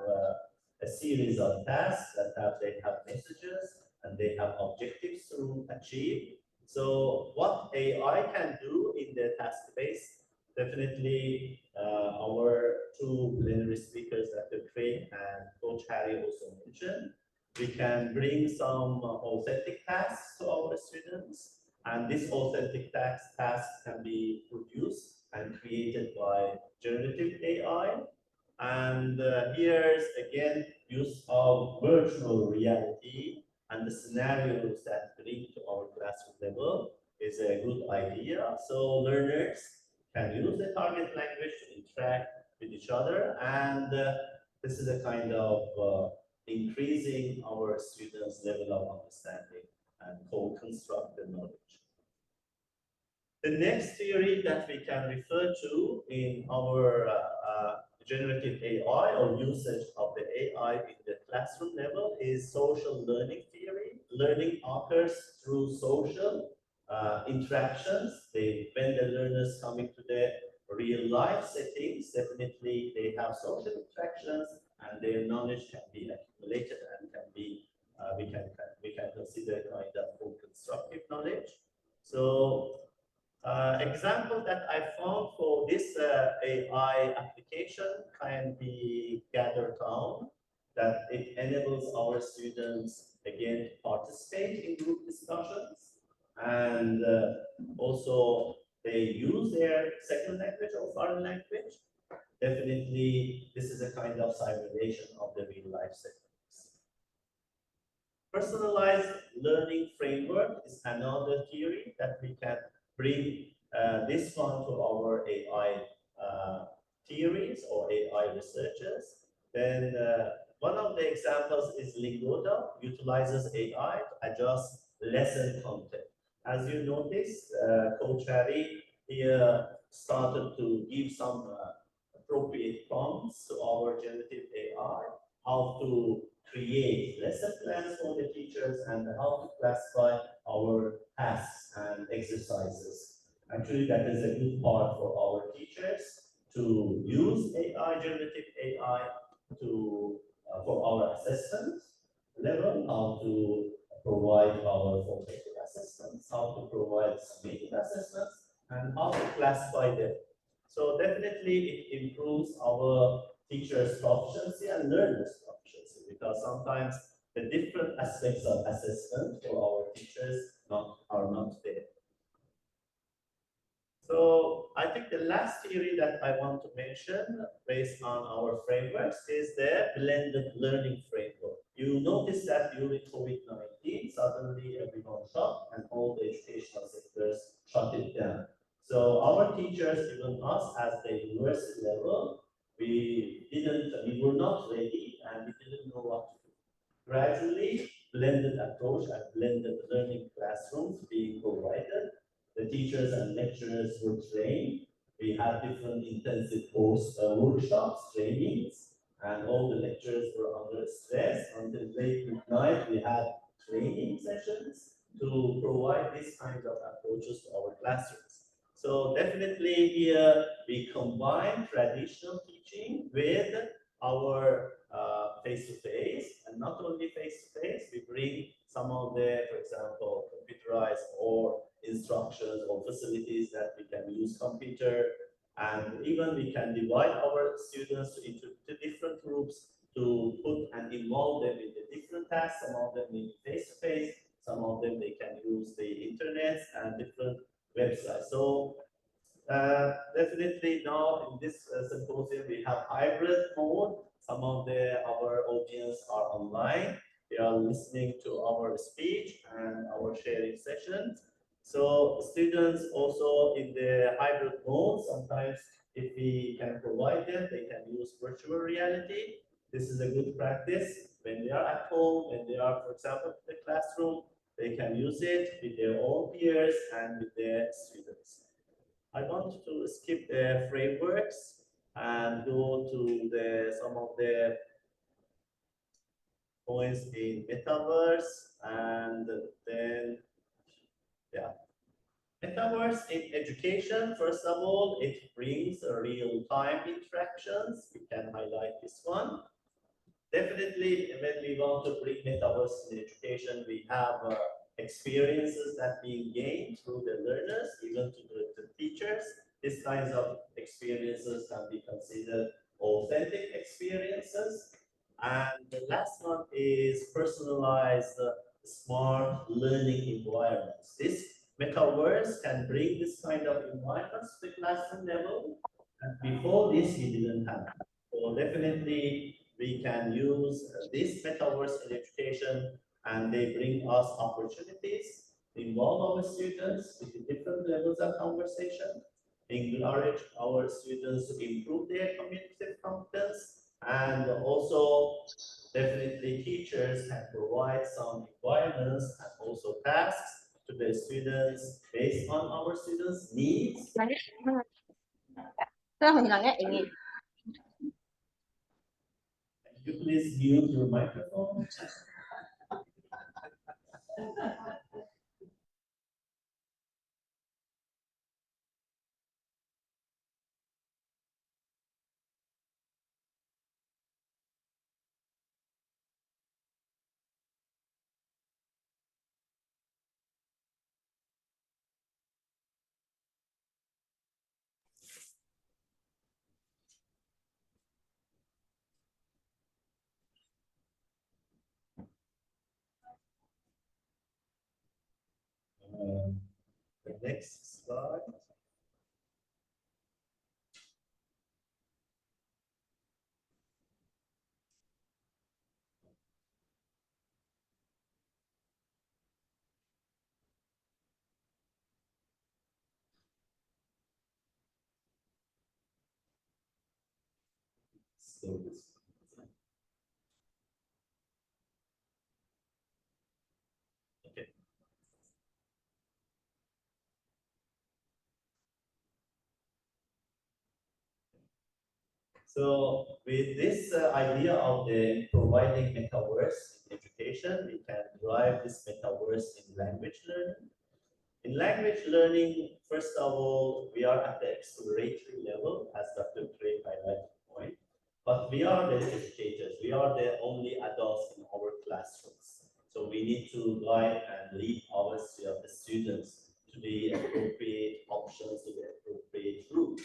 Speaker 11: a series of tasks that they have messages and they have objectives to achieve. So what AI can do in the task-based, definitely our two plenary speakers, Dr. Craig and Coach Harry also mentioned, we can bring some authentic tasks to our students, and this authentic task can be produced and created by generative AI. And here's again use of virtual reality and the scenarios that bring to our classroom level is a good idea. So learners can use the target language to interact with each other, and this is a kind of increasing our students' level of understanding and co-constructed knowledge. The next theory that we can refer to in our generative AI or usage of the AI in the classroom level is social learning theory. Learning occurs through social interactions. When the learners come into the real life settings, definitely they have social interactions and their knowledge can be accumulated and can be we can consider kind of full constructive knowledge. So example that I found for this AI application can be gathered down, that it enables our students again to participate in group discussions, and also they use their second language or foreign language. Definitely, this is a kind of simulation of the real life settings. Personalized learning framework is another theory that we can bring this one to our AI theories or AI researchers. Then one of the examples is Lingoda utilizes AI to adjust lesson content. As you notice, Coach Harry here started to give some appropriate prompts to our generative AI, how to create lesson plans for the teachers and how to classify our tasks and exercises. Actually, that is a good part for our teachers to use AI, generative AI, to for our assessment level, how to provide our formative assessments, how to provide summative assessments, and how to classify them. So definitely it improves our teachers' proficiency and learners' proficiency, because sometimes the different aspects of assessment for our teachers are not there. So I think the last theory that I want to mention based on our frameworks is the blended learning framework. You notice that during COVID-19, suddenly everyone shut and all the educational sectors shut it down. So our teachers, even us at the university level, we were not ready and we didn't know what to do. Gradually, blended approach and blended learning classrooms being provided. The teachers and lecturers were trained. We had different intensive course workshops, trainings, and all the lecturers were under stress. Until late midnight, we had training sessions to provide these kinds of approaches to our classrooms. So definitely here we combine traditional teaching with our face-to-face, and not only face-to-face, we bring some of the, for example, computerized or instructions or facilities that we can use computer, and even we can divide our students into different groups to put and involve them in the different tasks. Some of them need face-to-face, some of them they can use the internet and different websites. So definitely now in this symposium we have hybrid mode. Some of our audience are online. They are listening to our speech and our sharing sessions. So students also in the hybrid mode, sometimes if we can provide them, they can use virtual reality. This is a good practice. When they are at home, when they are, for example, in the classroom, they can use it with their own peers and with their students. I want to skip the frameworks and go to some of the points in metaverse, and then metaverse in education. First of all, it brings real-time interactions. We can highlight this one. Definitely, when we want to bring metaverse in education, we have experiences that being gained through the learners, even to the teachers. These kinds of experiences can be considered authentic experiences. And the last one is personalized smart learning environments. This metaverse can bring this kind of environments to the classroom level. And before this, we didn't have. So definitely, we can use this metaverse in education, and they bring us opportunities, involve our students with different levels of conversation, encourage our students to improve their communicative competence, and also definitely teachers can provide some requirements and also tasks to the students based on our students' needs. Can you please mute your microphone? The next slide. So this. Okay. So with this idea of the providing metaverse in education, we can drive this metaverse in language learning. In language learning, first of all, we are at the exploratory level, as Dr. Craig highlighted the point. But we are the educators. We are the only adults in our classrooms. So we need to guide and lead our students to the appropriate options, to the appropriate routes.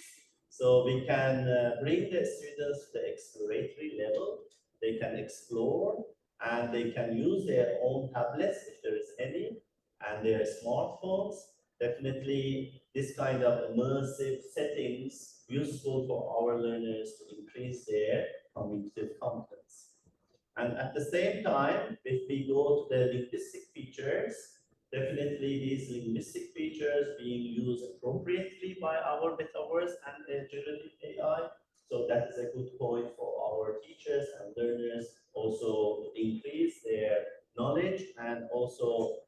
Speaker 11: So we can bring the students to the exploratory level. They can explore and they can use their own tablets if there is any, and their smartphones. Definitely this kind of immersive settings useful for our learners to increase their cognitive competence. And at the same time, if we go to the linguistic features, definitely these linguistic features being used appropriately by our metaverse and generative AI. So that is a good point for our teachers and learners also to increase their knowledge and also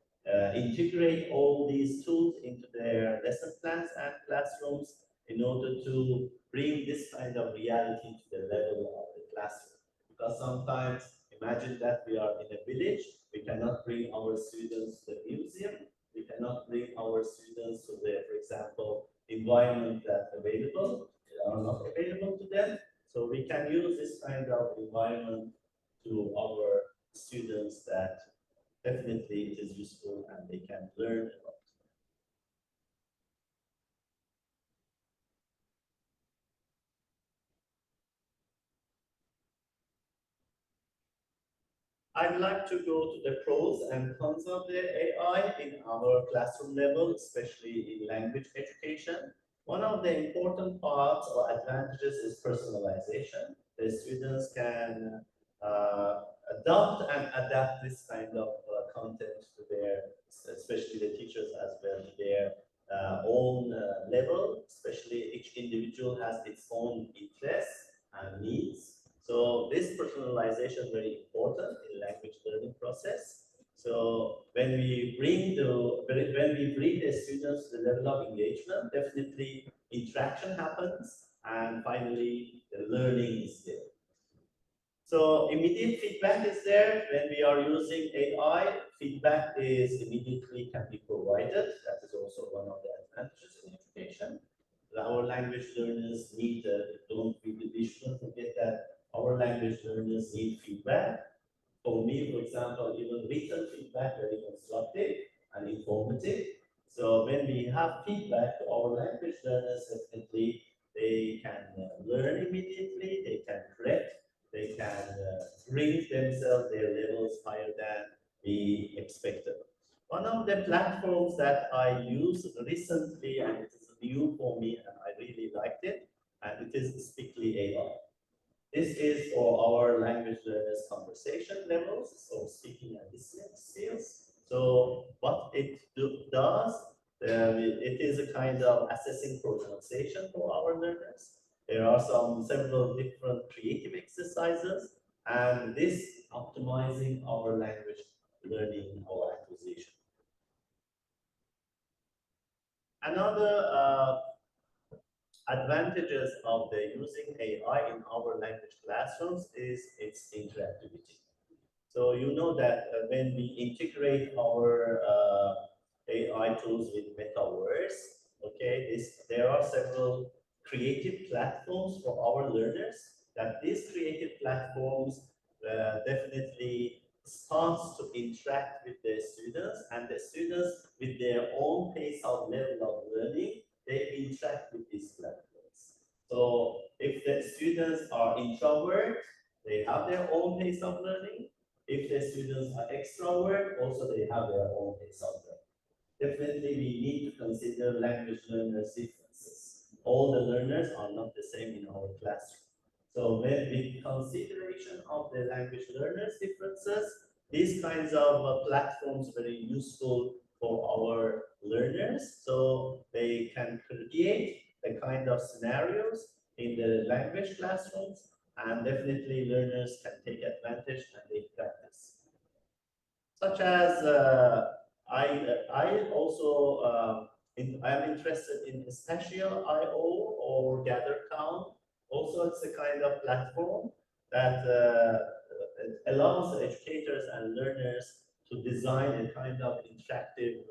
Speaker 11: integrate all these tools into their lesson plans and classrooms in order to bring this kind of reality to the level of the classroom. Because sometimes, imagine that we are in a village, we cannot bring our students to the museum, we cannot bring our students to the, for example, environment that's available, are not available to them. So we can use this kind of environment to our students that definitely it is useful and they can learn a lot. I'd like to go to the pros and cons of the AI in our classroom level, especially in language education. One of the important parts or advantages is personalization. The students can adopt and adapt this kind of content to their, especially the teachers as well, to their own level, especially each individual has its own interests and needs. So this personalization is very important in language learning process. So when we bring the students to the level of engagement, definitely interaction happens, and finally the learning is there. So immediate feedback is there. When we are using AI, feedback is immediately can be provided. That is also one of the advantages in education. Our language learners need, we shouldn't forget that our language learners need feedback. For me, for example, even written feedback very constructive. and informative. So when we have feedback to our language learners, definitely they can learn immediately, they can correct, they can bring themselves their levels higher than we expected. One of the platforms that I used recently, and it is new for me, and I really liked it, and it is Speakly AI. This is for our language learners' conversation levels, so speaking and listening skills. So what it does, it is a kind of assessing pronunciation for our learners. There are several different creative exercises, and this optimizing our language learning or acquisition. Another advantages of the using AI in our language classrooms is its interactivity. So you know that when we integrate our AI tools with Metaverse, okay, there are several creative platforms for our learners. That these creative platforms definitely starts to interact with the students, and the students with their own pace of level of learning, they interact with these platforms. So if the students are introvert, they have their own pace of learning. If the students are extrovert, also they have their own pace of learning. Definitely we need to consider language learners' differences. All the learners are not the same in our classroom. So with consideration of the language learners' differences, these kinds of platforms very useful for our learners, so they can create the kind of scenarios in the language classrooms, and definitely learners can take advantage and they practice. Such as I also I'm interested in Spatial.io or GatherTown. Also, it's a kind of platform that allows educators and learners to design a kind of interactive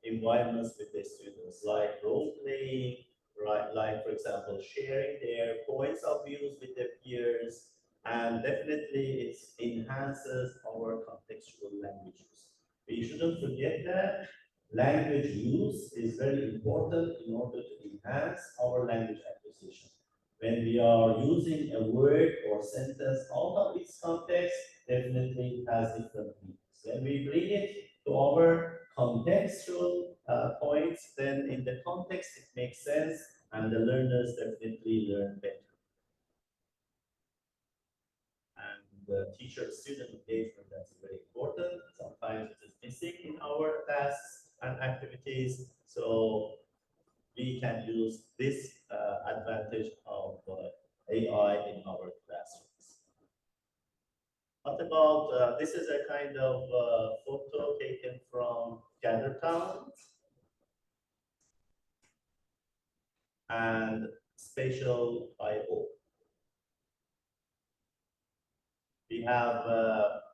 Speaker 11: environments with their students, like role playing, right? Like, for example, sharing their points of views with their peers, and definitely it enhances our contextual language use. We shouldn't forget that language use is very important in order to enhance our language acquisition. When we are using a word or sentence out of its context, definitely it has different meanings. When we bring it to our contextual points, then in the context it makes sense, and the learners definitely learn better. And the teacher-student engagement, that's very important. Sometimes it is missing in our tasks and activities. So we can use this advantage of AI in our classrooms. What about, this is a kind of photo taken from GatherTown and Spatial.io. We have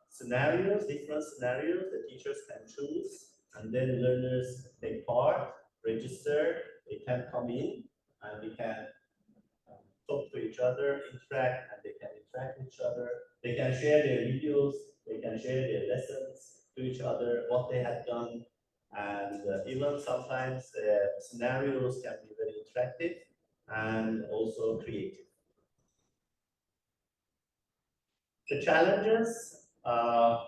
Speaker 11: scenarios, different scenarios the teachers can choose, and then learners take part, register, they can come in, and we can talk to each other, interact, and they can interact with each other. They can share their videos, they can share their lessons to each other, what they have done, and even sometimes scenarios can be very interactive and also creative. The challenges, I'd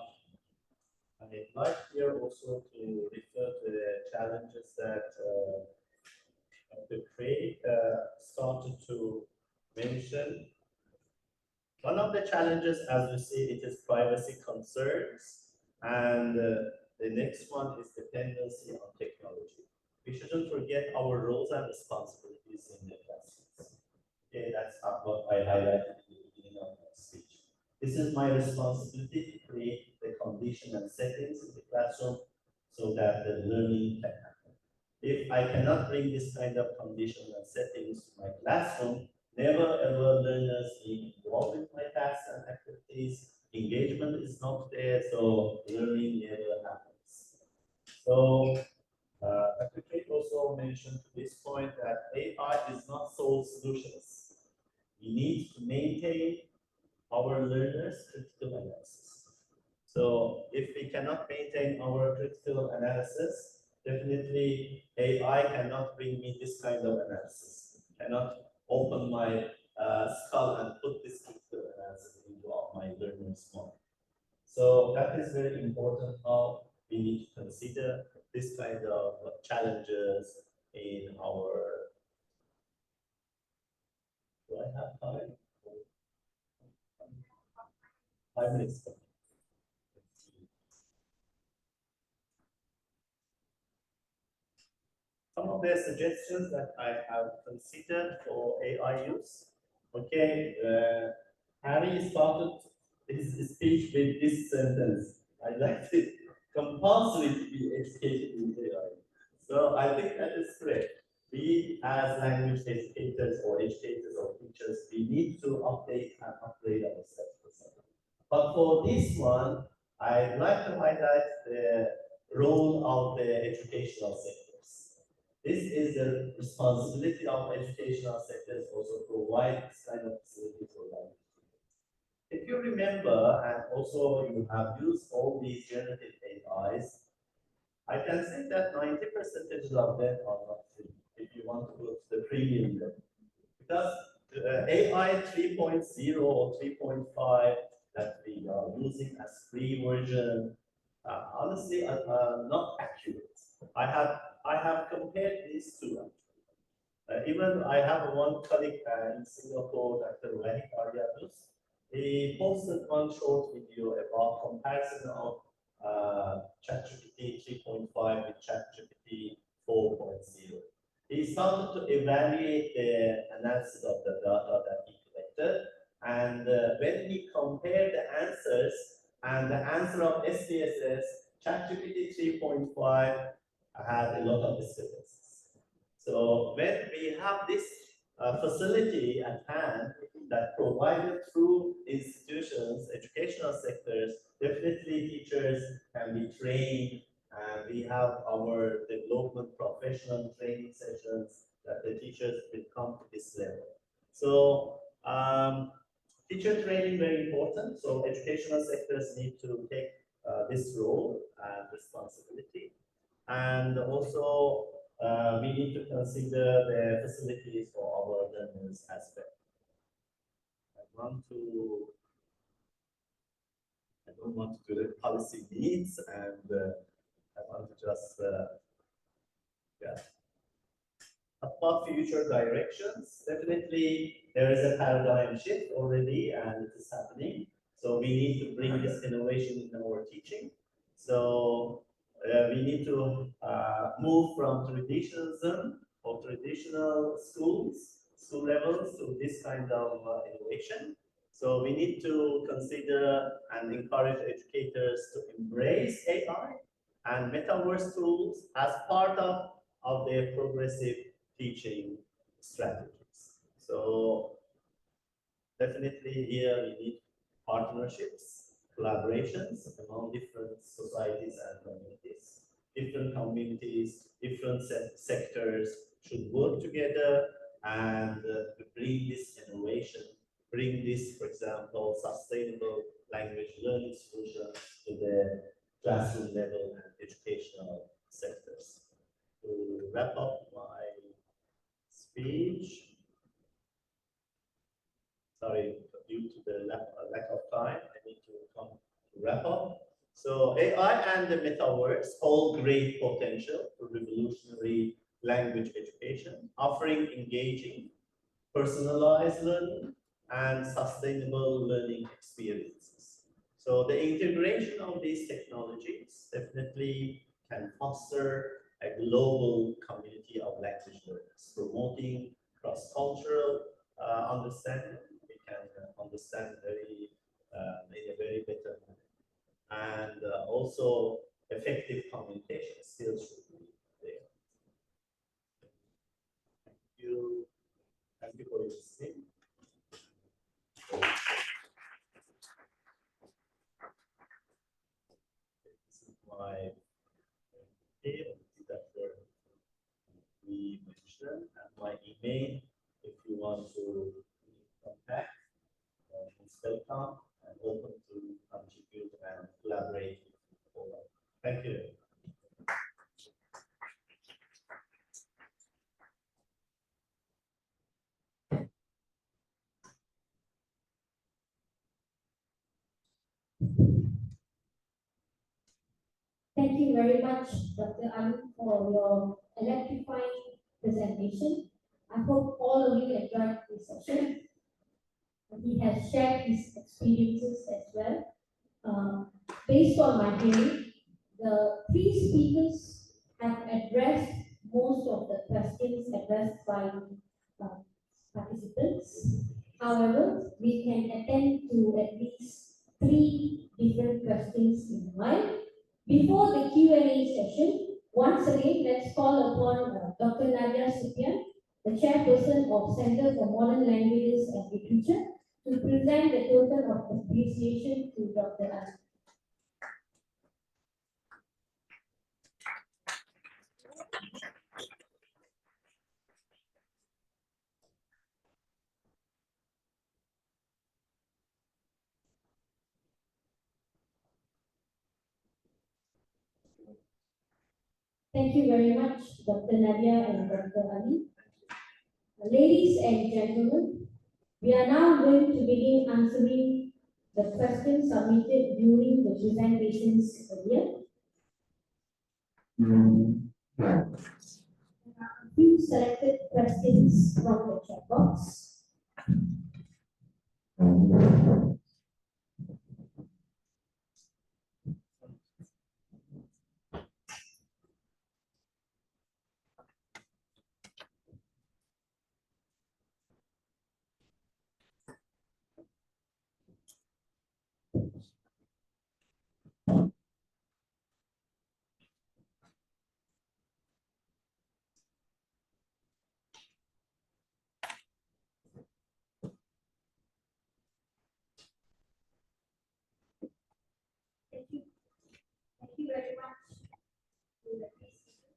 Speaker 11: like here also to refer to the challenges that the Craig started to mention. One of the challenges, as you see, it is privacy concerns, and the next one is dependency on technology. We shouldn't forget our roles and responsibilities in the classrooms. Okay, that's what I highlighted in the beginning of my speech. This is my responsibility to create the condition and settings in the classroom so that the learning can happen. If I cannot bring this kind of condition and settings to my classroom, never ever learners being involved with my tasks and activities, engagement is not there, so learning never happens. So Dr. Kate also mentioned to this point that AI is not sole solutions. We need to maintain our learners' critical analysis. So if we cannot maintain our critical analysis, definitely AI cannot bring me this kind of analysis. Cannot open my skull and put this critical analysis into my learner's mind. So that is very important how we need to consider this kind of challenges in our. Do I have time? 5 minutes. Some of the suggestions that I have considered for AI use. Okay, Harry started his speech with this sentence. I like it. Compulsory to be educated in AI. So I think that is correct. We as language educators or teachers, we need to update and upgrade ourselves. But for this one, I'd like to highlight the role of the educational sectors. This is the responsibility of educational sectors also provide this kind of facilities for language. If you remember, and also you have used all these generative AIs, I can say that 90% of them are not free if you want to go to the premium level. Because AI 3.0 or 3.5 that we are using as free version, honestly, not accurate. I have compared these two. Even I have one colleague in Singapore, Dr. Wahid Aryadus. He posted one short video about comparison of ChatGPT 3.5 with ChatGPT 4.0. He started to evaluate the analysis of the data that he collected, and when he compared the answers and the answer of SPSS, ChatGPT 3.5 had a lot of discrepancies. So when we have this facility at hand that provided through institutions, educational sectors, definitely teachers can be trained, and we have our development professional training sessions that the teachers will come to this level. So teacher training very important. So educational sectors need to take this role and responsibility. And also, we need to consider the facilities for our learners as well. I don't want to do the policy needs, and I want to just, yeah. About future directions, definitely there is a paradigm shift already, and it is happening. So we need to bring this innovation in our teaching. So we need to move from traditionalism or traditional school levels to this kind of innovation. So we need to consider and encourage educators to embrace AI and metaverse tools as part of their progressive teaching strategies. So definitely here we need partnerships, collaborations among different societies and communities. Different communities, different sectors should work together and bring this innovation, bring this, for example, sustainable language learning solutions to the classroom level and educational sectors. To wrap up my speech, sorry, due to the lack of time, I need to come to wrap up. So AI and the metaverse hold great potential for revolutionary language education, offering engaging, personalized learning, and sustainable learning experiences. So the integration of these technologies definitely can foster a global community of language learners, promoting cross-cultural understanding. We can understand in a very better manner. And also effective communication skills should be there. Thank you. Thank you for listening. This is my that we mentioned, and my email if you want to contact. It's welcome and open to contribute and collaborate.
Speaker 1: Thank you very much, Dr. Ali, for your electrifying presentation. I hope all of you enjoyed this session. He has shared his experiences as well. Based on my hearing, the three speakers have addressed most of the questions addressed by participants. However, we can attend to at least three different questions in mind. Before the Q&A session, once again, let's call upon Dr. Nadia Sipian, the chairperson of Center for Modern Languages and Literature, to present the token of appreciation to Dr. Ali. Thank you very much, Dr. Nadia and Dr. Ali. Ladies and gentlemen, we are now going to begin answering the questions submitted during the presentations earlier. There are a few selected questions from the chat box. Thank you. Thank you very much to the three speakers.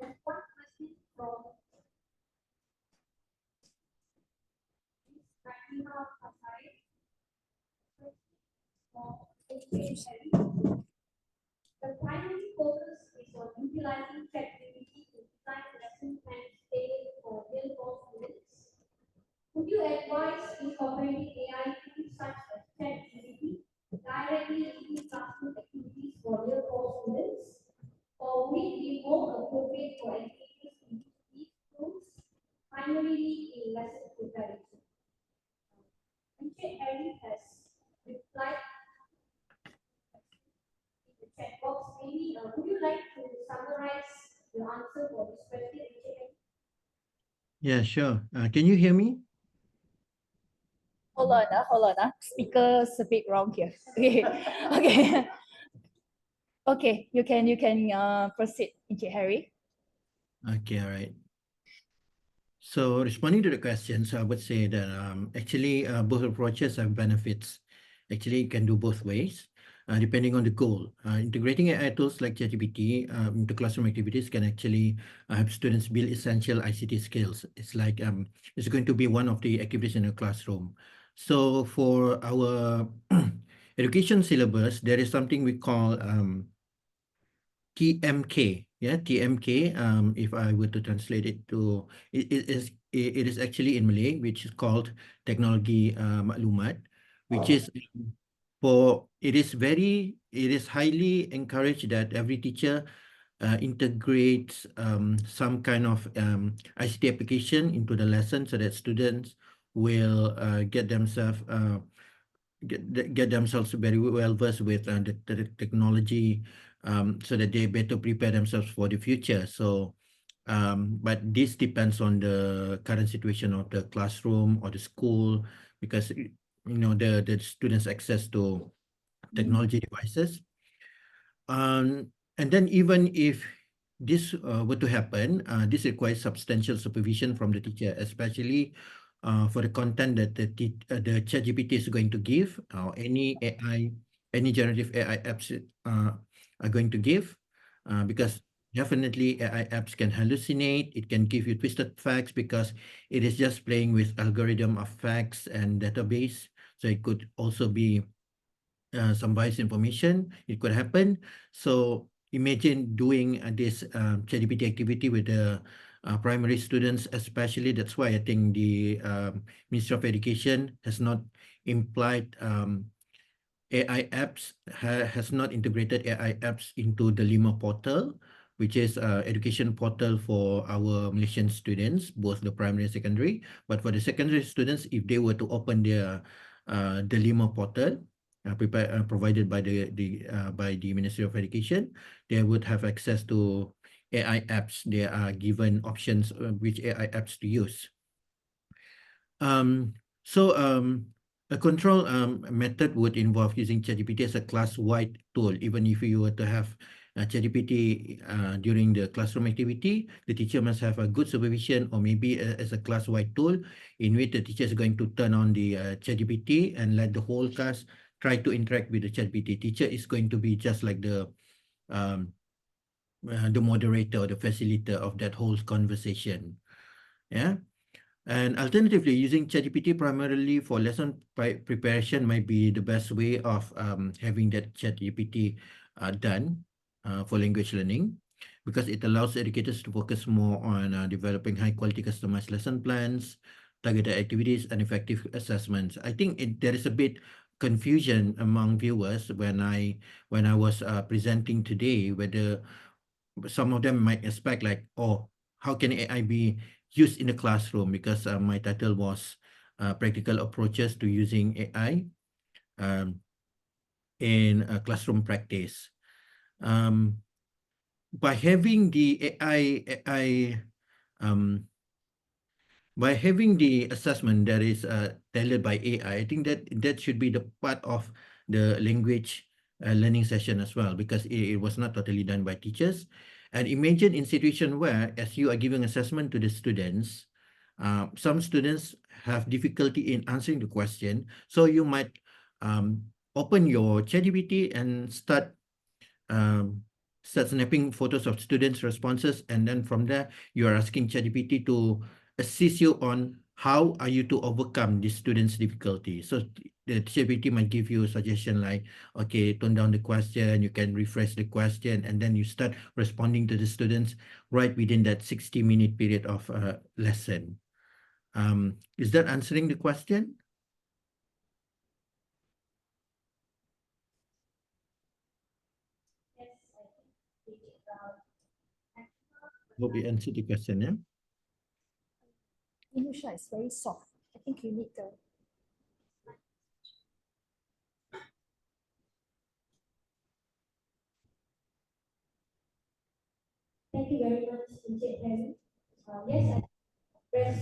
Speaker 1: There's one question from Fatima Pasai. The primary focus is on utilizing ChatGPT to design lesson plans tailored for real-world students. Would you advise incorporating AI tools such as ChatGPT directly into classroom activities for real-world students? Or would it be more appropriate for educators to use these tools primarily in lesson preparation? Richard Harry has replied in the chat box. Maybe would you like to summarize your answer for this question, Richard Harry?
Speaker 7: Yeah, sure. Can you hear me?
Speaker 3: Hold on. Speaker's a bit wrong here. Okay, okay, okay. You can proceed, Encik Harry.
Speaker 7: Okay, all right. So responding to the questions, I would say that actually both approaches have benefits. Actually, you can do both ways, depending on the goal. Integrating AI tools like ChatGPT into classroom activities can actually help students build essential ICT skills. It's like it's going to be one of the activities in a classroom. So for our education syllabus, there is something we call TMK. Yeah, TMK. If I were to translate it to, it is actually in Malay, which is called Teknologi Maklumat, which is it is highly encouraged that every teacher integrates some kind of ICT application into the lesson so that students will get themselves very well versed with the technology, so that they better prepare themselves for the future. So, but this depends on the current situation of the classroom or the school, because the students' access to technology devices. And then even if this were to happen, this requires substantial supervision from the teacher, especially for the content that the ChatGPT is going to give, or any generative AI apps are going to give, because definitely AI apps can hallucinate. It can give you twisted facts because it is just playing with algorithm of facts and database. So it could also be some biased information. It could happen. So imagine doing this ChatGPT activity with the primary students especially. That's why I think the Ministry of Education has not implied AI apps, has not integrated AI apps into the Lima portal, which is education portal for our Malaysian students, both the primary and secondary. But for the secondary students, if they were to open their the Lima portal, provided by the Ministry of Education, they would have access to AI apps. They are given options which AI apps to use. So a control method would involve using ChatGPT as a class-wide tool. Even if you were to have ChatGPT during the classroom activity, the teacher must have a good supervision, or maybe as a class-wide tool in which the teacher is going to turn on the ChatGPT and let the whole class try to interact with the ChatGPT. Teacher is going to be just like the moderator or the facilitator of that whole conversation. Yeah. And alternatively, using ChatGPT primarily for lesson preparation might be the best way of having that ChatGPT done for language learning, because it allows educators to focus more on developing high-quality customized lesson plans, targeted activities, and effective assessments. I think there is a bit confusion among viewers when I was presenting today, whether some of them might expect like, oh, how can AI be used in the classroom? Because my title was practical approaches to using AI in classroom practice. By having the AI by having the assessment that is tailored by AI, I think that should be the part of the language learning session as well, because it was not totally done by teachers. And imagine in situation where, as you are giving assessment to the students, some students have difficulty in answering the question. So you might open your ChatGPT and start snapping photos of students' responses, and then from there you are asking ChatGPT to assist you on how are you to overcome the students' difficulty. So the ChatGPT might give you a suggestion like, okay, tone down the question, you can rephrase the question, and then you start responding to the students right within that 60-minute period of lesson. Is that answering the question? Hope you answered the question, yeah?
Speaker 3: Inusha is very soft. I think you need the.
Speaker 1: Thank you very much, Encik Harry. Yes, I address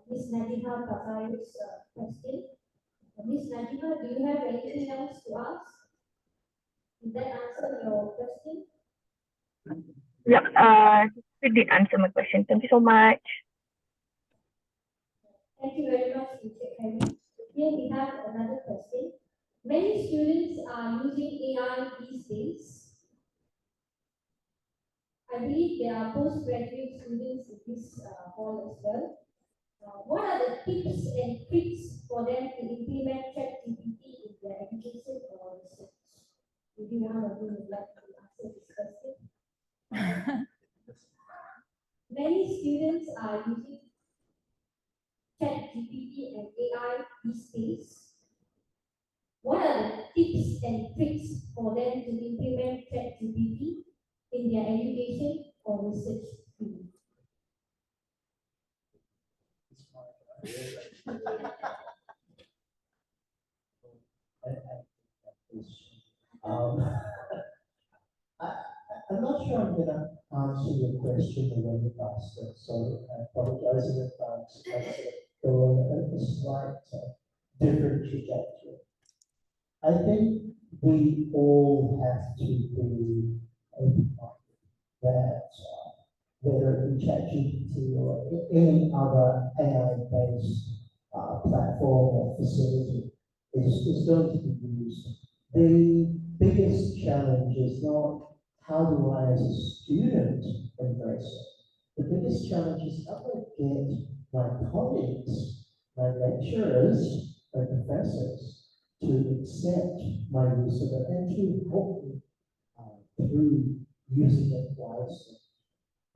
Speaker 1: Ms. Nadina Bakayu's question. Ms. Nadina, do you have anything else to ask? Did that answer your question?
Speaker 4: Yep, it did answer my question. Thank you so much.
Speaker 1: Thank you very much, Encik Harry. Here we have another question. Many students are using AI these days. I believe there are postgraduate students in this hall as well. What are the tips and tricks for them to implement ChatGPT in their education or research? Maybe one of you would like to answer this question. Many students are using ChatGPT and AI these days. What are the tips and tricks for them to implement ChatGPT in their education or research field?
Speaker 6: I'm not sure I'm going to answer your question the way you asked it, so I apologize in advance. Let's go on a slight different trajectory. I think we all have to be open-minded that whether it be ChatGPT or any other AI-based platform or facility is going to be used. The biggest challenge is not how do I as a student embrace it. The biggest challenge is how do I get my colleagues, my lecturers, my professors to accept my use of it and to help me through using it wisely.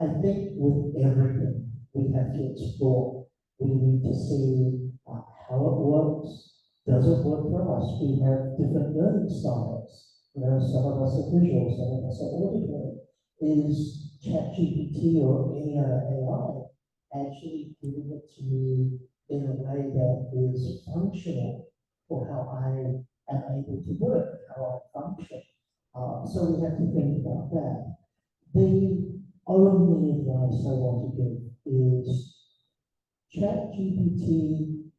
Speaker 6: I think with everything, we have to explore. We need to see how it works. Does it work for us? We have different learning styles. You know, some of us are visual, some of us are auditory. Is ChatGPT or any other AI actually giving it to me in a way that is functional for how I am able to work, how I function? So we have to think about that. The only advice I want to give is ChatGPT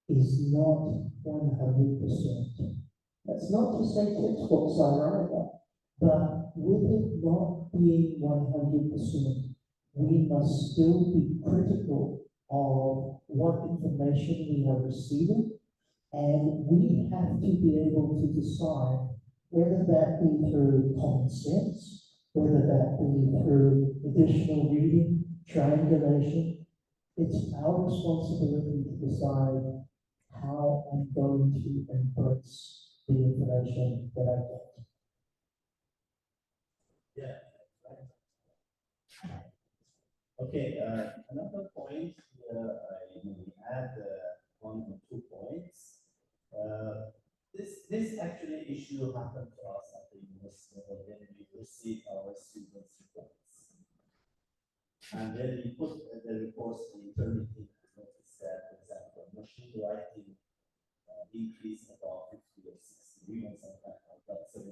Speaker 6: is not 100%. That's not to say textbooks are either, but with it not being 100%, we must still be critical of what information we are receiving, and we have to be able to decide whether that be through common sense, whether that be through additional reading, triangulation. It's our responsibility to decide how I'm going to embrace the information that I get.
Speaker 11: Yeah. Okay, another point here, I may add 1 or 2 points. This actually issue happened to us at the university when we received our students' reports. And then we put the reports in eternity and noticed that, for example, machine writing increased about 50 or 60, even sometimes about 75%.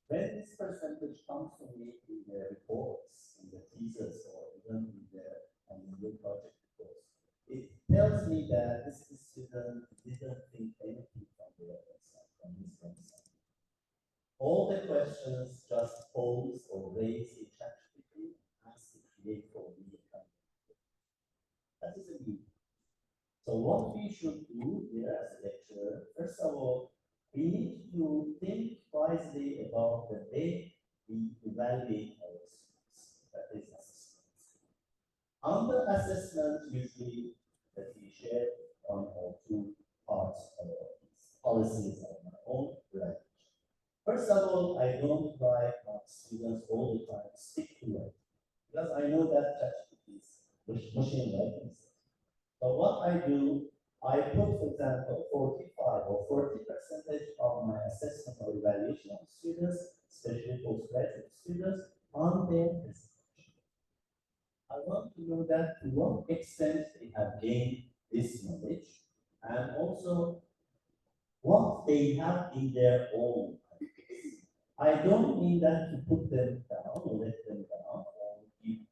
Speaker 11: When this percentage comes to me in the reports, in the thesis, or even in the project reports, it tells me that this student didn't think anything from the website, from this website. All the questions just posed or raised in ChatGPT has to create for me a kind of. That is a need. So what we should do here as a lecturer, first of all, we need to think wisely about the way we evaluate our students, that is assessments. Under assessment, usually that we share 1 or 2 parts of these policies of my own language. First of all, I don't like my students all the time stick to it, because I know that ChatGPT is machine learning. So what I do, I put, for example, 45 or 40% of my assessment or evaluation of students, especially postgraduate students, on their presentation. I want to know that to what extent they have gained this knowledge, and also what they have in their own ideas. I don't mean that to put them down or let them down, or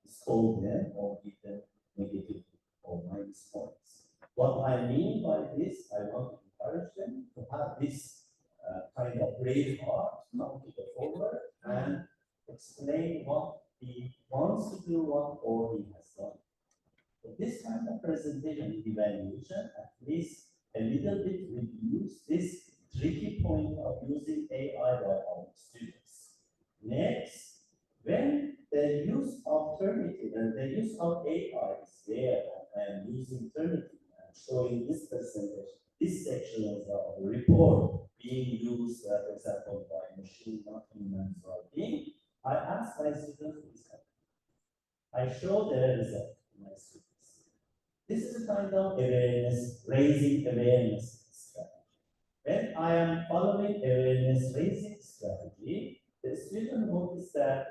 Speaker 11: scold them, or give them negative or minus points. What I mean by this, I want to encourage them to have this kind of brave heart, come to the forward and explain what he wants to do, what all he has done. So this kind of presentation evaluation at least a little bit reduce this tricky point of using AI by our students. Next, when the use alternative and the use of AI is there and using alternative and showing this percentage, this section of the report being used, for example, by machine, not humans writing, I ask my students this kind. I show their result to my students. This is a kind of awareness, raising awareness strategy. When I am following awareness raising strategy, the student notices that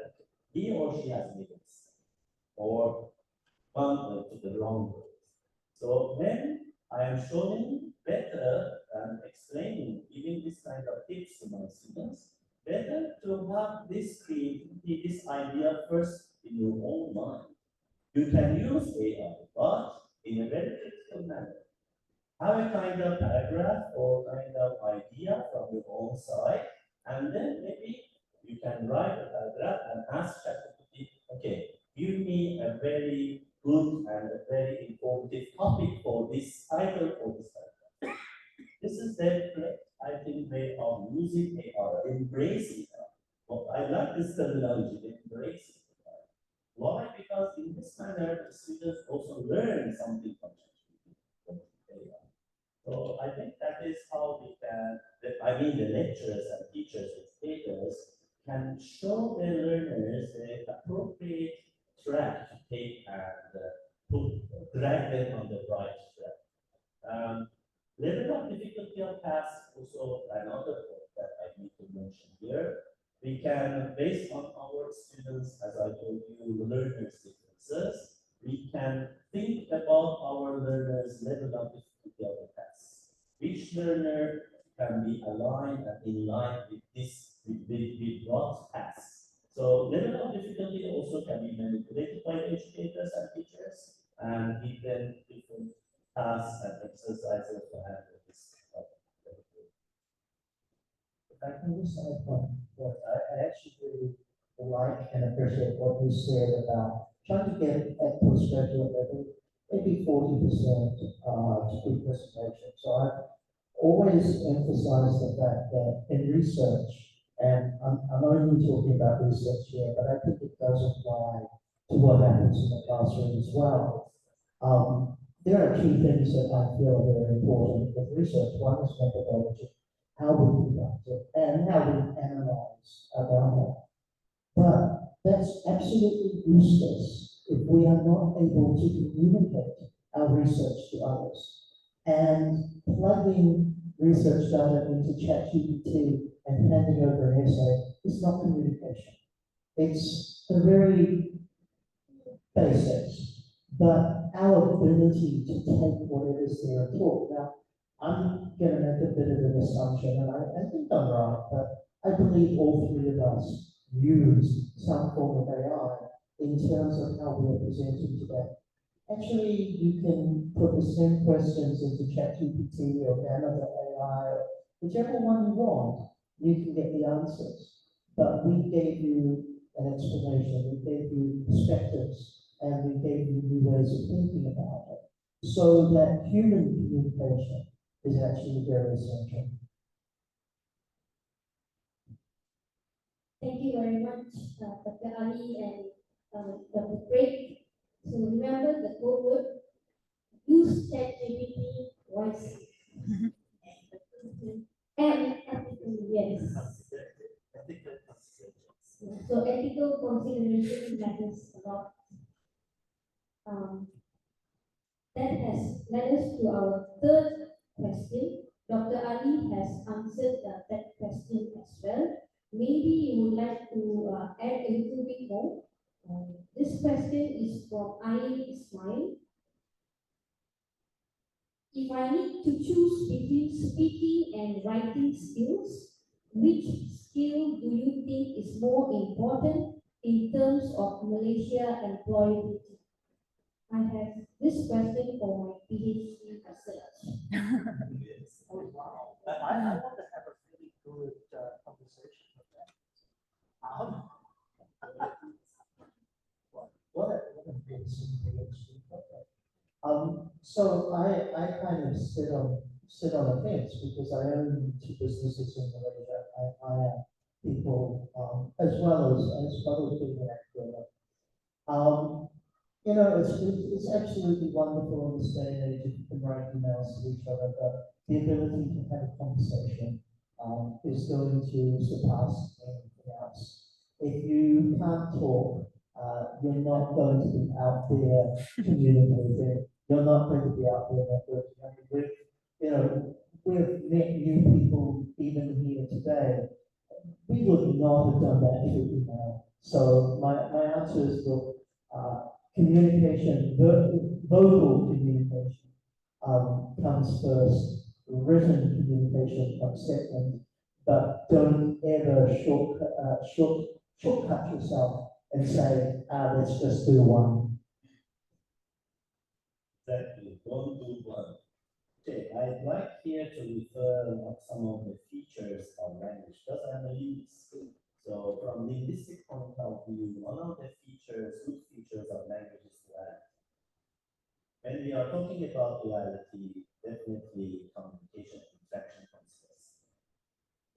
Speaker 11: he or she has made a mistake or gone to the wrong road. So when I am showing better and explaining, giving this kind of tips to my students, better to have this creativity, this idea first in your own mind. You can use AI, but in a very critical manner. Have a kind of paragraph or kind of idea from your own side, and then maybe you can write a paragraph and ask ChatGPT, okay, give me a very good and a very informative topic for this title for this paragraph. This is the correct, I think, way of using AI, embracing AI. Well, I like this terminology, embracing AI. Why? Because in this manner, the students also learn something from AI. So I think that is how we can, the lecturers and teachers, educators, can show their learners the track to take and drag them on the right track. Level of difficulty of tasks also another point that I need to mention here. We can, based on our students, as I told you, learners' differences, we can think about our learners' level of difficulty of the tasks. Which learner can be aligned and in line with this, with what tasks? So level of difficulty also can be manipulated by educators and teachers and give them different tasks and exercises to handle this.
Speaker 6: If I can just add one point, I actually really like and appreciate what you said about trying to get at postgraduate level, maybe 40% to do presentation. So I've always emphasized the fact that in research, and I'm only talking about research here, but I think it does apply to what happens in the classroom as well. There are two things that I feel are very important with research. One is methodology, how we conduct it, and how we analyze our data. But that's absolutely useless if we are not able to communicate our research to others. And plugging research data into ChatGPT and handing over an essay is not communication. It's the very basics. But our ability to take whatever is there and talk. Now, I'm going to make a bit of an assumption, and I think I'm right, but I believe all three of us use some form of AI in terms of how we are presenting today. Actually, you can put the same questions into ChatGPT or Gamma AI, or whichever one you want, you can get the answers. But we gave you an explanation, we gave you perspectives, and we gave you new ways of thinking about it. So that human communication is actually very essential.
Speaker 1: Thank you very much, Dr. Ali and Dr. Craig. So remember the code word, use ChatGPT wisely. And ethical, yes. So ethical consideration matters a lot. That has led us to our third question. Dr. Ali has answered that question as well. Maybe you would like to add a little bit more. This question is from Ali Ismail. If I need to choose between speaking and writing skills, which skill do you think is more important in terms of Malaysia employability? I have this question for my PhD research.
Speaker 6: Oh, wow. I want to have a really good conversation with them. What a big situation. So I kind of sit on the fence because I own two businesses in Malaysia. I hire people as well as being an actor. You know, it's absolutely wonderful in this day and age if you can write emails to each other, but the ability to have a conversation is going to surpass anything else. If you can't talk, you're not going to be out there communicating. You're not going to be out there networking. I mean, we've met new people even here today. We would not have done that through email. So my answer is, look, communication, verbal communication comes first, written communication comes second, but don't ever shortcut yourself and say, let's just do one.
Speaker 11: Exactly, don't do one. Okay, I'd like here to refer to some of the features of language, because I'm a linguist. So from linguistic point of view, one of the good features of language is duality. When we are talking about duality, definitely communication interaction comes first.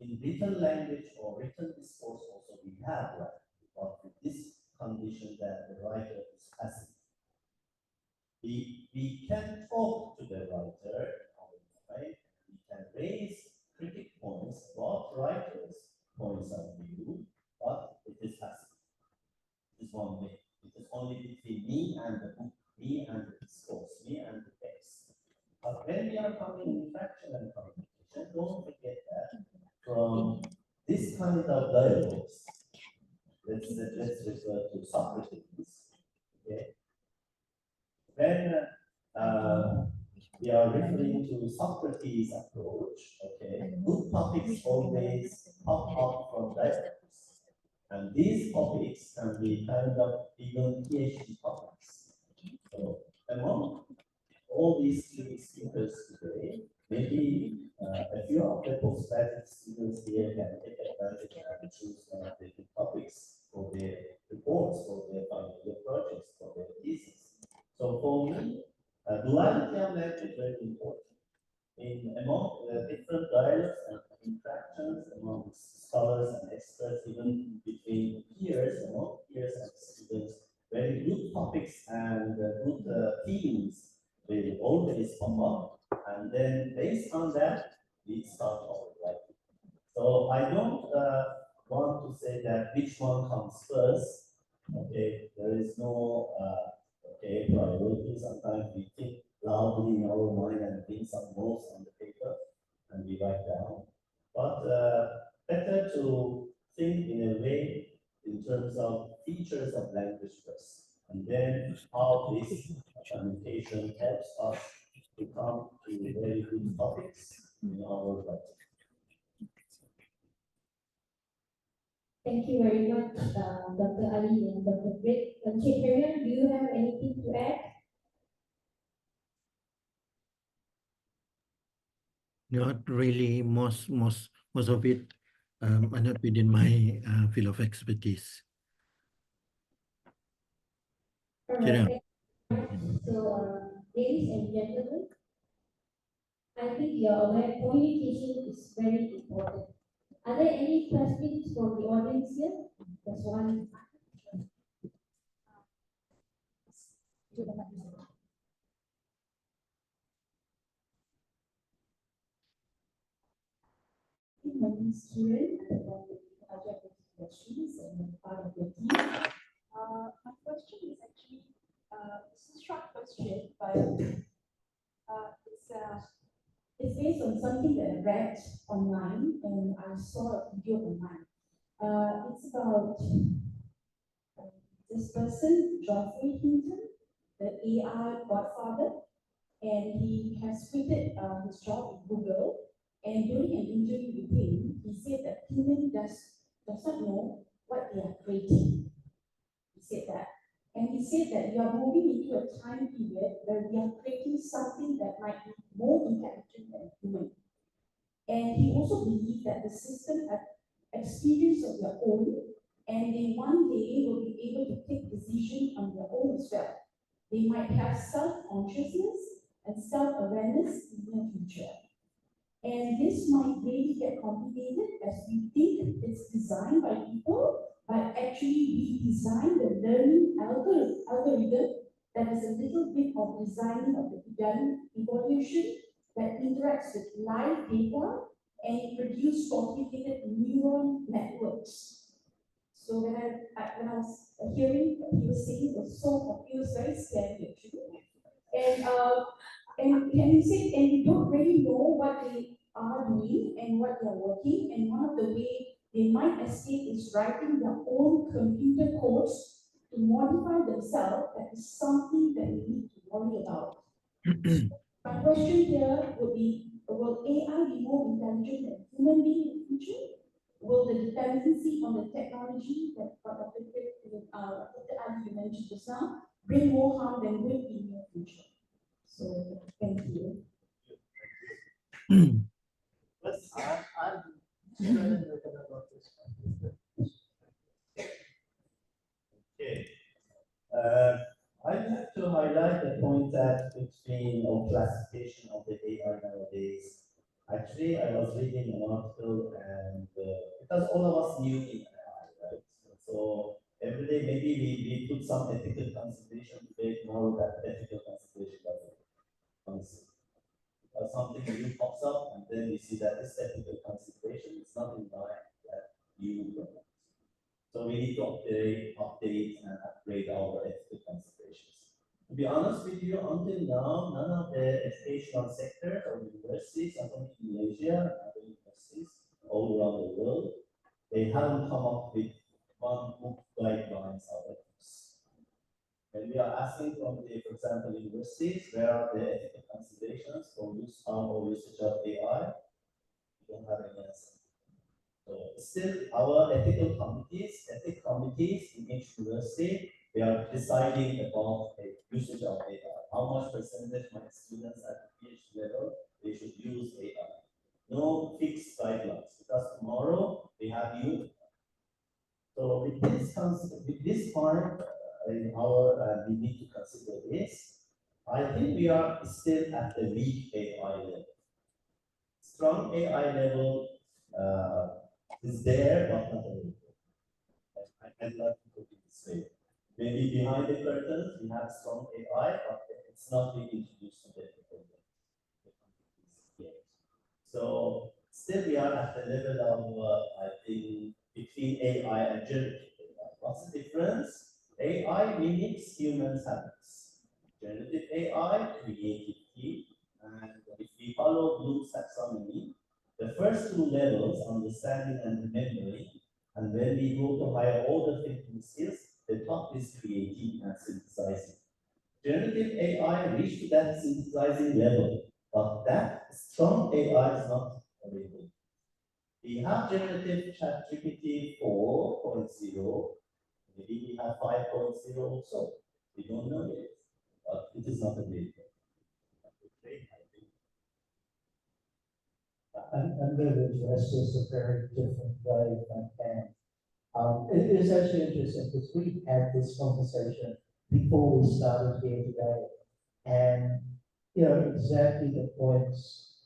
Speaker 11: In written language or written discourse also we have duality, but with this condition that the writer is passive. We can talk to the writer, right? We can raise critic points about writers' points of view, but it is passive. This is one way. It is only between me and the book, me and the discourse, me and the text. But when we are talking interaction and communication, don't forget that from this kind of dialogues, let's refer to Socrates. Okay, when we are referring to Socrates' approach, okay, good topics always pop up from dialogues. And these topics can be kind of even PhD topics. So among all these three speakers today, maybe a few of the postgraduate students here can take advantage and choose one of the topics for their reports, for their final year projects, for their thesis. So for me, duality of language is very important. Among different dialogues and interactions among scholars and experts, even between peers, among peers and students, very good topics and good themes will always pop up, and then based on that, we start our writing. So I don't want to say that which one comes first. Okay, there is no okay priority. Sometimes we think loudly in our mind and think some notes on the paper and we write down. But better to think in a way in terms of features of language first, and then how this communication helps us to come to very good topics in our writing.
Speaker 1: Thank you very much, Dr. Ali and Dr. Britt. Encik Herian, do you have anything to add?
Speaker 7: Not really. Most of it are not within my field of expertise.
Speaker 1: All right. So, ladies and gentlemen, I think you are aware communication is very important. Are there any questions from the audience here? There's one. My name is Kiran. I have questions and part of the team. My question is actually it's a short question, but it's based on something that I read online and I saw a video online. It's about this person, Geoffrey Hinton, the AI godfather, and he has quitted his job in Google. And during an interview with him, he said that human does not know what they are creating. He said that. And he said that we are moving into a time period where we are creating something that might be more intelligent than human. And he also believed that the system had experience of their own, and they one day will be able to take decisions on their own as well. They might have self-consciousness and self-awareness in the future. And this might really get complicated as we think it's designed by people, but actually we design the learning algorithm that is a little bit of designing of the evolution that interacts with live data and produce complicated neural networks. So when I was hearing what he was saying, it was very scary actually. And he said, and we don't really know what they are doing and what they're working. And one of the ways they might escape is writing their own computer codes to modify themselves. That is something that we need to worry about. My question here would be, will AI be more intelligent than human beings in the future? Will the dependency on the technology that Dr. Ali mentioned just now bring more harm than good in the future? So, thank you.
Speaker 6: Let's, I'm about this one.
Speaker 11: Okay. I'd like to highlight the point that between our classification of the AI nowadays. Actually, I was reading an article and because all of us knew in AI, right? So every day maybe we put some ethical consideration debate now that ethical consideration doesn't come. Something new pops up and then we see that this ethical consideration is not in line that you want. So we need to update and upgrade our honest with you, until now, none of the educational sector or universities, I think in Malaysia, other universities all around the world, they haven't come up with one book guidelines of ethics. And we are asking from the, for example, universities, where are the ethical considerations for use or usage of AI? We don't have any answer. So still, our ethics committees in each university, they are deciding about the usage of AI. How much percentage my students at PhD level they should use AI? No fixed guidelines, because tomorrow they have you. So with this point in our, we need to consider this. I think we are still at the weak AI level. Strong AI level is there, but not available. I'd like to put it this way. Maybe behind the curtains, we have strong AI, but it's not being introduced to the people yet. So still we are at the level of, I think, between AI and generative AI. What's the difference? AI mimics humans' habits. Generative AI, creativity, and if we follow Bloom's taxonomy, the first two levels, understanding and remembering, and when we go to higher order thinking skills, the top is creating and synthesizing. Generative AI reached that synthesizing level, but that strong AI is not available. We have generative ChatGPT 4.0, maybe we have 5.0 also. We don't know yet, but it is not available.
Speaker 6: I'm going to address this a very different way if I can. It is actually interesting because we had this conversation before we started here today, and you know exactly the points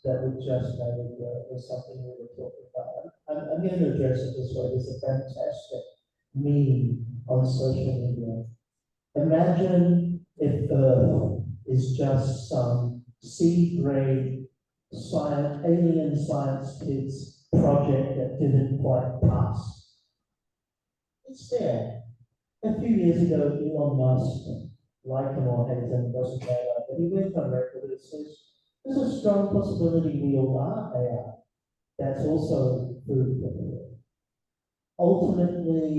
Speaker 6: that we just made was something we were talking about. I'm going to address it this way. There's a fantastic meme on social media. Imagine if Earth is just some C-grade alien science kids project that didn't quite pass. It's there. A few years ago, Elon Musk, like him or hate him, doesn't matter, but he went on record and says, there's a strong possibility we all are AI. That's also food for thought. Ultimately,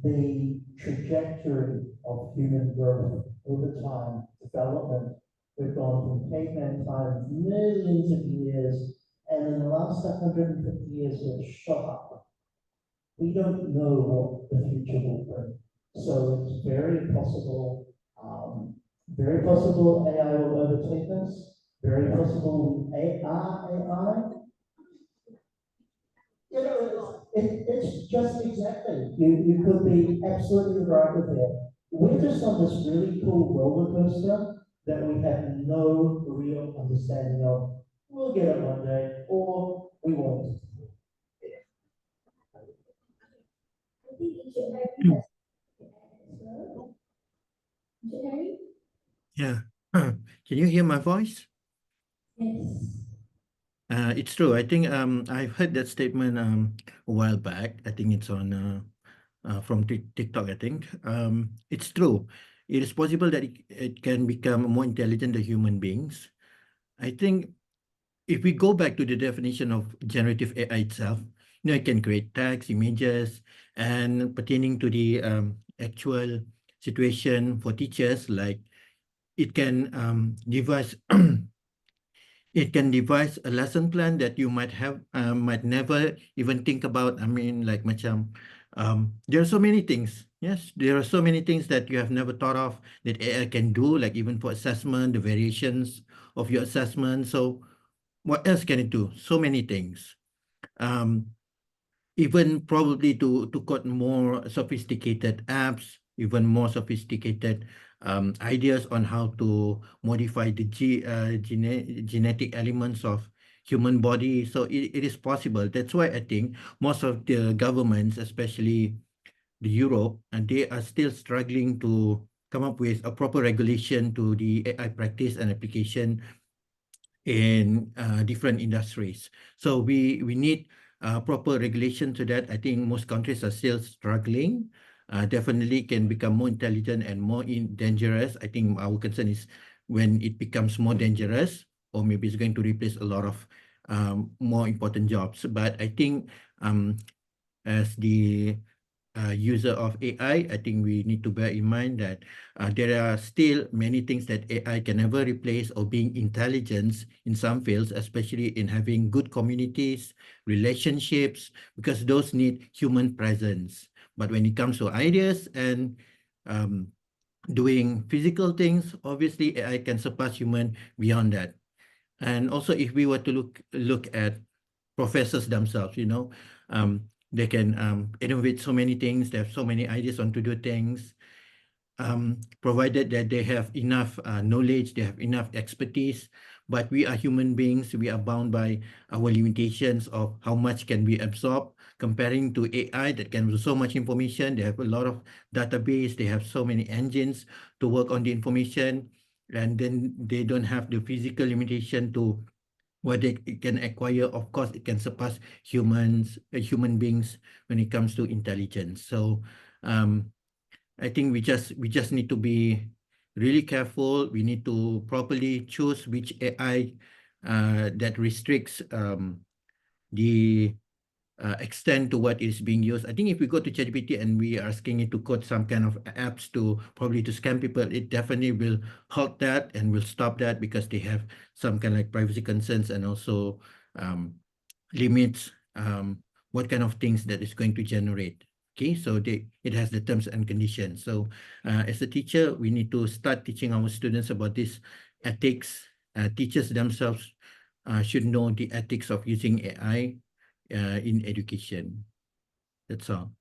Speaker 6: the trajectory of human growth over time, development, we've gone from caveman times, millions of years, and in the last 150 years, we've shot up. We don't know what the future will bring. So it's very possible AI will overtake us, very possible we are AI. You know, it's just exactly, you could be absolutely right with it. We're just on this really cool roller coaster that we have no real understanding of. We'll get it one day, or we won't.
Speaker 1: I think Harry has as well. Harry?
Speaker 7: Yeah. Can you hear my voice?
Speaker 1: Yes.
Speaker 7: It's true. I think I've heard that statement a while back. I think it's on from TikTok, I think. It's true. It is possible that it can become more intelligent than human beings. I think if we go back to the definition of generative AI itself, you know, it can create text, images, and pertaining to the actual situation for teachers, like it can devise it can devise a lesson plan that you might have might never even think about. I mean, like macam there are so many things. Yes, there are so many things that you have never thought of that AI can do, like even for assessment, the variations of your assessment. So what else can it do? So many things. Even probably to code more sophisticated apps, even more sophisticated ideas on how to modify the genetic elements of human body. So it is possible. That's why I think most of the governments, especially the Europe, and they are still struggling to come up with a proper regulation to the AI practice and application in different industries. So we need proper regulation to that. I think most countries are still struggling definitely can become more intelligent and more dangerous. I think our concern is when it becomes more dangerous, or maybe it's going to replace a lot of more important jobs. But I think as the user of AI, I think we need to bear in mind that there are still many things that AI can never replace, or being intelligence in some fields, especially in having good communities, relationships, because those need human presence. But when it comes to ideas and doing physical things, obviously AI can surpass human beyond that. And also, if we were to look at professors themselves, they can innovate so many things. They have so many ideas on to do things, provided that they have enough knowledge, they have enough expertise. But we are human beings. We are bound by our limitations of how much can we absorb, comparing to AI that can do so much information. They have a lot of database. They have so many engines to work on the information. And then they don't have the physical limitation to what they can acquire. Of course, it can surpass human beings when it comes to intelligence. So I think we just need to be really careful. We need to properly choose which AI that restricts the extent to what is being used. I think if we go to ChatGPT and we are asking it to code some kind of apps to probably to scam people, it definitely will halt that and will stop that, because they have some kind of like privacy concerns, and also limits what kind of things that is going to generate. Okay, so it has the terms and conditions. So as a teacher, we need to start teaching our students about this ethics. Teachers themselves should know the ethics of using AI in education. That's all.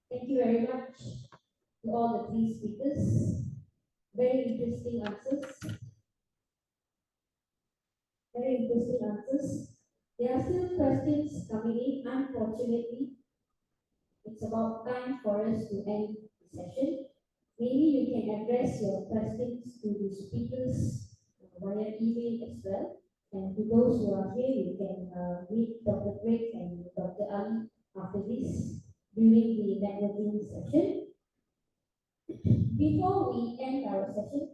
Speaker 1: Thank you very much to all the three speakers. Very interesting answers. Very interesting answers. There are still questions coming in. Unfortunately, it's about time for us to end the session. Maybe you can address your questions to the speakers via email as well. And to those who are here, you can meet Dr. Craig and Dr. Ali after this during the networking session. Before we end our session,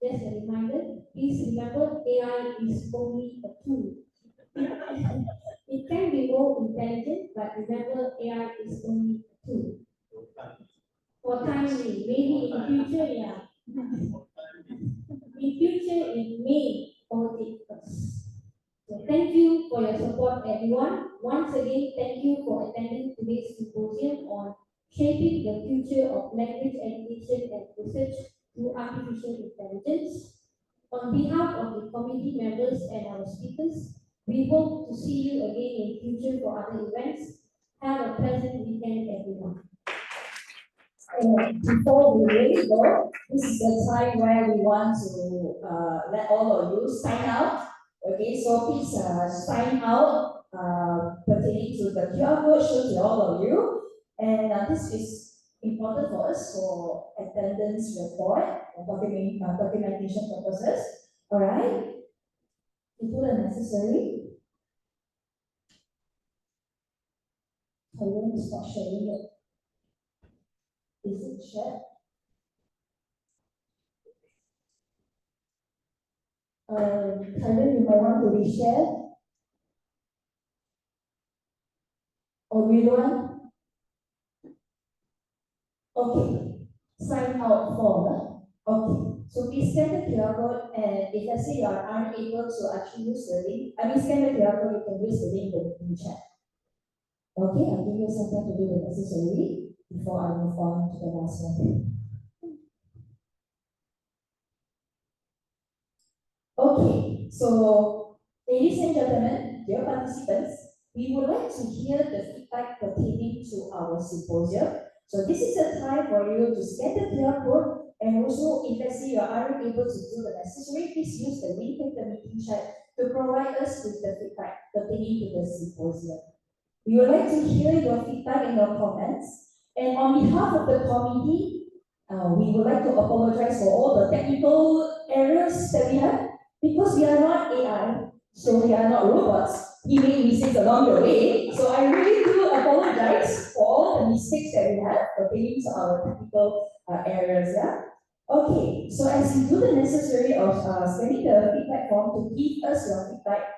Speaker 1: just a reminder, please remember AI is only a tool. It can be more intelligent, but remember AI is only a tool. For timing, maybe in future, yeah. In future, it may overtake us. So thank you for your support, everyone. Once again, thank you for attending today's symposium on shaping the future of language education and research through artificial intelligence. On behalf of the committee members and our speakers, we hope to see you again in future for other events. Have a pleasant weekend, everyone.
Speaker 2: Before we really go, this is the time where we want to let all of you sign out. Okay, so please sign out pertaining to the QR code shown to all of you. And this is important for us for attendance report and documentation purposes. All right, you do the necessary. I'm going to stop sharing it. Is it shared? Karen, you might want to reshare. Or we want? Okay, sign out form. Okay, so please scan the QR code, and if let's say you are unable to actually use the link, scan the QR code, you can use the link in the chat. Okay, I'll give you some time to do the necessary before I move on to the last one. Okay, so ladies and gentlemen, dear participants, we would like to hear the feedback pertaining to our symposium. So this is a time for you to scan the QR code, and also if let's say you are unable to do the necessary, please use the link in the meeting chat to provide us with the feedback pertaining to the symposium. We would like to hear your feedback and your comments. And on behalf of the committee, we would like to apologize for all the technical errors that we have, because we are not AI, so we are not robots.
Speaker 8: he made mistakes along the way. So I really do apologize for all the mistakes that we have pertaining to our technical areas. Yeah. Okay, so as you do the necessary of sending the feedback form to give us your feedback,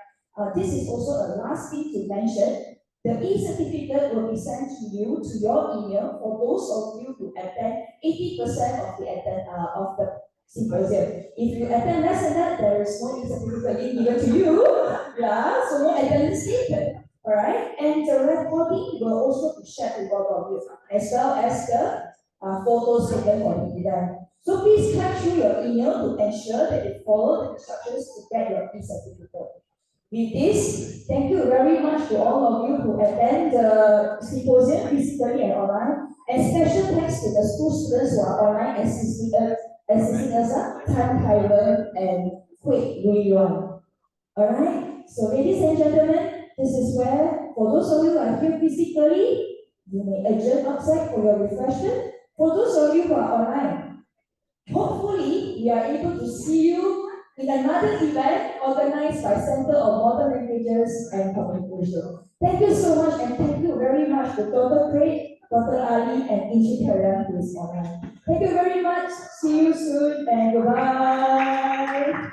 Speaker 8: this is also a last thing to mention. The e-certificate will be sent to you to your email for those of you who attend 80% of the symposium. If you attend less than that, there is no e-certificate being given to you. Yeah, so no attendance taken. Alright, and the recording will also be shared with all of you, as well as the photos taken for the event. So please check through your email to ensure that you follow the instructions to get your e-certificate. With this, thank you very much to all of you who attend the symposium physically and online, and special thanks to the school students who are online assisting us, Tan Kaiwen and Hui Yuan. Alright, so ladies and gentlemen, this is where, for those of you who are here physically, you may adjourn outside for your refreshment. For those of you who are online, hopefully we are able to see you in another event organized by Center of Modern Languages and Communication. Thank you so much, and thank you very much to Dr. Craig, Dr. Ali, and Inchi Karen who is online. Thank you very much. See you soon, and goodbye.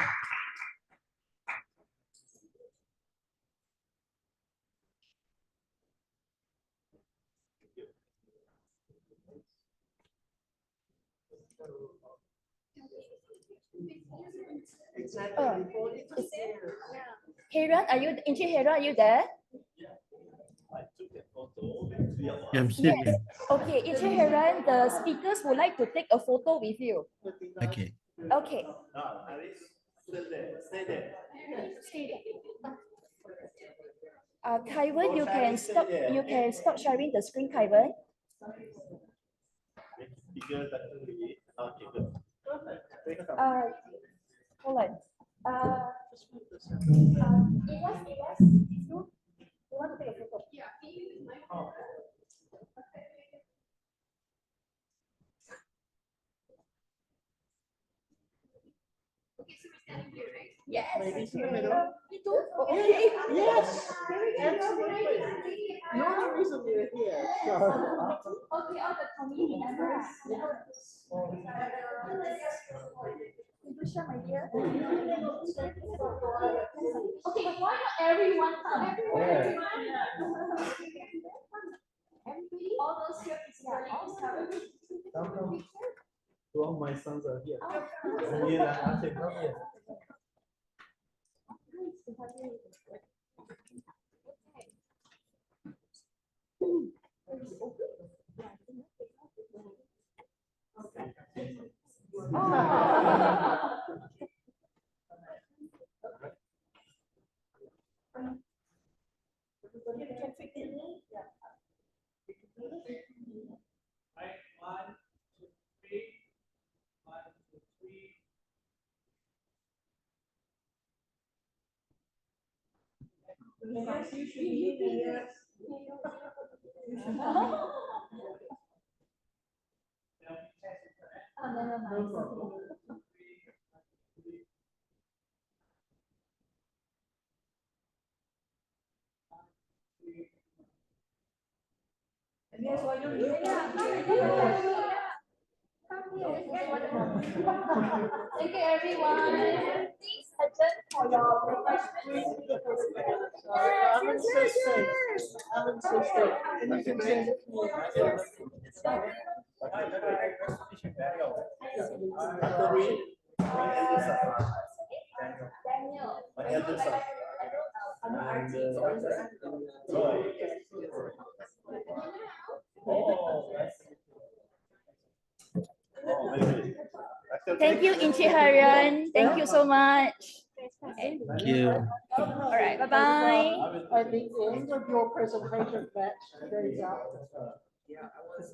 Speaker 3: Heron, are you, Heron, are you there?
Speaker 7: Yeah, I'm still here.
Speaker 3: Okay, Heron, the speakers would like to take a photo with you.
Speaker 7: Okay.
Speaker 3: Okay.
Speaker 11: Stay there.
Speaker 3: Kaiwen, you can stop sharing the screen, Kaiwen. Hold on. You want to take a photo? Yeah. Okay, so we're standing here, right? Yes. Ladies in the middle. Me too. Okay.
Speaker 6: Yes.
Speaker 3: Absolutely.
Speaker 6: You're the reason we're here. So.
Speaker 3: Okay, all the community members. My dear. Okay, why not everyone come? Everybody, all those here physically,
Speaker 11: Come. Two of my sons are here. Samir and Atif, come here.
Speaker 8: Yes, why don't you?
Speaker 3: Thank you, everyone. Please adjourn for your refreshment.
Speaker 6: And you can send it to me.
Speaker 3: Daniel.
Speaker 11: My elder son. And Roy.
Speaker 3: Thank you, Harian. Thank you so much.
Speaker 7: Thank you.
Speaker 3: All right, bye-bye.
Speaker 6: I think the end of your presentation batch days out.
Speaker 11: Yeah, I was